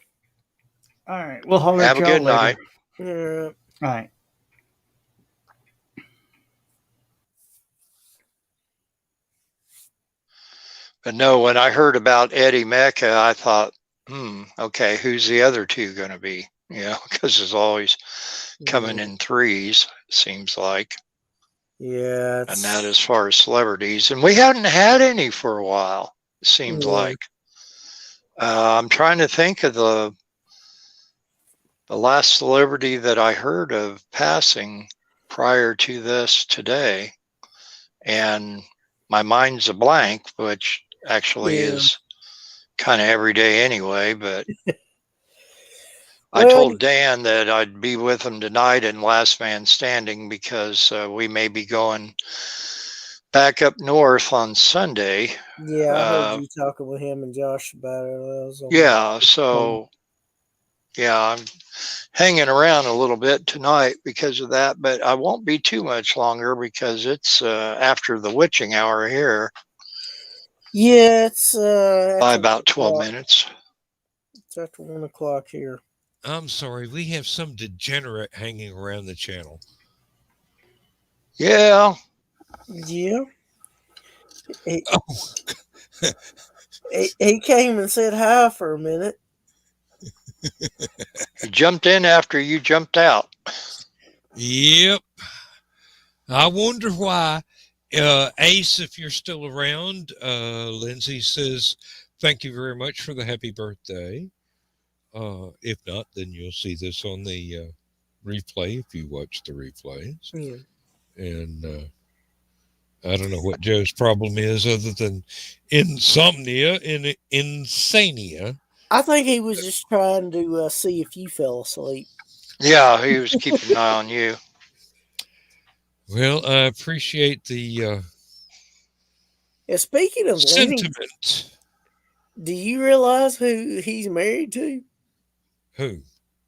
S6: All right. We'll holler
S3: Have
S6: at
S3: a
S6: y'all
S3: good
S6: later.
S3: night.
S5: All
S6: right.
S3: But no, when I heard about Eddie Mecca, I thought, okay, who's the other two going to be? You know, because it's always coming in threes, seems like.
S5: Yeah.
S3: And that as far as celebrities. And we hadn't had any for a while, it seems like. I'm trying to think of the last celebrity that I heard of passing prior to this today. And my mind's a blank, which actually is kind of every day anyway, but I told Dan that I'd be with him tonight in Last Man Standing because we may be going back up north on Sunday.
S5: Yeah, I heard you talking with him and Josh about it.
S3: So I'm hanging around a little bit tonight because of that, but I won't be too much longer because it's after the witching hour here.
S5: Yeah, it's
S3: by about 12 minutes.
S5: It's after 1 o'clock here.
S1: I'm sorry, we have some degenerate hanging around the channel.
S3: Yeah.
S5: Yeah. He,
S1: Oh,
S5: he came and said hi for a minute.
S3: He jumped in after you jumped out.
S1: yep. I wonder why. Ace, if you're still around, Lindsay says, thank you very much for the happy birthday. If not, then you'll see this on the replay if you watch the replays.
S5: Yeah.
S1: And I don't know what Joe's problem is other than insomnia and insania.
S5: I think he was just trying to see if you fell asleep.
S3: Yeah, he was keeping an eye on you.
S1: Well, I appreciate the
S5: Yeah, speaking of Lenny,
S1: sentiment.
S5: do you realize who he's married to?
S1: Who?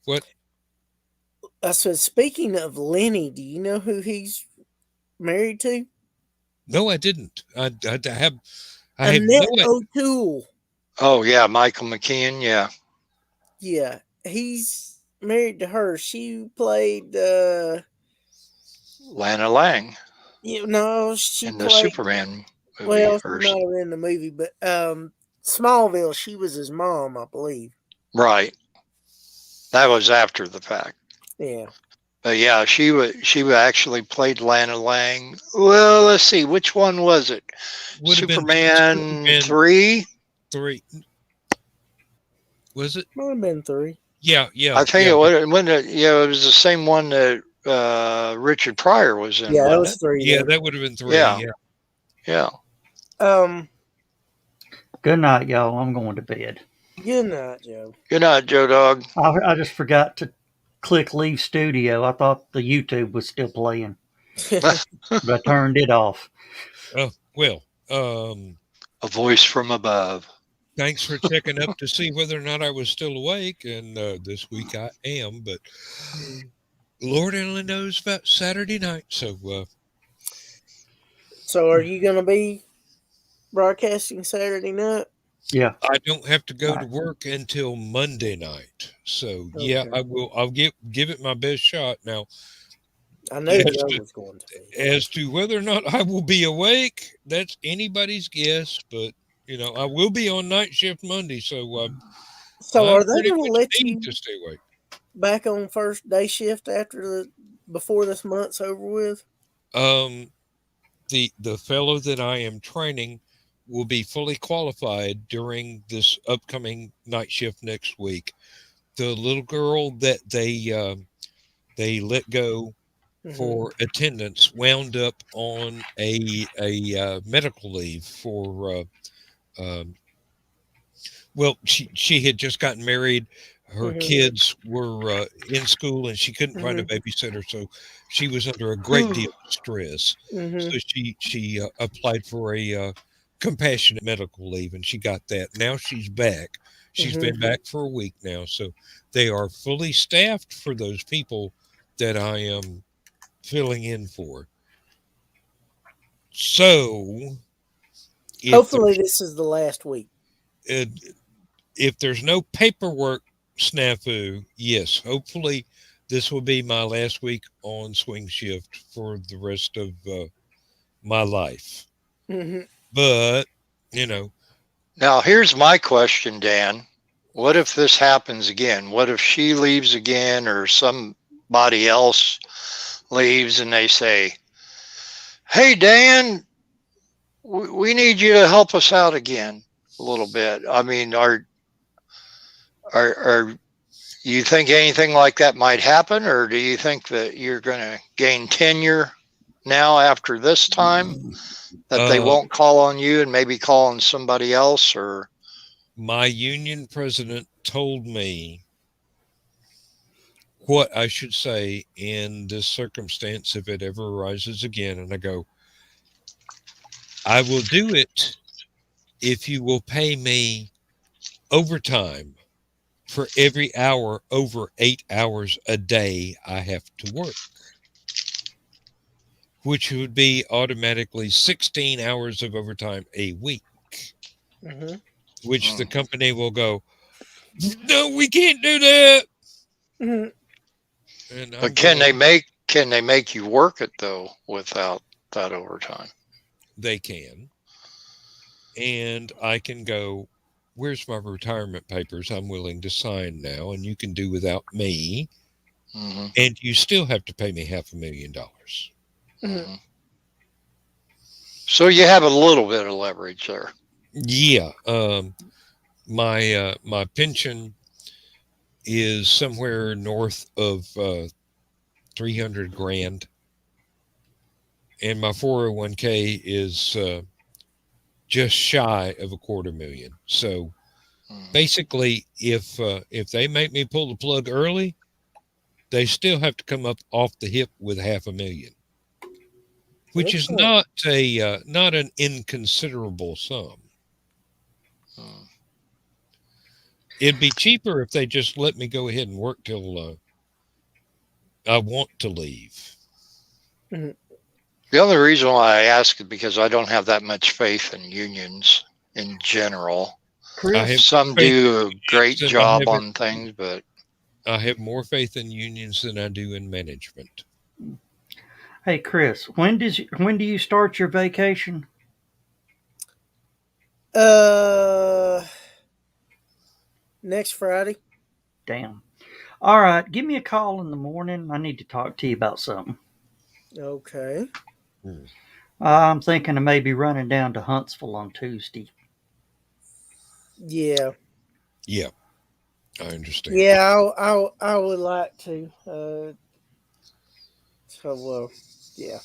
S1: What?
S5: I said, speaking of Lenny, do you know who he's married to?
S1: No, I didn't. I have
S5: Annette
S1: no idea.
S5: O'Toole.
S3: Oh, yeah, Michael McKeon. Yeah.
S5: Yeah, he's married to her. She played.
S3: Lana Lang
S5: No, she
S3: in the
S5: played.
S3: Superman movie.
S5: Well, she might have been in the movie, but Smallville. She was his mom, I believe.
S3: Right. That was after the fact.
S5: Yeah.
S3: But yeah, she actually played Lana Lang. Well, let's see, which one was it?
S1: Would have been
S3: Superman 3?
S1: 3. Was it?
S5: Might have been 3.
S1: Yeah.
S3: I think it was the same one that Richard Pryor was in.
S5: Yeah, that
S3: wasn't
S5: was
S3: it?
S5: 3.
S1: Yeah, that would have been 3.
S3: Yeah.
S1: Yeah.
S3: Yeah.
S6: Good night, y'all. I'm going to bed.
S5: Good night, Joe.
S3: Good night, Joe Dog.
S6: I just forgot to click leave studio. I thought the YouTube was still playing, but I turned it off.
S1: Oh, well,
S3: A voice from above.
S1: thanks for checking up to see whether or not I was still awake. And this week I am, but Lord only knows about Saturday night. So,
S5: So, are you going to be broadcasting Saturday night?
S6: Yeah.
S1: I don't have to go to work until Monday night. So, yeah,
S5: Okay.
S1: I will. I'll give it my best shot. Now,
S5: I know Joe was going to be.
S1: as to whether or not I will be awake, that's anybody's guess. But I will be on night shift Monday, so
S5: So,
S1: I
S5: are they
S1: pretty
S5: going to
S1: much
S5: let
S1: need
S5: you
S1: to stay awake.
S5: back on first day shift before this month's over with?
S1: The fellow that I am training will be fully qualified during this upcoming night shift next week. The little girl that they let go for attendance wound up on a medical leave for well, she had just gotten married. Her kids were in school and she couldn't find a babysitter, so she was under a great deal of stress. So she applied for a compassionate medical leave and she got that. Now she's back. She's been back for a week now, so they are fully staffed for those people that I am filling in for. So,
S5: Hopefully, this is the last week.
S1: If there's no paperwork snafu, yes, hopefully this will be my last week on swing shift for the rest of my life. But,
S3: Now, here's my question, Dan. What if this happens again? What if she leaves again or somebody else leaves and they say, hey, Dan, we need you to help us out again a little bit. I mean, are you think anything like that might happen, or do you think that you're going to gain tenure now after this time, that they won't call on you and maybe call on somebody else? Or
S1: my union president told me what I should say in this circumstance if it ever arises again, and I go, I will do it if you will pay me overtime for every hour over 8 hours a day I have to work, which would be automatically 16 hours of overtime a week, which the company will go, no, we can't do that.
S3: but can can they make you work it though without that overtime?
S1: They can. And I can go, where's my retirement papers? I'm willing to sign now, and you can do without me.
S3: Mm-hmm.
S1: And you still have to pay me $500,000.
S3: Mm-hmm. So you have a little bit of leverage there.
S1: Yeah. My pension is somewhere north of 300 grand. And my 401k is just shy of $250,000. So basically, if they make me pull the plug early, they still have to come up off the hip with $500,000, which is not an inconsiderable sum. It'd be cheaper if they just let me go ahead and work till I want to leave.
S3: The only reason why I ask is because I don't have that much faith in unions in general. Some do a great job on things, but
S1: I have more faith in unions than I do in management.
S6: Hey, Chris, when do you start your vacation?
S5: Next Friday.
S6: Damn. All right, give me a call in the morning. I need to talk to you about something.
S5: Okay.
S6: I'm thinking of maybe running down to Huntsville on Tuesday.
S5: Yeah.
S1: Yeah, I understand.
S5: Yeah, I would like to. Yeah.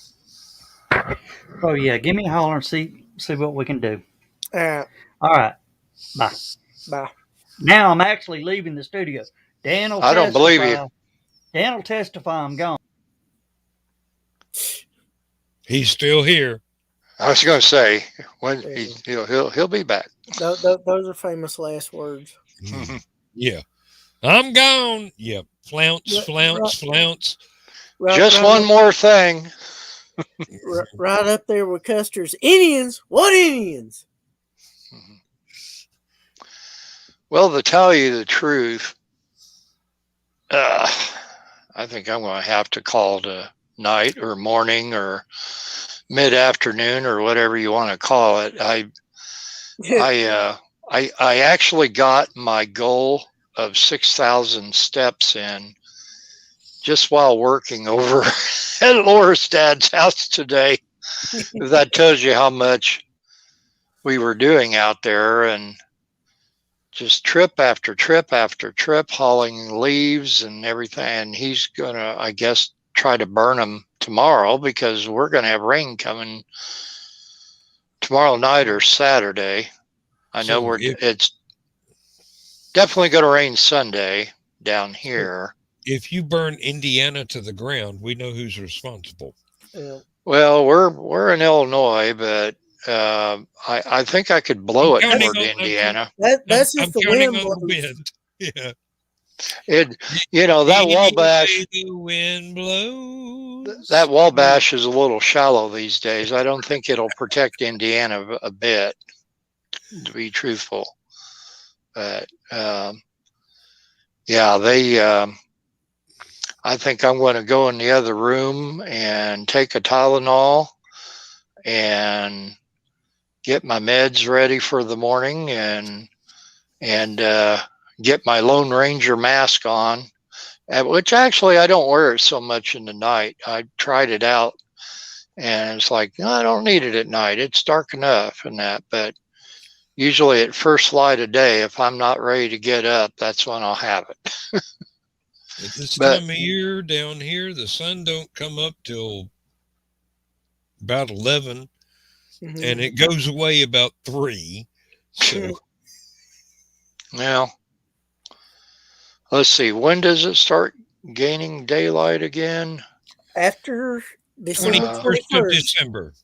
S6: Oh yeah, give me a holler and see what we can do.
S5: All
S6: right. Bye.
S5: Bye.
S6: Now I'm actually leaving the studio. Dan will
S3: I don't believe you.
S6: Dan will testify I'm gone.
S1: He's still here.
S3: I was going to say when he'll be back.
S5: Those are famous last words.
S1: Yeah, I'm gone. Yeah, flounce.
S3: Just one more thing.
S5: Right up there with Custer's Indians. What Indians?
S3: Well, to tell you the truth, I think I'm going to have to call to night or morning or mid-afternoon or whatever you want to call it. I actually got my goal of 6,000 steps in just while working over at Laura's dad's house today. That tells you how much we were doing out there, and just trip after trip after trip, hauling leaves and everything. And he's going to, I guess, try to burn them tomorrow because we're going to have rain coming tomorrow night or Saturday. I know it's definitely going to rain Sunday down here.
S1: If you burn Indiana to the ground, we know who's responsible.
S5: Yeah.
S3: Well, we're in Illinois, but I think I could blow it toward Indiana.
S5: That's if the wind blows.
S1: Yeah.
S3: That Wabash.
S1: The wind blows.
S3: That Wabash is a little shallow these days. I don't think it'll protect Indiana a bit, to be truthful. But I think I'm going to go in the other room and take a Tylenol and get my meds ready for the morning and get my Lone Ranger mask on, which actually I don't wear it so much in the night. I tried it out and it's like, no, I don't need it at night. It's dark enough and that, but usually at first light of day, if I'm not ready to get up, that's when I'll have it.
S1: At this time of year down here, the sun don't come up till about 11, and it goes away about 3. So,
S3: well, let's see. When does it start gaining daylight again?
S5: After December
S1: 21st of December.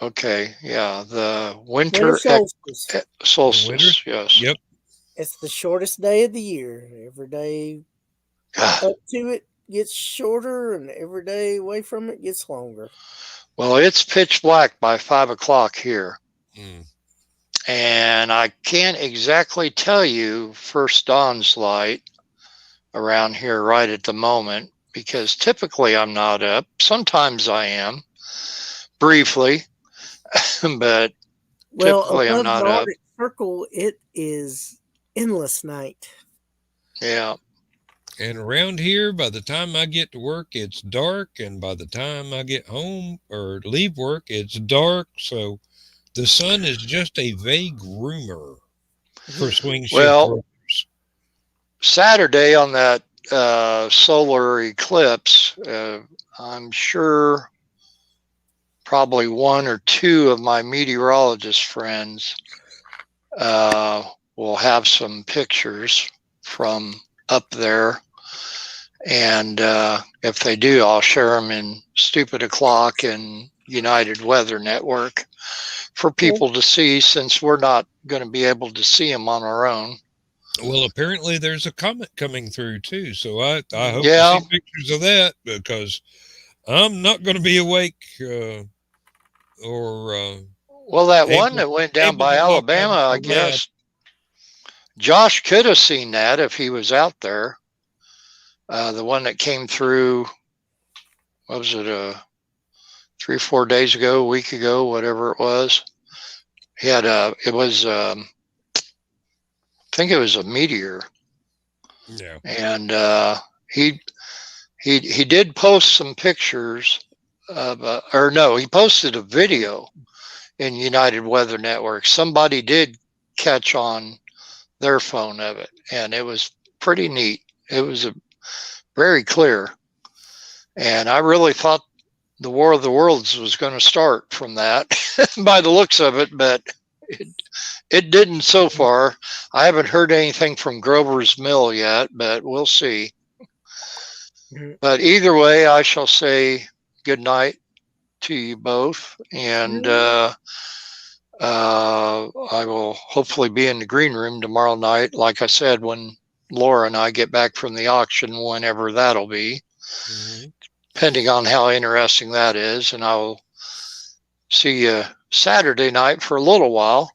S3: Okay, yeah, the winter solstice. Yes.
S1: Yep.
S5: It's the shortest day of the year. Every day up to it gets shorter, and every day away from it gets longer.
S3: Well, it's pitch black by 5 o'clock here. And I can't exactly tell you first dawn's light around here right at the moment. because typically I'm not up. Sometimes I am, briefly, but
S5: Well,
S3: typically I'm
S5: above
S3: not
S5: the
S3: up.
S5: Arctic Circle, it is endless night.
S3: Yeah.
S1: And around here, by the time I get to work, it's dark. And by the time I get home or leave work, it's dark. So the sun is just a vague rumor for swing shift
S3: Well,
S1: workers.
S3: Saturday on that solar eclipse, I'm sure probably one or two of my meteorologist friends will have some pictures from up there. And if they do, I'll share them in Stupid O'Clock and United Weather Network for people to see, since we're not going to be able to see them on our own.
S1: Well, apparently there's a comet coming through too. So I hope to
S3: Yeah.
S1: see pictures of that, because I'm not going to be awake or
S3: Well, that one
S1: able,
S3: that went down
S1: able
S3: by
S1: to walk out
S3: Alabama,
S1: of
S3: I
S1: the lab.
S3: guess Josh could have seen that if he was out there. The one that came through, what was it, 3 or 4 days ago, a week ago, whatever it was. He had it was, I think it was a meteor.
S1: Yeah.
S3: And he did post some pictures of, or no, he posted a video in United Weather Network. Somebody did catch on their phone of it, and it was pretty neat. It was very clear, and I really thought the War of the Worlds was going to start from that by the looks of it, but it didn't so far. I haven't heard anything from Grover's Mill yet, but we'll see. But either way, I shall say good night to you both, and I will hopefully be in the green room tomorrow night, like I said, when Laura and I get back from the auction, whenever that'll be, depending on how interesting that is. And I will see you Saturday night for a little while,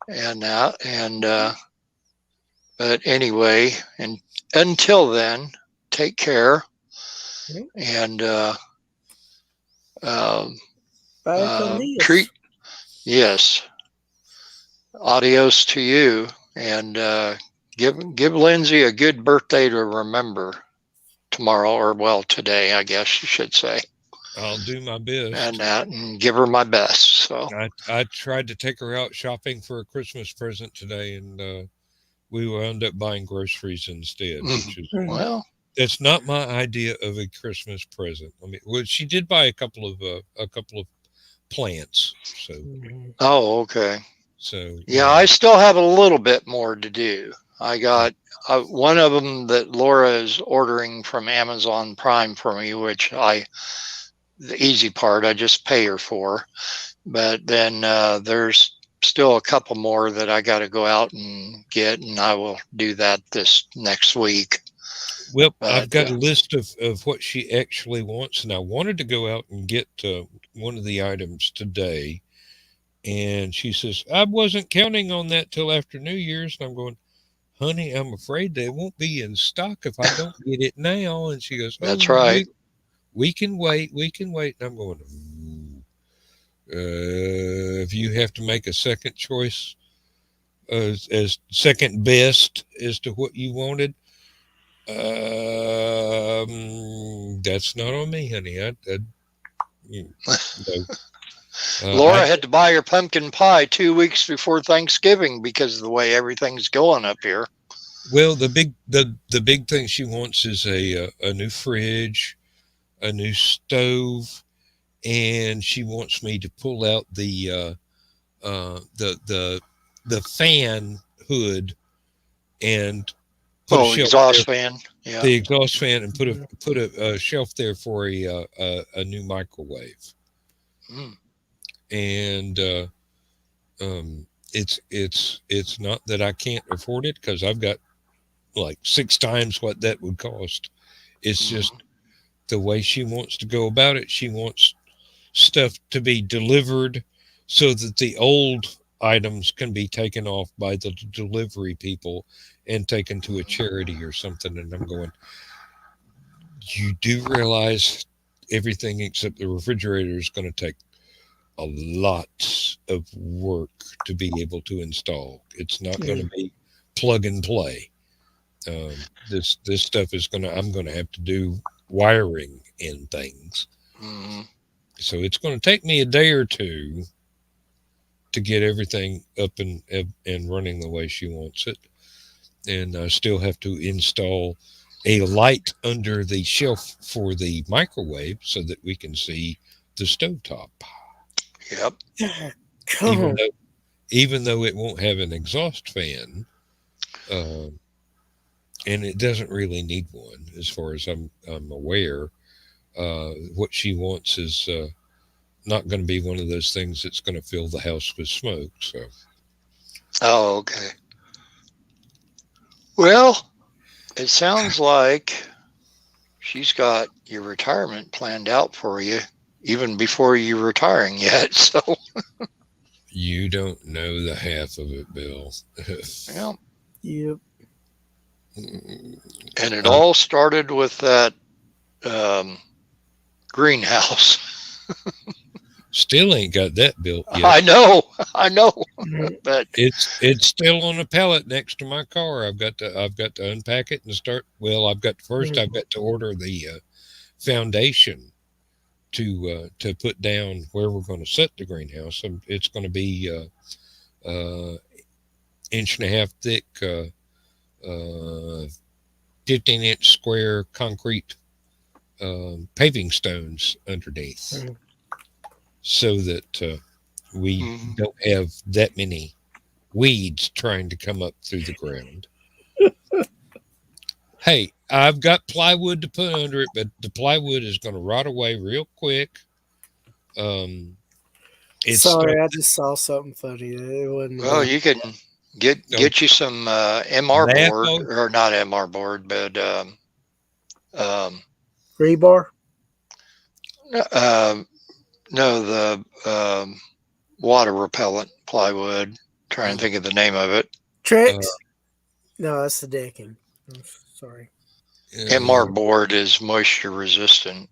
S3: and that, and but anyway, and until then, take care, and treat, yes, adios to you, and give Lindsay a good birthday to remember tomorrow, or well, today, I guess you should say.
S1: I'll do my best.
S3: And give her my best. So
S1: I tried to take her out shopping for a Christmas present today, and we wound up buying groceries instead, which is,
S3: well,
S1: that's not my idea of a Christmas present. I mean, well, she did buy a couple of plants. So.
S3: Oh, okay.
S1: So
S3: yeah, I still have a little bit more to do. I got one of them that Laura is ordering from Amazon Prime for me, which the easy part, I just pay her for. But then there's still a couple more that I got to go out and get, and I will do that this next week.
S1: Well, I've got a list of what she actually wants, and I wanted to go out and get one of the items today. And she says, I wasn't counting on that till after New Year's. And I'm going, honey, I'm afraid they won't be in stock if I don't get it now. And she goes,
S3: that's right.
S1: We can wait. We can wait. And I'm going, if you have to make a second choice as second best as to what you wanted, that's not on me, honey.
S3: Laura had to buy her pumpkin pie 2 weeks before Thanksgiving because of the way everything's going up here.
S1: Well, the big thing she wants is a new fridge, a new stove, and she wants me to pull out the fan hood and put a shelf
S3: exhaust
S1: there,
S3: fan. Yeah,
S1: the exhaust fan, and put a shelf there for a new microwave. And it's not that I can't afford it, because I've got like 6 times what that would cost. It's just the way she wants to go about it. She wants stuff to be delivered so that the old items can be taken off by the delivery people and taken to a charity or something. And I'm going, you do realize everything except the refrigerator is going to take a lot of work to be able to install. It's not going to be plug and play. This stuff is gonna. I'm going to have to do wiring and things.
S3: Mm-hmm.
S1: So it's going to take me a day or two to get everything up and running the way she wants it. And I still have to install a light under the shelf for the microwave so that we can see the stovetop.
S3: Yep.
S1: Even though it won't have an exhaust fan, and it doesn't really need one, as far as I'm aware. What she wants is not going to be one of those things that's going to fill the house with smoke. So.
S3: Oh, okay. Well, it sounds like she's got your retirement planned out for you, even before you're retiring yet. So.
S1: You don't know the half of it, Bill.
S3: Yeah.
S5: Yep.
S3: And it all started with that greenhouse.
S1: Still ain't got that built yet.
S3: I know, but
S1: it's still on a pallet next to my car. I've got to unpack it and start. Well, I've got to order the foundation to put down where we're going to set the greenhouse. And it's going to be 1.5 inch thick, 15-inch square concrete paving stones underneath, so that we don't have that many weeds trying to come up through the ground. Hey, I've got plywood to put under it, but the plywood is going to rot away real quick.
S5: Sorry, I just saw something funny. It wasn't.
S3: Well, you can get you some MR board, or not MR board, but
S5: rebar.
S3: No, the water repellent plywood. Trying to think of the name of it.
S5: Trex? No, that's the decking. I'm sorry.
S3: MR board is moisture resistant.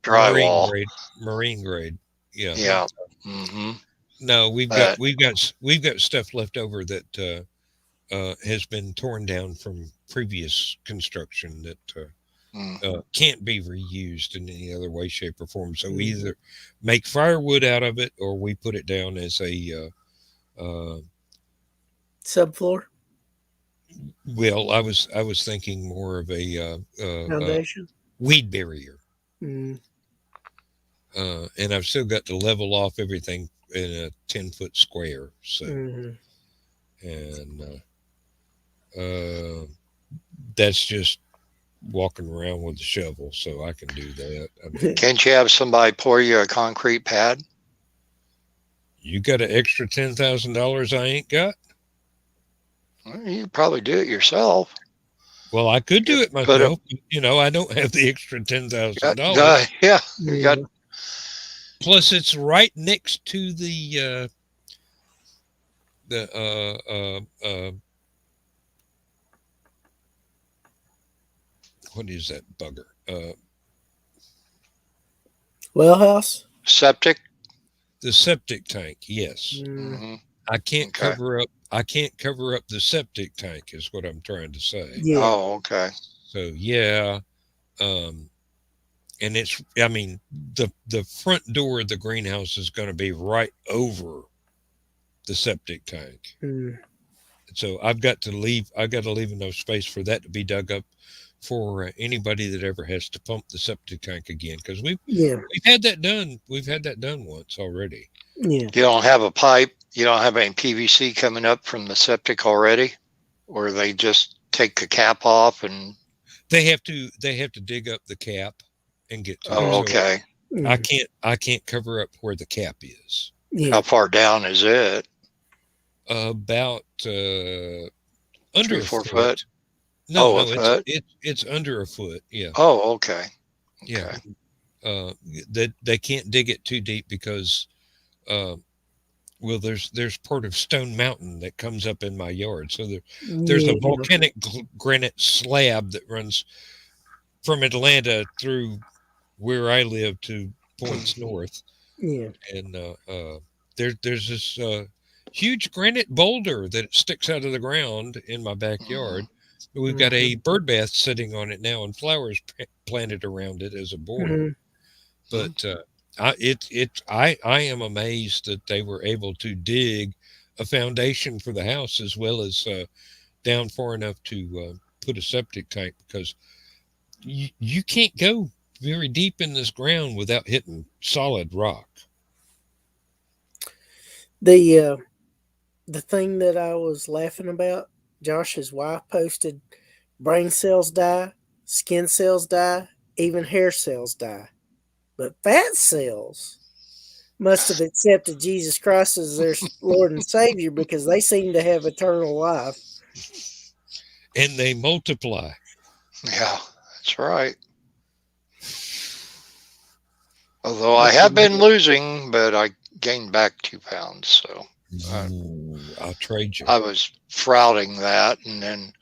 S3: Drywall.
S1: Marine grade. Yeah.
S3: Yeah. Mm-hmm.
S1: No, we've got stuff left over that has been torn down from previous construction that can't be reused in any other way, shape, or form. So we either make firewood out of it, or we put it down as a
S5: subfloor.
S1: Well, I was thinking more of a
S5: foundation,
S1: weed barrier.
S5: Mm.
S1: And I've still got to level off everything in a 10-foot square. So, and that's just walking around with a shovel, so I can do that. I mean,
S3: can't you have somebody pour you a concrete pad?
S1: You got an extra $10,000 I ain't got?
S3: Well, you could probably do it yourself.
S1: Well, I could do it myself. I don't have the extra $10,000.
S3: Yeah, you got.
S1: Plus, it's right next to the what is that bugger?
S5: Well house?
S3: Septic?
S1: The septic tank, yes.
S3: Mm-hmm.
S1: I can't cover up the septic tank, is what I'm trying to say.
S5: Yeah.
S3: Oh, okay.
S1: So yeah. And the front door of the greenhouse is going to be right over the septic tank. So I've got to leave enough space for that to be dug up for anybody that ever has to pump the septic tank again, because we've had that done. We've had that done once already.
S5: Yeah.
S3: You don't have a pipe. You don't have any PVC coming up from the septic already, or they just take the cap off and
S1: they have to dig up the cap and get to it.
S3: Oh, okay.
S1: So I can't cover up where the cap is.
S5: Yeah.
S3: How far down is it?
S1: About under
S3: 3-4 foot.
S1: No, it's under a foot. Yeah.
S3: Oh, okay.
S1: Yeah. They can't dig it too deep because, there's part of Stone Mountain that comes up in my yard. So there's a volcanic granite slab that runs from Atlanta through where I live to points north,
S5: Yeah.
S1: and there's this huge granite boulder that sticks out of the ground in my backyard. We've got a bird bath sitting on it now, and flowers planted around it as a border. But I am amazed that they were able to dig a foundation for the house as well as down far enough to put a septic tank, because you can't go very deep in this ground without hitting solid rock.
S5: The thing that I was laughing about, Josh's wife posted, brain cells die, skin cells die, even hair cells die. But fat cells must have accepted Jesus Christ as their Lord and Savior, because they seem to have eternal life.
S1: And they multiply.
S3: Yeah, that's right. Although I have been losing, but I gained back 2 pounds. So
S1: I'll trade you.
S3: I was flouting that, and then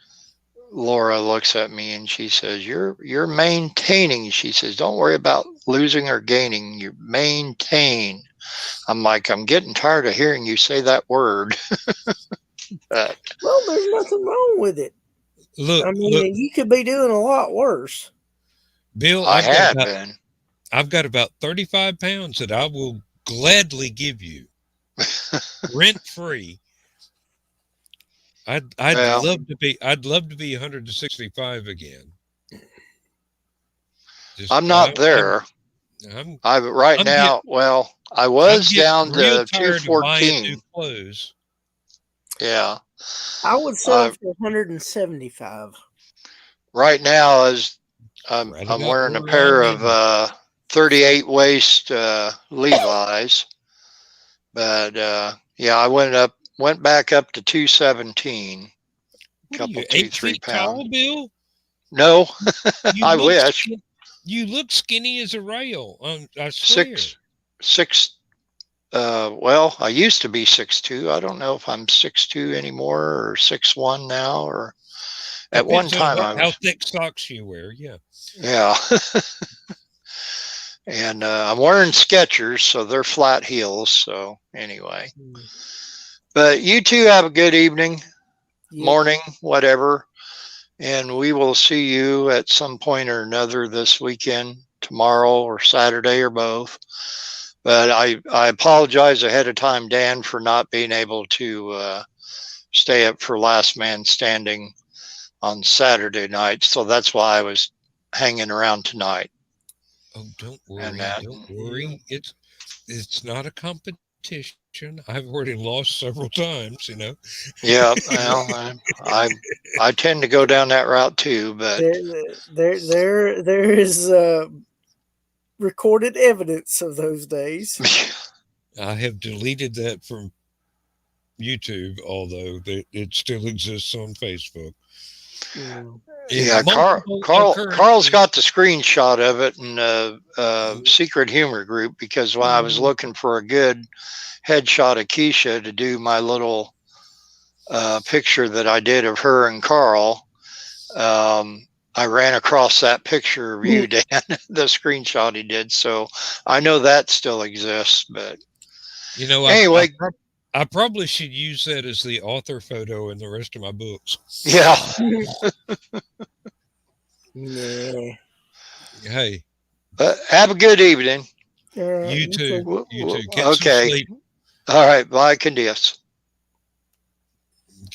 S3: Laura looks at me and she says, "You're maintaining." She says, "Don't worry about losing or gaining. You maintain." I'm like, I'm getting tired of hearing you say that word. But,
S5: well, there's nothing wrong with it.
S1: Look,
S5: I mean, you could be doing a lot worse.
S1: Bill, I've got about 35 pounds that I will gladly give you rent free. I'd love to be 165 again.
S3: I'm not there. I was down to 214.
S1: Clothes.
S3: Yeah.
S5: I would sell for 175.
S3: Right now, as I'm wearing a pair of 38 waist Levi's, but I went back up to 217. Couple 2-3 pounds.
S1: Tall, Bill?
S3: No, I wish.
S1: You look skinny as a rail. I swear.
S3: Well, I used to be 6'2". I don't know if I'm 6'2" anymore or 6'1" now, or at one time I was.
S1: How thick socks you wear? Yeah.
S3: Yeah. And I'm wearing Skechers, so they're flat heels. So anyway, but you two have a good evening, morning, whatever. And we will see you at some point or another this weekend, tomorrow or Saturday or both. But I apologize ahead of time, Dan, for not being able to stay up for Last Man Standing on Saturday night. So that's why I was hanging around tonight.
S1: Oh, don't worry. Don't worry. It's not a competition. I've already lost several times,
S3: Yeah, well, I tend to go down that route too, but
S5: there is recorded evidence of those days.
S1: I have deleted that from YouTube, although it still exists on Facebook.
S3: Yeah, Carl's got the screenshot of it in a secret humor group, because when I was looking for a good headshot of Keisha to do my little picture that I did of her and Carl, I ran across that picture of you, Dan, the screenshot he did. So I know that still exists, but anyway.
S1: I probably should use that as the author photo in the rest of my books.
S3: Yeah.
S5: Yeah.
S1: Hey.
S3: Have a good evening.
S1: You too. You too. Get
S3: okay.
S1: some sleep.
S3: All right. Bye, Candice.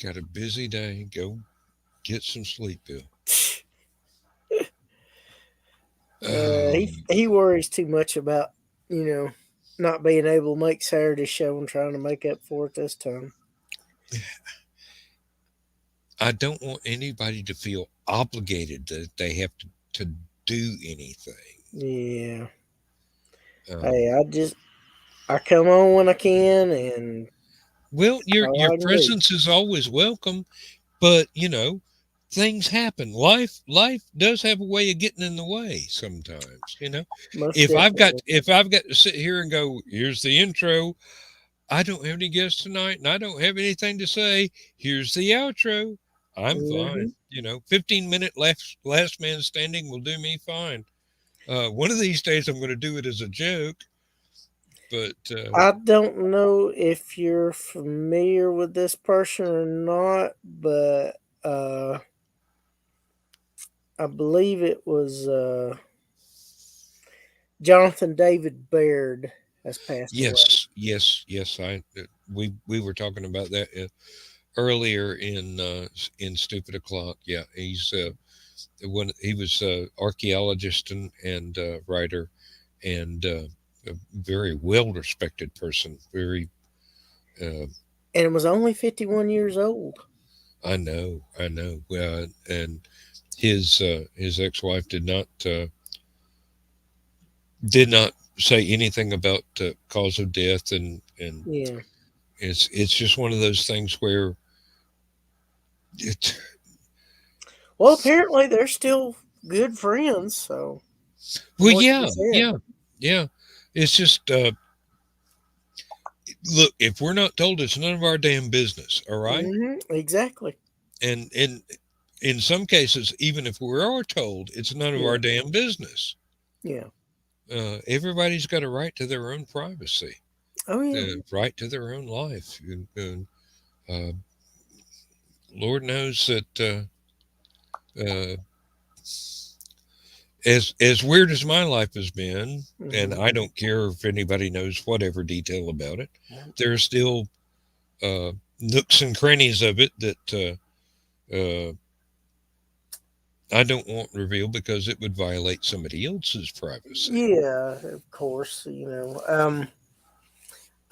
S1: Got a busy day. Go get some sleep, Bill.
S5: He worries too much about, not being able to make Saturday show and trying to make up for it this time.
S1: I don't want anybody to feel obligated that they have to do anything.
S5: Yeah. Hey, I come on when I can, and
S1: well, your presence is always welcome, but things happen. Life does have a way of getting in the way sometimes, If I've got to sit here and go, here's the intro, I don't have any guests tonight and I don't have anything to say, here's the outro, I'm
S5: Hmm.
S1: fine. 15-minute last man standing will do me fine. One of these days, I'm going to do it as a joke, but
S5: I don't know if you're familiar with this person or not, but I believe it was Jonathan David Baird has passed away.
S1: yes. We were talking about that earlier in Stupid O'clock. Yeah, he's when he was archaeologist and writer and a very well respected person. Very, uh,
S5: And it was only 51 years old.
S1: I know. And his ex wife did not say anything about cause of death, and
S5: Yeah.
S1: it's just one of those things where it.
S5: Well, apparently they're still good friends. So, from
S1: Well,
S5: what you
S1: yeah,
S5: said.
S1: yeah, yeah. It's just look. If we're not told, it's none of our damn business. All right.
S5: Exactly.
S1: And in some cases, even if we are told, it's none of
S5: Yeah.
S1: our damn business.
S5: Yeah.
S1: Everybody's got a right to their own privacy,
S5: Oh, yeah.
S1: right to their own life. And, uh, Lord knows that uh, as weird as my life has been, and
S5: Hmm.
S1: I don't care if anybody knows whatever detail about it, there are still uh, nooks and crannies of it that I don't want revealed because it would violate somebody else's privacy.
S5: Yeah, of course. I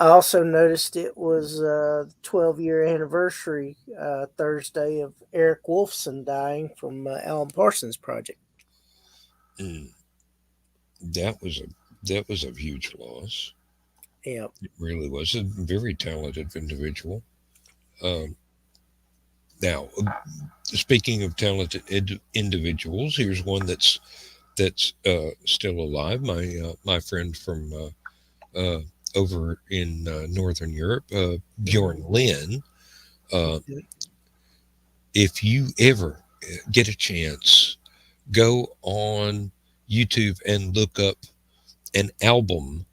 S5: also noticed it was the 12-year anniversary Thursday of Eric Wolfson dying from Alan Parsons Project.
S1: Mm, that was a huge loss.
S5: Yeah.
S1: It really was a very talented individual. Um, now, speaking of talented individuals, here's one that's still alive. My friend from uh, over in Northern Europe,
S5: Mhm.
S1: Bjorn Lynn. Uh,
S5: Okay.
S1: if you ever get a chance, go on YouTube and look up an album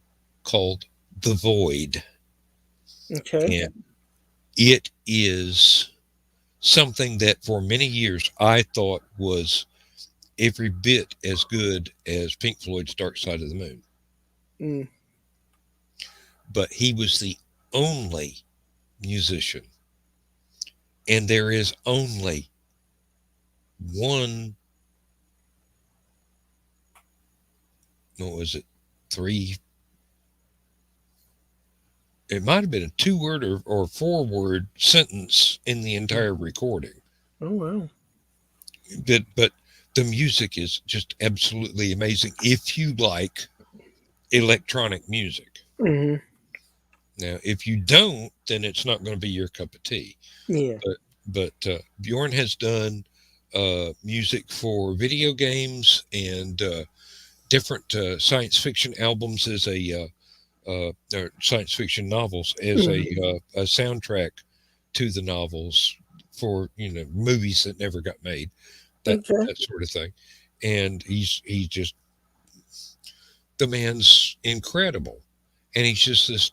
S1: called The Void.
S5: Okay.
S1: And it is something that for many years I thought was every bit as good as Pink Floyd's Dark Side of the Moon.
S5: Mm.
S1: But he was the only musician, and there is only one, what was it, three, it might have been a 2 word or 4 word sentence in the entire recording.
S5: Oh, wow.
S1: But the music is just absolutely amazing if you like electronic music.
S5: Hmm.
S1: Now, if you don't, then it's not going to be your cup of tea.
S5: Yeah.
S1: But Bjorn has done music for video games and different science fiction albums as or science fiction novels as
S5: Hmm.
S1: a soundtrack to the novels for movies that never got made, that
S5: Okay.
S1: that sort of thing. And he's just, the man's incredible, and he's just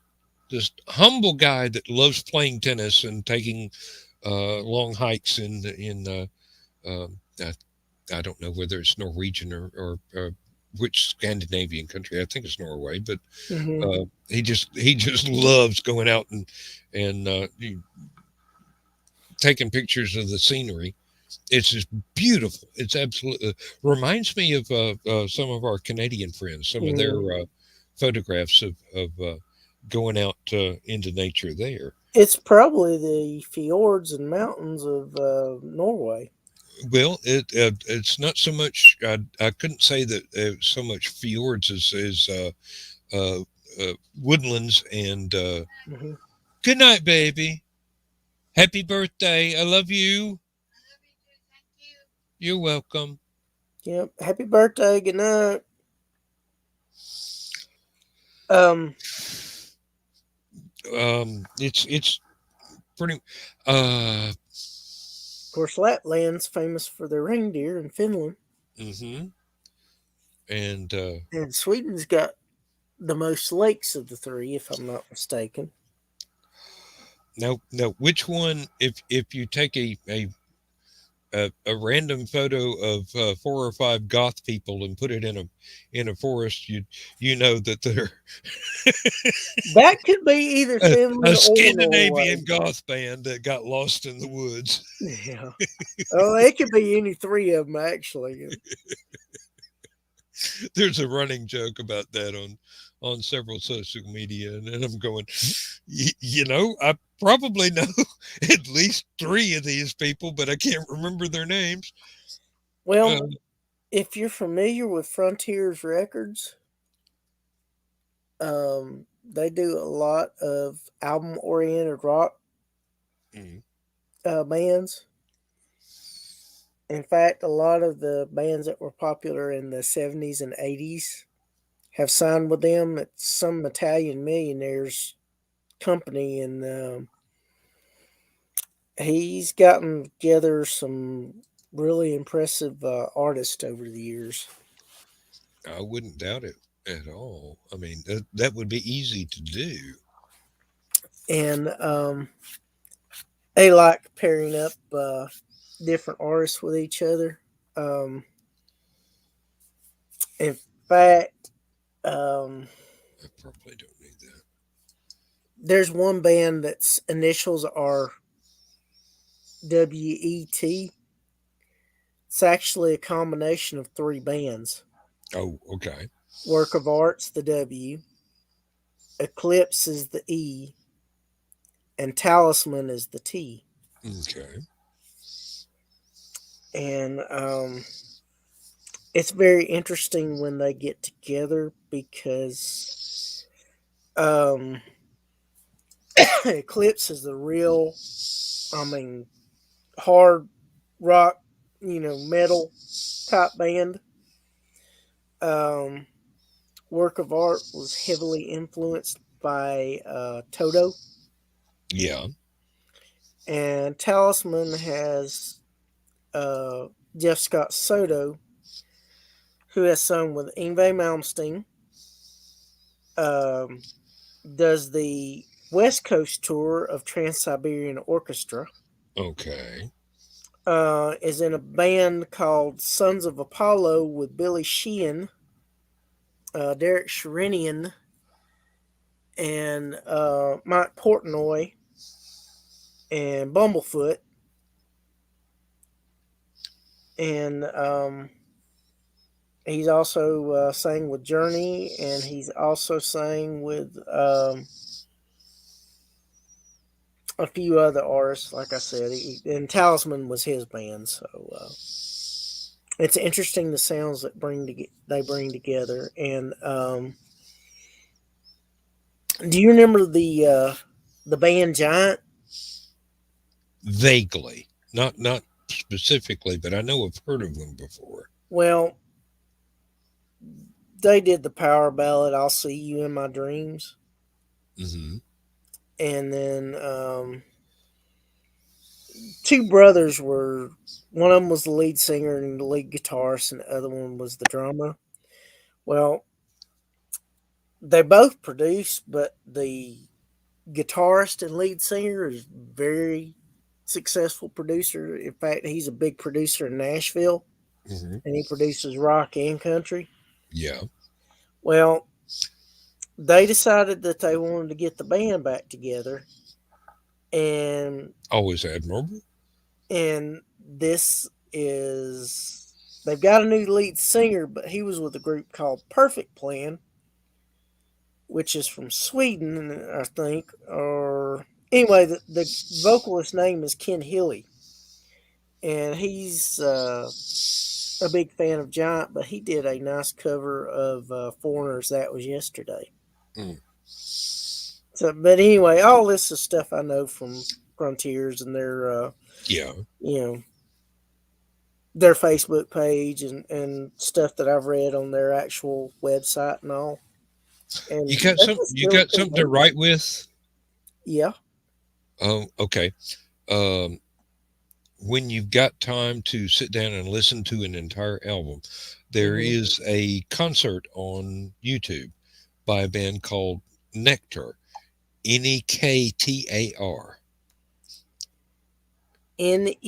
S1: this humble guy that loves playing tennis and taking long hikes in I don't know whether it's Norwegian or which Scandinavian country. I think it's Norway, but
S5: Hmm.
S1: he just loves going out and taking pictures of the scenery. It's just beautiful. It's absolutely reminds me of some of our Canadian friends. Some of their
S5: Hmm.
S1: photographs of going out into nature there.
S5: It's probably the fjords and mountains of Norway.
S1: Well, it's not so much. I couldn't say that so much fjords as uh, woodlands and.
S5: Hmm.
S1: Good night, baby. Happy birthday. I love you. You're welcome.
S5: Yep. Happy birthday. Good night. Um.
S1: It's pretty. Uh,
S5: course, Lapland's famous for their reindeer in Finland.
S1: Mm-hmm. And
S5: And Sweden's got the most lakes of the three, if I'm not mistaken.
S1: now, which one? If you take a random photo of 4 or 5 goth people and put it in a forest, you know that they're
S5: That could be either Finland
S1: a
S5: or Norway.
S1: Scandinavian goth band that got lost in the woods.
S5: Yeah. Oh, it could be any three of them, actually.
S1: There's a running joke about that on several social media, and I'm going, you know, I probably know at least 3 of these people, but I can't remember their names.
S5: Well, if you're familiar with Frontiers Records, they do a lot of album-oriented rock bands. In fact, a lot of the bands that were popular in the 70s and 80s have signed with them. It's some Italian millionaire's company, and he's gotten together some really impressive artists over the years.
S1: I wouldn't doubt it at all. I mean, that would be easy to do.
S5: And they like pairing up different artists with each other. In fact,
S1: I probably don't need that.
S5: there's one band that's initials are WET. It's actually a combination of 3 bands.
S1: Oh, okay.
S5: Work of Art's the W, Eclipse is the E, and Talisman is the T.
S1: Okay.
S5: And it's very interesting when they get together because Eclipse is the real, hard rock, metal type band. Work of Art was heavily influenced by Toto.
S1: Yeah.
S5: And Talisman has Jeff Scott Soto, who has sung with Yngwie Malmsteen, does the West Coast tour of Trans-Siberian Orchestra,
S1: Okay.
S5: is in a band called Sons of Apollo with Billy Sheehan, Derek Sherinian, and Mike Portnoy, and Bumblefoot. And he's also sang with Journey, and he's also sang with a few other artists. Like I said, and Talisman was his band, so it's interesting the sounds that they bring together. And do you remember the band Giant?
S1: Vaguely, not specifically, but I know I've heard of them before.
S5: Well, they did the power ballad "I'll See You in My Dreams,"
S1: Mm-hmm.
S5: and then 2 brothers were. One of them was the lead singer and the lead guitarist, and the other one was the drummer. Well, they both produced, but the guitarist and lead singer is very successful producer. In fact, he's a big producer in Nashville,
S1: Mm-hmm.
S5: and he produces rock and country.
S1: Yeah.
S5: Well, they decided that they wanted to get the band back together, and
S1: Always admirable.
S5: and this is they've got a new lead singer, but he was with a group called Perfect Plan, which is from Sweden, I think. Or anyway, the vocalist name is Ken Healy, and he's a big fan of Giant, but he did a nice cover of Foreigner's "That Was Yesterday."
S1: Mm.
S5: So, but anyway, all this is stuff I know from Frontiers and their
S1: Yeah.
S5: Their Facebook page and stuff that I've read on their actual website and all. And
S1: You got something to write with?
S5: Yeah.
S1: Oh, okay. when you've got time to sit down and listen to an entire album, there
S5: Mhm.
S1: is a concert on YouTube by a band called Nectar, Nektar.
S5: Nek.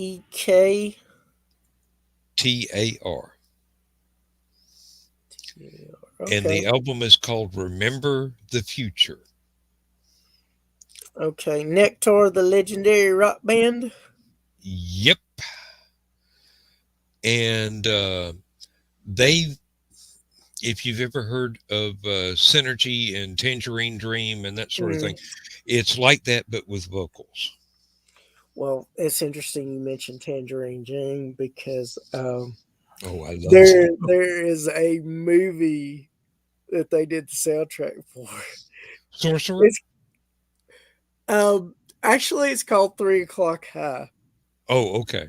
S1: TAR. And
S5: Okay.
S1: the album is called Remember the Future.
S5: Okay. Nectar, the legendary rock band.
S1: Yep. And they, if you've ever heard of Synergy and Tangerine Dream and that sort of thing,
S5: Mm.
S1: it's like that, but with vocals.
S5: Well, it's interesting you mentioned Tangerine Dream because
S1: Oh, I love it.
S5: there is a movie that they did the soundtrack for.
S1: Sorcerer?
S5: It's actually it's called 3 O'clock High.
S1: Oh, okay.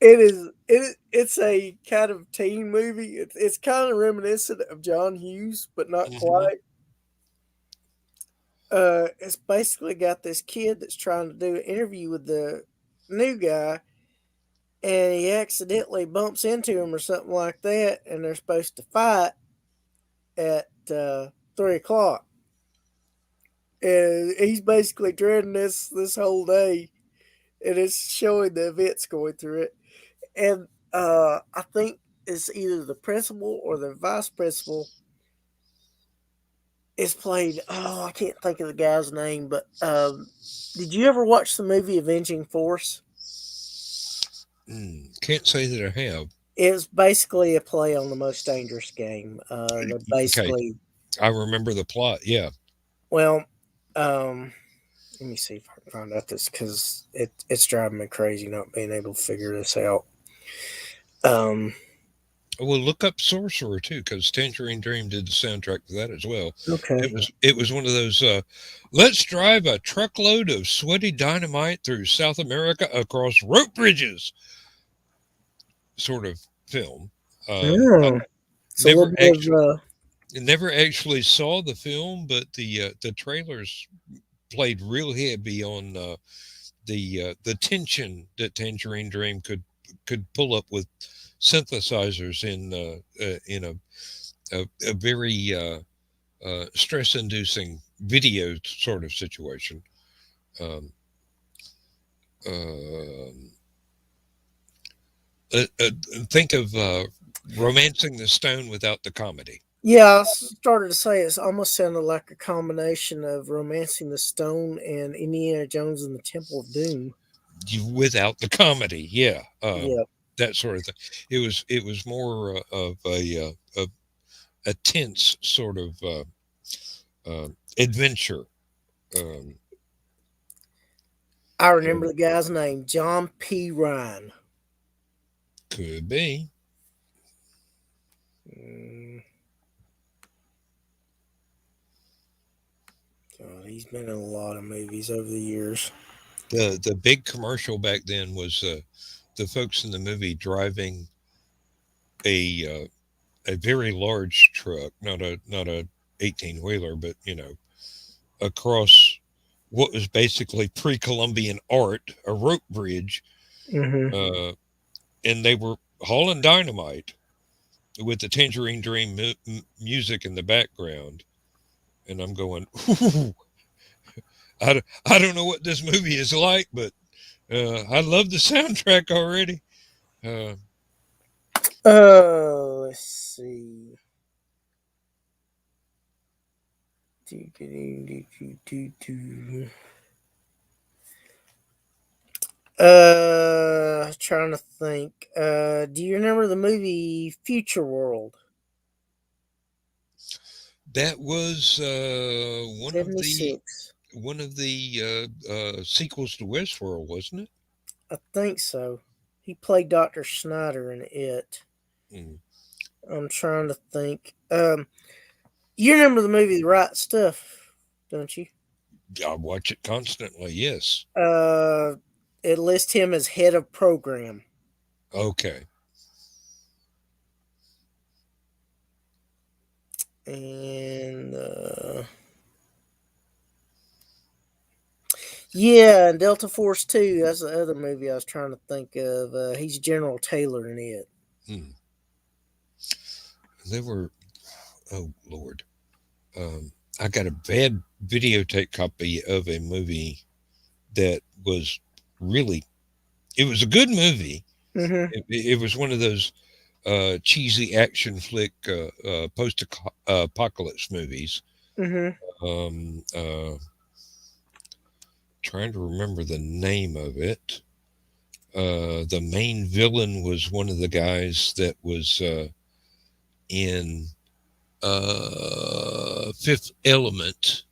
S5: It's a kind of teen movie. It's kind of reminiscent of John Hughes, but not
S1: Hmm.
S5: quite. It's basically got this kid that's trying to do an interview with the new guy, and he accidentally bumps into him or something like that, and they're supposed to fight at 3 o'clock. And he's basically dreading this whole day, and it's showing the events going through it. And I think it's either the principal or the vice principal is played. Oh, I can't think of the guy's name, but did you ever watch the movie Avenging Force?
S1: Can't say that I have.
S5: It was basically a play on the Most Dangerous Game. They're
S1: Okay.
S5: basically,
S1: I remember the plot. Yeah.
S5: well, let me see if I can find out this because it's driving me crazy not being able to figure this out. Um,
S1: Well, look up Sorcerer too, because Tangerine Dream did the soundtrack to that as well.
S5: okay.
S1: It was one of those let's drive a truckload of sweaty dynamite through South America across rope bridges sort of film. I
S5: Oh, it's a little
S1: never
S5: bit
S1: actually
S5: of
S1: never actually saw the film, but the trailers played real heavy on the tension that Tangerine Dream could pull up with synthesizers in a very stress-inducing video sort of situation. Um, uh, think of romancing the stone without the comedy.
S5: yeah. I started to say it's almost sounded like a combination of Romancing the Stone and Indiana Jones and the Temple of Doom.
S1: Without the comedy, yeah,
S5: Yeah.
S1: that sort of thing. It was more of a tense sort of adventure. Um,
S5: I remember the guy's name, John P. Ryan.
S1: could be.
S5: Mm, God, he's been in a lot of movies over the years.
S1: The big commercial back then was the folks in the movie driving a very large truck, not a 18-wheeler, but across what was basically pre-Columbian art, a rope bridge,
S5: Hmm.
S1: uh, and they were hauling dynamite with the Tangerine Dream music in the background, and I'm going, ooh, I don't know what this movie is like, but I love the soundtrack already. Uh,
S5: Let's see. Trying to think. Do you remember the movie Future World?
S1: that was
S5: '76.
S1: one of the sequels to Westworld, wasn't it?
S5: I think so. He played Dr. Snyder in it.
S1: Mm.
S5: I'm trying to think. You remember the movie The Right Stuff, don't you?
S1: I watch it constantly. Yes.
S5: Uh, it lists him as head of program.
S1: Okay.
S5: And Yeah, and Delta Force 2, that's the other movie I was trying to think of. He's General Taylor in it.
S1: Hmm. They were, oh Lord. I got a bad videotape copy of a movie that was really, it was a good movie.
S5: Mm-hmm.
S1: It was one of those cheesy action flick post apocalypse movies.
S5: Mm-hmm.
S1: Um, uh, Trying to remember the name of it. The main villain was one of the guys that was in Fifth Element,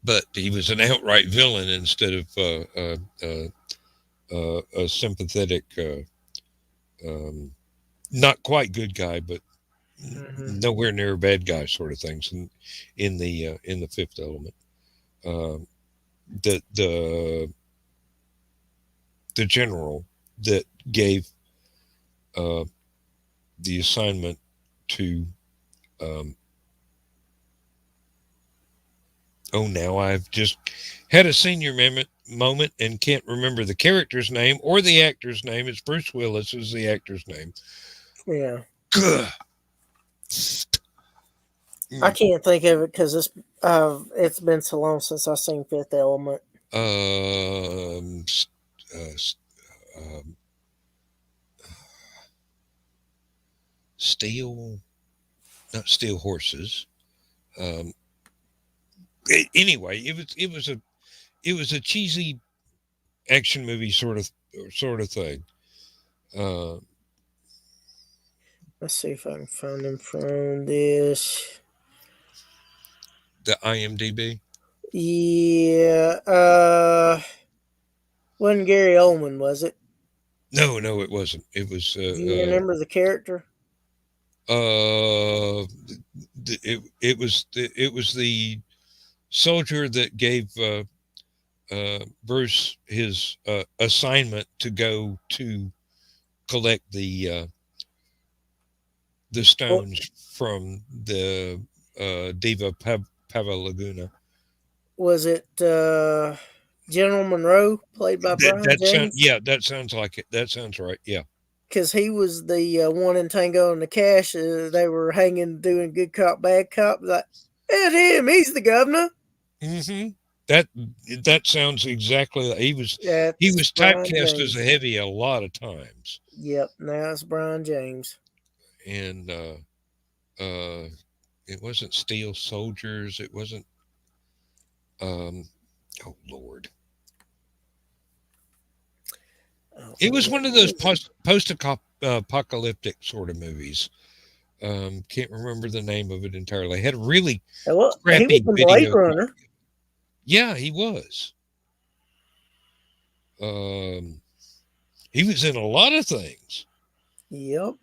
S1: but he was an outright villain instead of a sympathetic, um, not quite good guy, but
S5: Mm-hmm.
S1: nowhere near a bad guy sort of things. In the Fifth Element, um, the the the general that gave uh, the assignment to um, oh, now I've just had a senior moment and can't remember the character's name or the actor's name. It's Bruce Willis is the actor's name.
S5: Yeah.
S1: Gah.
S5: I
S1: Mm.
S5: can't think of it because it's been so long since I've seen Fifth Element.
S1: Um, s- uh, s- um, Steel, not steel horses. Um, anyway, it was a cheesy action movie sort of thing. Uh,
S5: Let's see if I can find him from this.
S1: the IMDb.
S5: Yeah. Wasn't Gary Oldman, was it?
S1: No, no, it wasn't. It was
S5: Do you remember the character?
S1: it was the soldier that gave Bruce his assignment to go to collect the
S5: What
S1: stones from the Diva Pava Laguna.
S5: was it? General Monroe, played by Brian
S1: That sound
S5: James,
S1: yeah, that sounds like it. That sounds right. Yeah.
S5: because he was the one in Tango and the Cash. They were hanging, doing good cop, bad cop. Like, that's him. He's the governor.
S1: Hmm. That that sounds exactly like he
S5: That's
S1: was
S5: Brian
S1: typecast as a
S5: James.
S1: heavy a lot of times,
S5: Yep, now it's Brian James.
S1: and uh, it wasn't Steel Soldiers. It wasn't. Um, oh Lord, it was one of those post apocalyptic sort of movies. Can't remember the name of it entirely. Had a really
S5: Well, he was
S1: crappy
S5: in Blade
S1: video.
S5: Runner.
S1: Yeah, he was. Um, he was in a lot of things.
S5: Yep.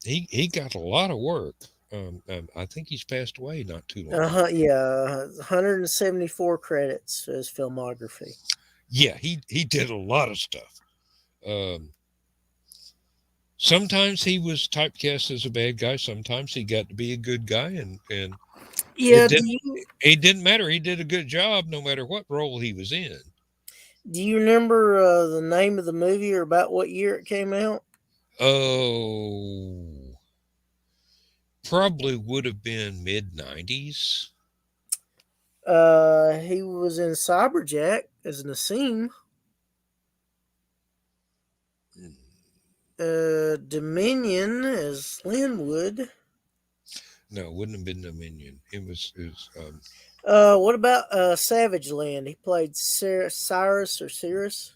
S1: He got a lot of work. I think he's passed away not too long ago.
S5: Yeah, 174 credits for his filmography.
S1: Yeah, he did a lot of stuff. Um, Sometimes he was typecast as a bad guy. Sometimes he got to be a good guy, and it
S5: Yeah,
S1: didn't it didn't matter. He did a good job no matter what role he was in.
S5: do you remember the name of the movie or about what year it came out?
S1: Oh, probably would have been mid 90s.
S5: He was in Cyberjack as Nassim. Dominion as Linwood.
S1: No, it wouldn't have been Dominion. It was
S5: What about Savage Land? He played Cyrus or Cirrus.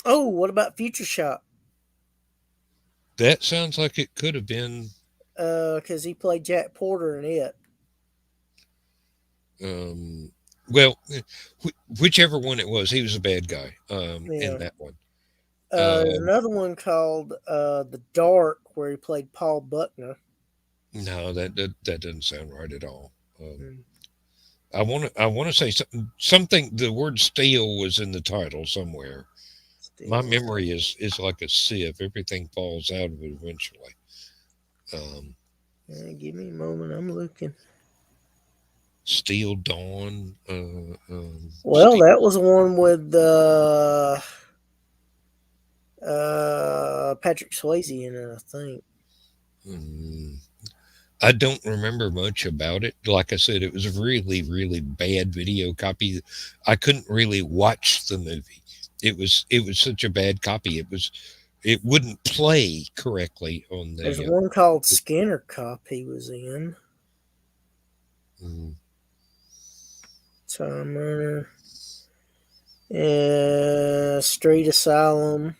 S5: Oh, what about Future Shop?
S1: that sounds like it could have been.
S5: Because he played Jack Porter in it.
S1: Um, well, whichever one it was, he was a bad guy in
S5: Yeah.
S1: that one.
S5: There's another one called The Dark where he played Paul Buckner.
S1: No, that doesn't sound right at all.
S5: Mm.
S1: I want to say something. The word "steel" was in the title somewhere. My
S5: Still.
S1: memory is like a sieve. Everything falls out of it eventually.
S5: Give me a moment. I'm looking.
S1: Steel Dawn.
S5: Well, that was one with Patrick Swayze in it, I think.
S1: mm, I don't remember much about it. Like I said, it was a really, really bad video copy. I couldn't really watch the movie. It was such a bad copy. It wouldn't play correctly on
S5: There's
S1: the.
S5: one called Skinner Cop he was in.
S1: Mm.
S5: Time Runner. Street Asylum.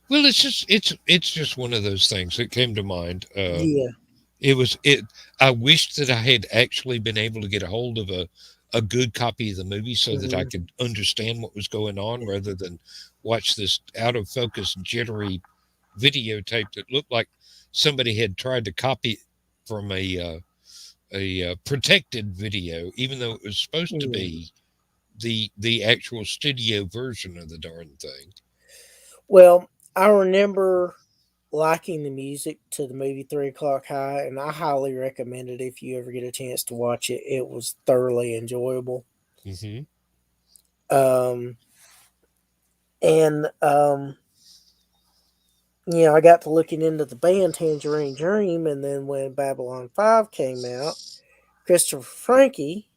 S1: Well, it's just one of those things that came to mind.
S5: Yeah.
S1: It was it. I wished that I had actually been able to get a hold of a good copy of the movie so that I
S5: Mhm.
S1: could understand what was going on rather than watch this out of focus, jittery videotape that looked like somebody had tried to copy it from a protected video, even though it was supposed to
S5: Yeah.
S1: be the actual studio version of the darn thing.
S5: Well, I remember liking the music to the movie 3 O'Clock High, and I highly recommend it if you ever get a chance to watch it. It was thoroughly enjoyable.
S1: Hmm.
S5: Um, and I got to looking into the band Tangerine Dream, and then when Babylon 5 came out, Christopher Frankie,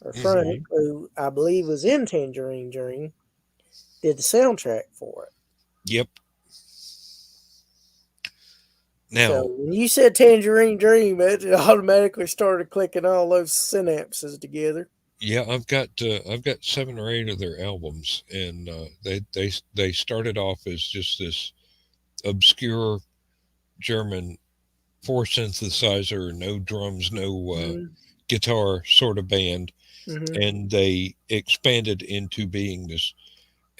S5: or Frank,
S1: Hmm.
S5: who I believe was in Tangerine Dream, did the soundtrack for it.
S1: Yep.
S5: So
S1: Now,
S5: when you said Tangerine Dream, it automatically started clicking all those synapses together.
S1: yeah, I've got 7 or 8 of their albums, and they started off as just this obscure German 4 synthesizer, no drums, no
S5: Hmm.
S1: guitar sort of band,
S5: Hmm.
S1: and they expanded into being this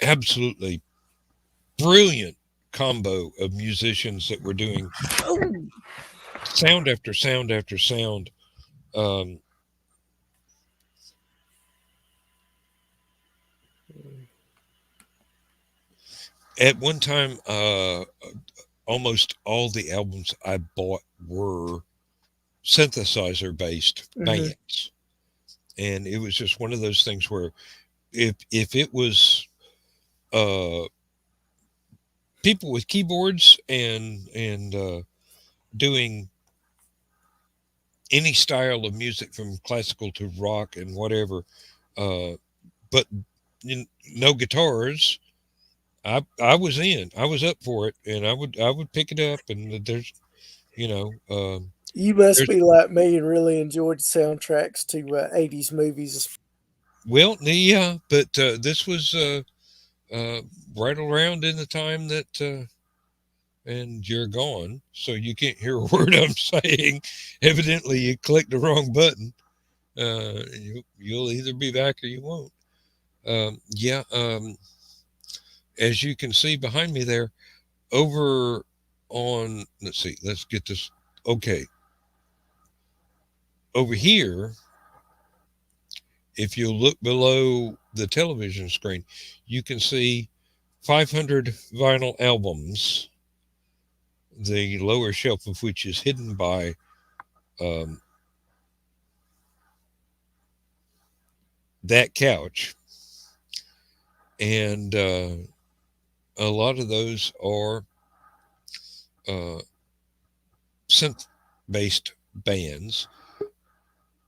S1: absolutely brilliant combo of musicians that were doing
S5: Oh.
S1: sound after sound after sound. Um, at one time, almost all the albums I bought were synthesizer based
S5: Hmm.
S1: bands, and it was just one of those things where if it was uh, people with keyboards and doing any style of music from classical to rock and whatever, uh, but no guitars. I was in. I was up for it, and I would pick it up. And there's you know
S5: You must
S1: there's
S5: be like me and really enjoyed soundtracks to 80s movies.
S1: well yeah, but this was uh, right around in the time that and you're gone, so you can't hear a word I'm saying. Evidently, you clicked the wrong button. You'll either be back or you won't. Yeah. As you can see behind me there, over on, let's see, let's get this. Okay. Over here, if you look below the television screen, you can see 500 vinyl albums, the lower shelf of which is hidden by um, that couch. And a lot of those are uh, synth based bands.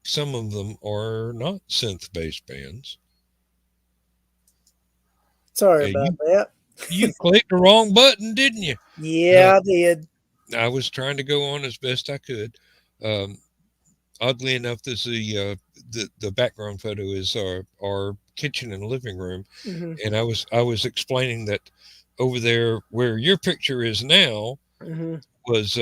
S1: Some of them are not synth based bands.
S5: Sorry
S1: Yeah,
S5: about
S1: you
S5: that.
S1: you clicked the wrong button, didn't you? Uh,
S5: Yeah, I did.
S1: I was trying to go on as best I could. Um, Oddly enough, this the background photo is our kitchen and living room,
S5: Hmm.
S1: and I was explaining that over there where your picture is now
S5: Hmm.
S1: was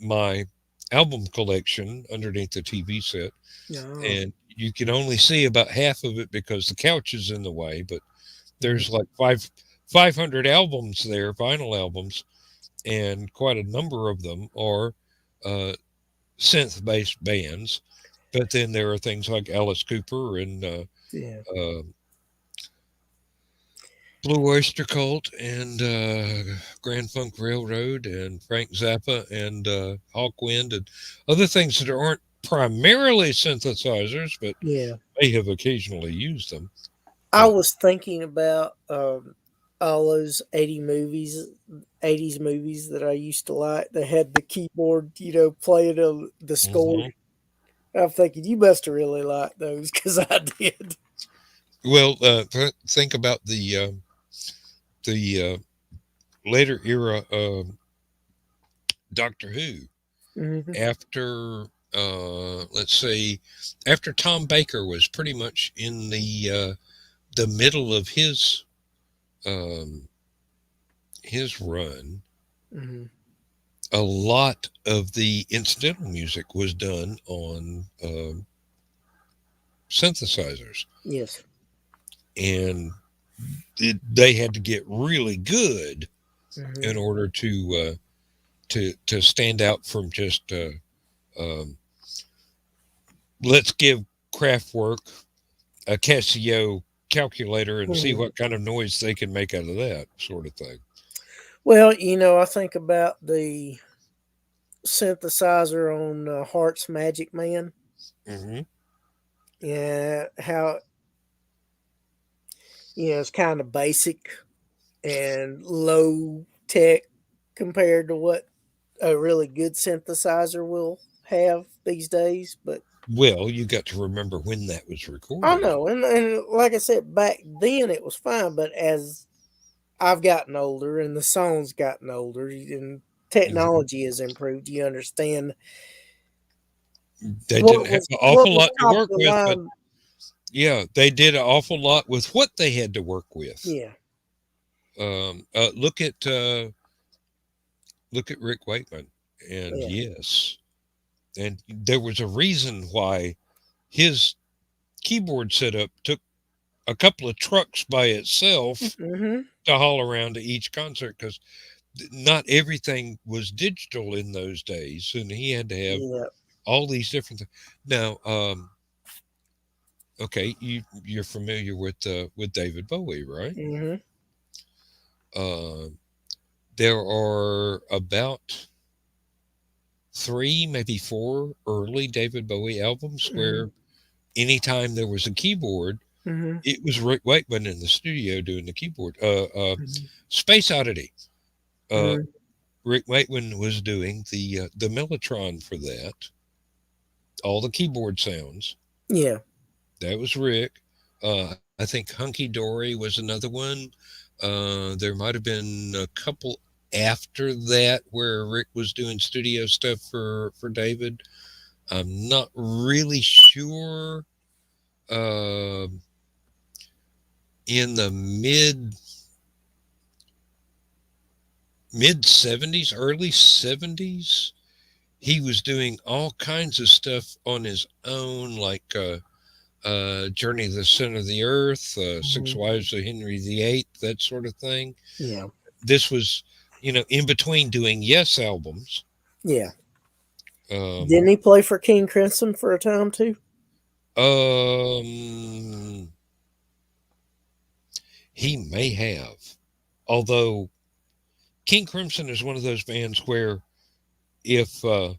S1: my album collection underneath the TV set,
S5: Oh.
S1: and you can only see about half of it because the couch is in the way. But
S5: Hmm.
S1: there's like 500 albums there, vinyl albums, and quite a number of them are uh, synth-based bands. But then there are things like Alice Cooper and
S5: Yeah.
S1: uh, Blue Oyster Cult and Grand Funk Railroad and Frank Zappa and Hawkwind and other things that aren't primarily synthesizers, but
S5: Yeah.
S1: may have occasionally used them.
S5: I
S1: But
S5: was thinking about all those 80s movies that I used to like. They had the keyboard, playing the score.
S1: mhm.
S5: I'm thinking you must have really liked those because I did.
S1: Well, think about the later era Doctor Who
S5: Hmm.
S1: after let's say after Tom Baker was pretty much in the middle of um, his run.
S5: Hmm.
S1: A lot of the incidental music was done on synthesizers,
S5: Yes.
S1: and they had to get really good
S5: Hmm.
S1: in order to stand out from just um, let's give Kraftwerk a Casio calculator and see
S5: Hmm.
S1: what kind of noise they can make out of that sort of thing.
S5: Well, I think about the synthesizer on Heart's Magic Man.
S1: Hmm.
S5: Yeah, how it's kind of basic and low tech compared to what a really good synthesizer will have these days. But
S1: Well, you got to remember when that was
S5: I
S1: recorded.
S5: know, and like I said, back then it was fine. But as I've gotten older and the song's gotten older and
S1: Mhm.
S5: technology has improved, you understand
S1: They didn't have an
S5: what
S1: awful
S5: was
S1: lot to
S5: top of
S1: work
S5: the
S1: with, but
S5: line.
S1: yeah, they did an awful lot with what they had to work with.
S5: Yeah,
S1: Um, look at Rick Wakeman, and
S5: yeah.
S1: yes, and there was a reason why his keyboard setup took a couple of trucks by itself
S5: Hmm.
S1: to haul around to each concert because not everything was digital in those days, and he had to have
S5: Yeah.
S1: all these different things. Now, okay, you're familiar with David Bowie, right?
S5: Hmm.
S1: Uh, there are about three, maybe four early David Bowie albums
S5: Hmm.
S1: where anytime there was a keyboard,
S5: Hmm.
S1: it was Rick Wakeman in the studio doing the keyboard.
S5: Hmm.
S1: Space Oddity. Uh,
S5: Hmm.
S1: Rick Wakeman was doing the Mellotron for that. All the keyboard sounds.
S5: Yeah.
S1: That was Rick. I think Hunky Dory was another one. There might have been a couple after that where Rick was doing studio stuff for David. I'm not really sure. Um in the mid 70s, early 70s, he was doing all kinds of stuff on his own, like Journey to the Center of the Earth, Six
S5: Hmm.
S1: Wives of Henry VIII, that sort of thing.
S5: Yeah.
S1: This was, in between doing Yes albums.
S5: Yeah.
S1: Um,
S5: Didn't he play for King Crimson for a time too?
S1: um, he may have, although King Crimson is one of those bands where if uh,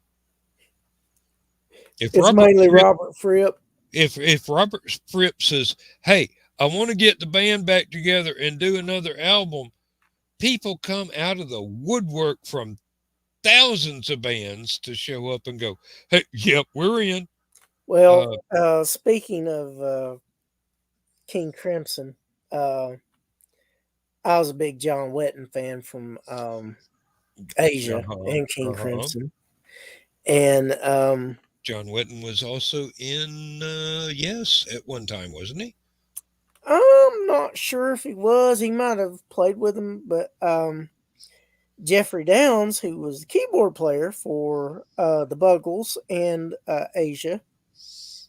S1: if
S5: It's
S1: Robert
S5: mainly
S1: Fripp
S5: Robert Fripp.
S1: if Robert Fripp says, "Hey, I want to get the band back together and do another album," people come out of the woodwork from thousands of bands to show up and go, "Hey, yep, we're in."
S5: Well,
S1: Uh,
S5: speaking of King Crimson, uh, I was a big John Wetton fan from Asia
S1: uh-huh,
S5: and King
S1: uh-huh.
S5: Crimson, and
S1: John Wetton was also in Yes at one time, wasn't he?
S5: I'm not sure if he was. He might have played with him, but Jeffrey Downs, who was the keyboard player for the Buggles and Asia,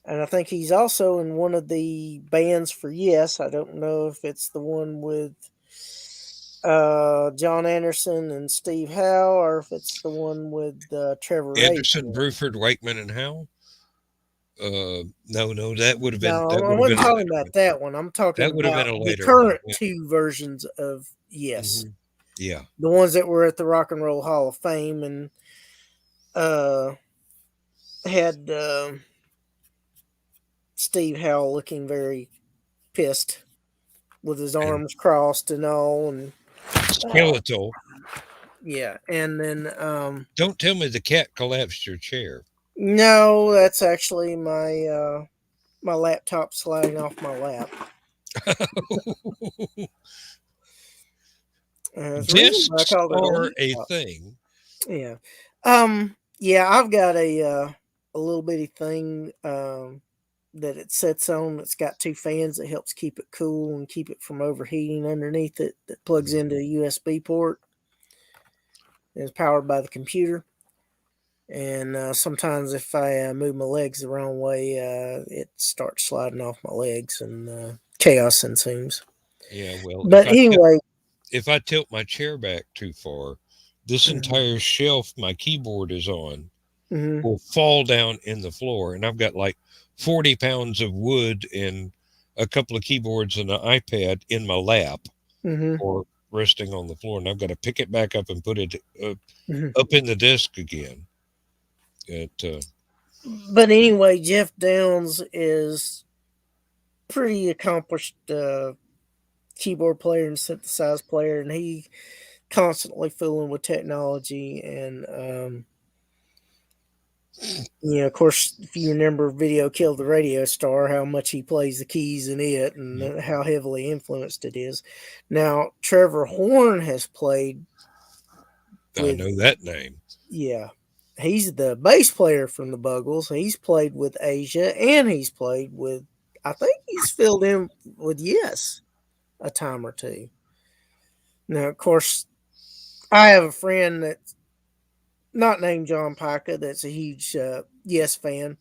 S5: and I think he's also in one of the bands for Yes. I don't know if it's the one with John Anderson and Steve Howe, or if it's the one with Trevor Rabin.
S1: Anderson, Bruford, Wakeman, and Howe. No, that would have been
S5: No,
S1: that
S5: I
S1: would have
S5: wasn't
S1: been a
S5: talking
S1: later
S5: about
S1: one.
S5: that one. I'm talking
S1: That would have
S5: about
S1: been a
S5: the
S1: later one.
S5: current
S1: Yeah.
S5: two versions of Yes.
S1: Yeah.
S5: The ones that were at the Rock and Roll Hall of Fame and had Steve Howe looking very pissed with his arms crossed and all, and
S1: Skeletal.
S5: yeah, and then
S1: Don't tell me the cat collapsed your chair.
S5: no, that's actually my my laptop sliding off my lap. That's the reason why I
S1: Discs
S5: called it a
S1: are a
S5: laptop.
S1: thing.
S5: Yeah. Yeah, I've got a little bitty thing that it sets on. It's got two fans that helps keep it cool and keep it from overheating underneath it, that plugs into a USB port. It's powered by the computer. And sometimes if I move my legs the wrong way, it starts sliding off my legs and chaos ensues.
S1: Yeah, well,
S5: But anyway,
S1: if I tilt my chair back too far, this entire shelf my keyboard is on
S5: mhm,
S1: will fall down in the floor, and I've got like 40 pounds of wood and a couple of keyboards and an iPad in my lap
S5: mhm,
S1: or resting on the floor, and I've got to pick it back up and put it
S5: mhm.
S1: up in the desk again.
S5: But anyway, Jeff Downs is pretty accomplished keyboard player and synthesizer player, and he constantly fooling with technology. And of course, if you remember Video Killed the Radio Star, how much he plays the keys in it and how heavily influenced it is. Now, Trevor Horn has played
S1: I
S5: with,
S1: know that name.
S5: yeah, he's the bass player from the Buggles. He's played with Asia, and he's played with, I think he's filled in with Yes a time or two. Now, of course, I have a friend that's not named John Pica that's a huge Yes fan,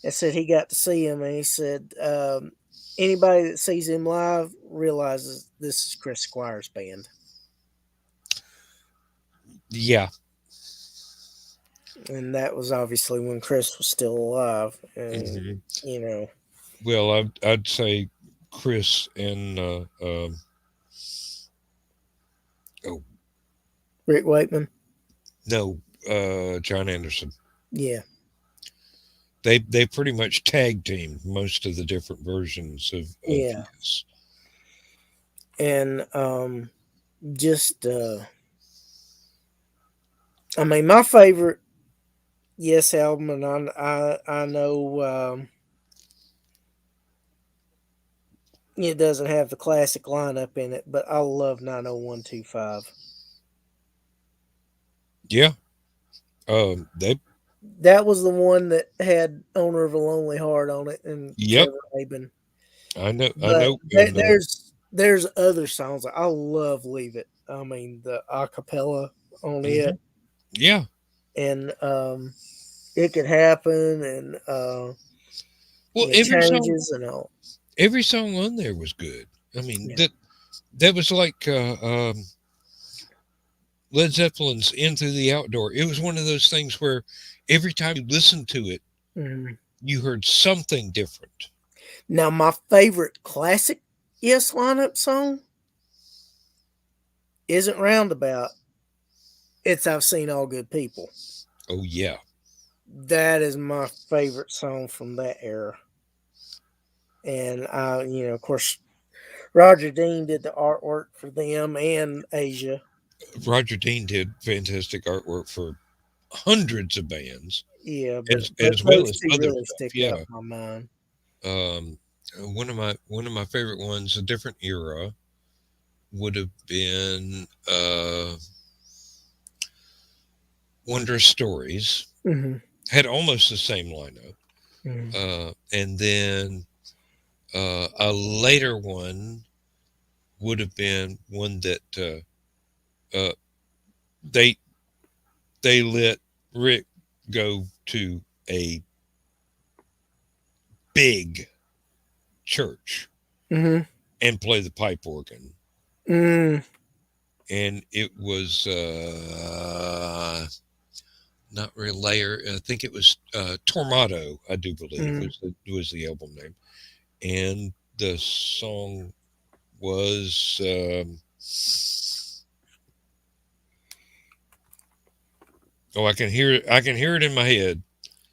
S5: and said he got to see him, and he said anybody that sees him live realizes this is Chris Squire's band.
S1: Yeah.
S5: And that was obviously when Chris was still alive. And,
S1: Well, I'd say Chris and
S5: Rick Wakeman.
S1: No, John Anderson.
S5: Yeah.
S1: They pretty much tag teamed most of the different versions of Yes.
S5: And just I mean, my favorite Yes album, and I know it doesn't have the classic lineup in it, but I love 90125.
S1: Yeah.
S5: That was the one that had Owner of a Lonely Heart on it and
S1: Yep.
S5: Trevor Rabin.
S1: I know.
S5: But
S1: And,
S5: there's other songs. I love Leave It. I mean, the acapella on it.
S1: Yeah.
S5: And It Could Happen, and
S1: Well,
S5: Changes and all.
S1: Every song on there was good. I mean, that was like Led Zeppelin's Into the Outdoor. It was one of those things where every time you listened to it, you heard something different.
S5: Now, my favorite classic Yes lineup song isn't Roundabout. It's I've Seen All Good People.
S1: Oh, yeah.
S5: That is my favorite song from that era. And of course, Roger Dean did the artwork for them and Asia.
S1: Roger Dean did fantastic artwork for hundreds of bands.
S5: Yeah, but
S1: as well
S5: those
S1: as
S5: two
S1: other
S5: really
S1: stuff.
S5: stick out in my mind.
S1: One of my favorite ones, a different era, would have been Wondrous Stories. Had almost the same lineup. And then a later one would have been one that they let Rick go to a big church and play the pipe organ. And it was not real layer. I think it was Tormato. I do believe
S5: Mm.
S1: was the album name, and the song was. Oh, I can hear it. I can hear it in my head.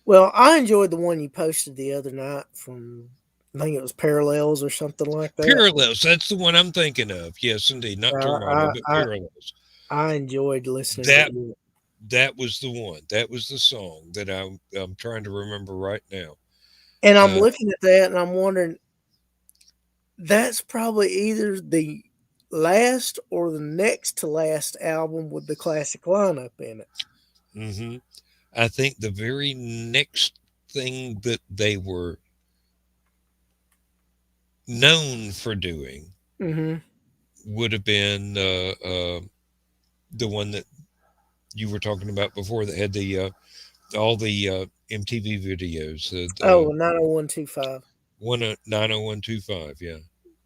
S5: Well, I enjoyed the one you posted the other night from, I think it was Parallels or something like that.
S1: Parallels. That's the one I'm thinking of. Yes, indeed. Not
S5: I
S1: Tormato,
S5: I
S1: but
S5: I,
S1: Parallels.
S5: I enjoyed listening to
S1: That
S5: it.
S1: that was the one. That was the song that I'm trying to remember right now.
S5: And I'm
S1: Uh,
S5: looking at that and I'm wondering, that's probably either the last or the next to last album with the classic lineup in it.
S1: hmm I think the very next thing that they were known for doing
S5: Mm-hmm.
S1: would have been the one that you were talking about before that had the all the MTV videos.
S5: Oh, 90125.
S1: 90125. Yeah,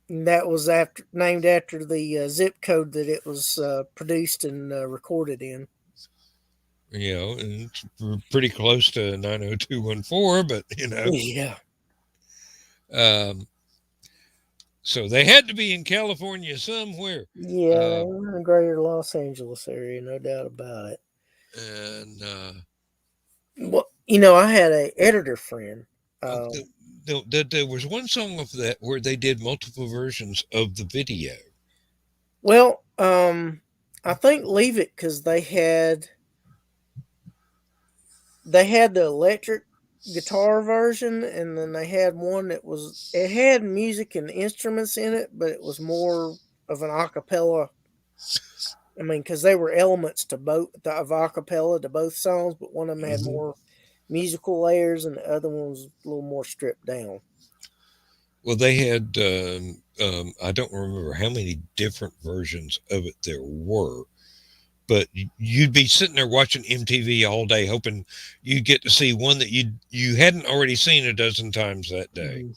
S5: And that was after named after the zip code that it was produced and recorded in.
S1: and it's pretty close to 90214, but
S5: Yeah.
S1: Um, so they had to be in California somewhere.
S5: Yeah, they
S1: Uh,
S5: were in the greater Los Angeles area, no doubt about it.
S1: and
S5: Well, I had a editor friend.
S1: oh, there was one song of that where they did multiple versions of the video.
S5: Well, I think Leave It because they had the electric guitar version, and then they had one that was it had music and instruments in it, but it was more of an acapella. I mean, because they were elements to both of acapella to both songs, but one of them had
S1: hmm
S5: more musical layers, and the other one was a little more stripped down.
S1: Well, they had, I don't remember how many different versions of it there were, but you'd be sitting there watching MTV all day, hoping you'd get to see one that you hadn't already seen a dozen times that day.
S5: Mm-hmm.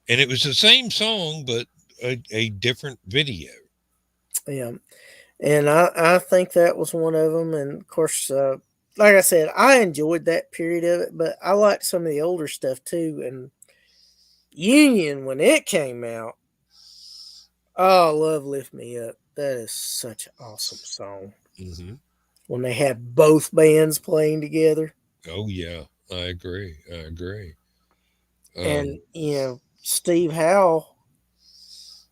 S1: And it was the same song, but a different video.
S5: Yeah, and I think that was one of them. And of course, like I said, I enjoyed that period of it, but I liked some of the older stuff too. And Union when it came out, oh, Love Lift Me Up. That is such an awesome song.
S1: hmm
S5: When they had both bands playing together.
S1: Oh yeah, I agree. I agree.
S5: And,
S1: Um,
S5: Steve Howe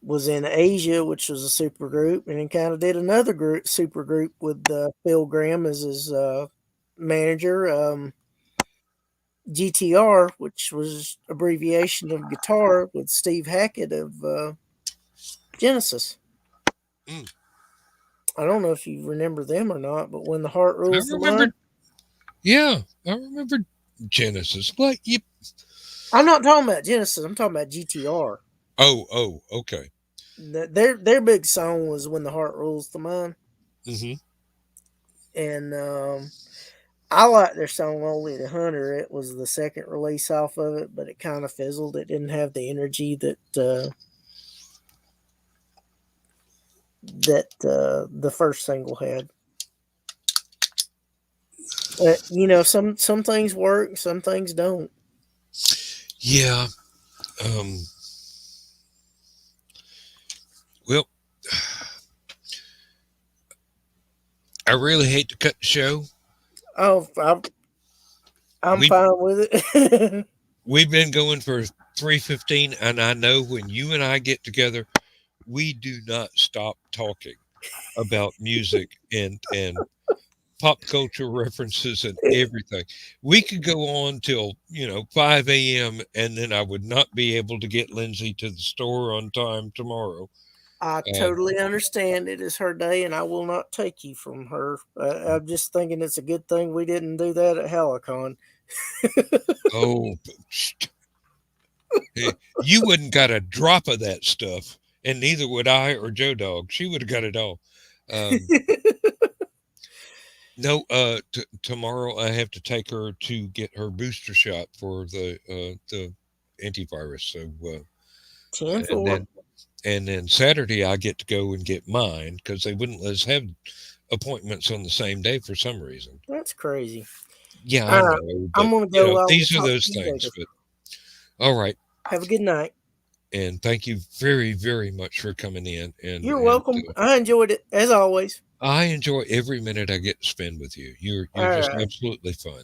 S5: was in Asia, which was a super group, and he kind of did another super group with Phil Graham as his manager, GTR, which was abbreviation of guitar, with Steve Hackett of Genesis.
S1: mm,
S5: I don't know if you remember them or not, but when the heart
S1: I
S5: rules the
S1: remember.
S5: mind.
S1: Yeah, I remember Genesis. Like you.
S5: I'm not talking about Genesis. I'm talking about GTR.
S1: Oh, okay.
S5: Their big song was "When the Heart Rules the Mind,"
S1: hmm
S5: and I like their song "Only the Hunter." It was the second release off of it, but it kind of fizzled. It didn't have the energy that the first single had. But some things work, some things don't.
S1: Yeah. Um. Well, I really hate to cut the show.
S5: Oh, I'm
S1: We
S5: fine with it.
S1: we've been going for 3:15, and I know when you and I get together, we do not stop talking about music and pop culture references and everything. We could go on till 5 a.m. and then I would not be able to get Lindsay to the store on time tomorrow.
S5: I
S1: Uh,
S5: totally understand it is her day, and I will not take you from her. I'm just thinking it's a good thing we didn't do that at Hallowcon.
S1: oh, you wouldn't got a drop of that stuff, and neither would I or Joe Dog. She would have got it all. Um, no, tomorrow I have to take her to get her booster shot for the antivirus. So,
S5: 10
S1: and
S5: 4.
S1: then and then Saturday I get to go and get mine because they wouldn't let us have appointments on the same day for some reason.
S5: That's crazy.
S1: Yeah, I
S5: All right.
S1: know,
S5: I'm
S1: but
S5: going to go. I will
S1: these are
S5: talk
S1: those
S5: to you
S1: things.
S5: later.
S1: But all right,
S5: Have a good night.
S1: and thank you very, very much for coming in.
S5: You're
S1: And
S5: welcome. I enjoyed it as always.
S1: I enjoy every minute I get to spend with you. You're
S5: All
S1: just
S5: right.
S1: absolutely fun.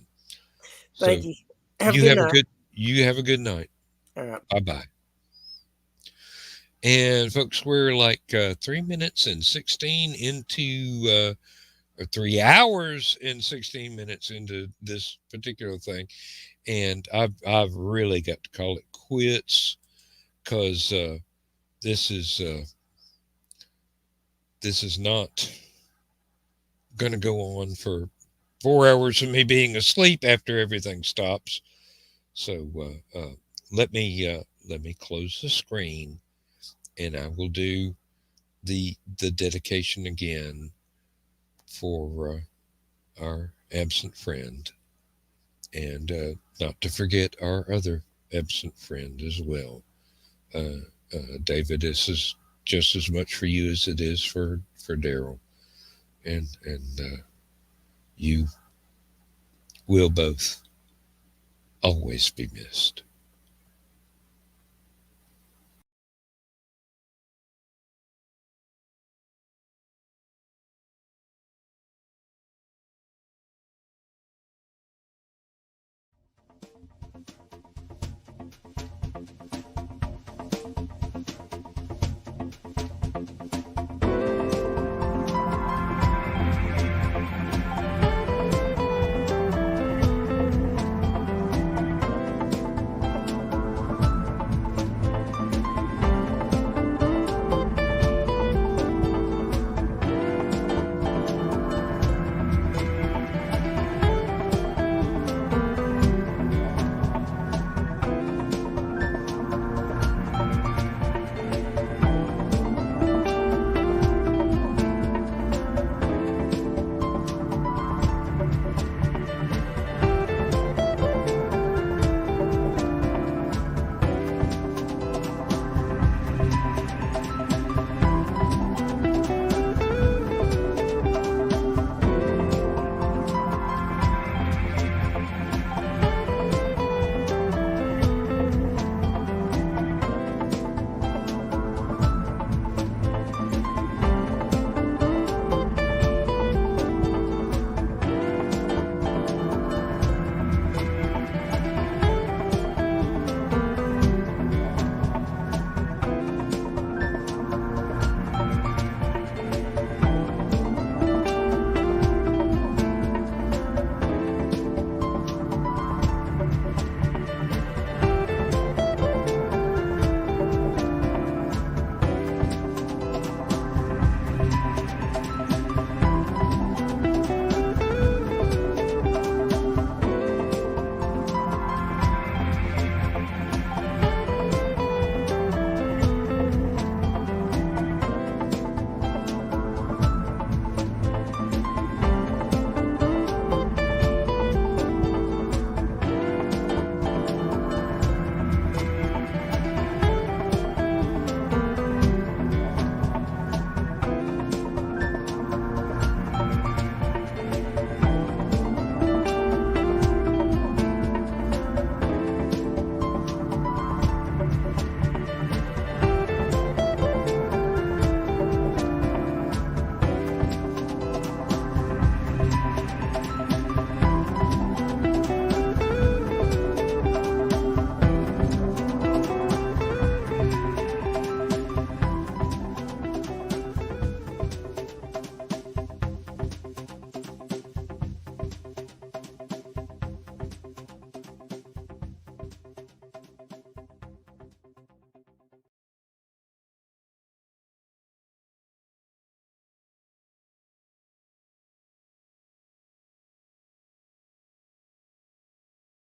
S5: Thank
S1: So
S5: you. Have a good night.
S1: you have a good night.
S5: All right.
S1: Bye bye. And folks, we're like 3 minutes and 16 into, or 3 hours and 16 minutes into this particular thing, and I've really got to call it quits because this is uh, this is not going to go on for 4 hours of me being asleep after everything stops. So let me close the screen, and I will do the dedication again for our absent friend, and not to forget our other absent friend as well. David, this is just as much for you as it is for Daryl, and you will both always be missed.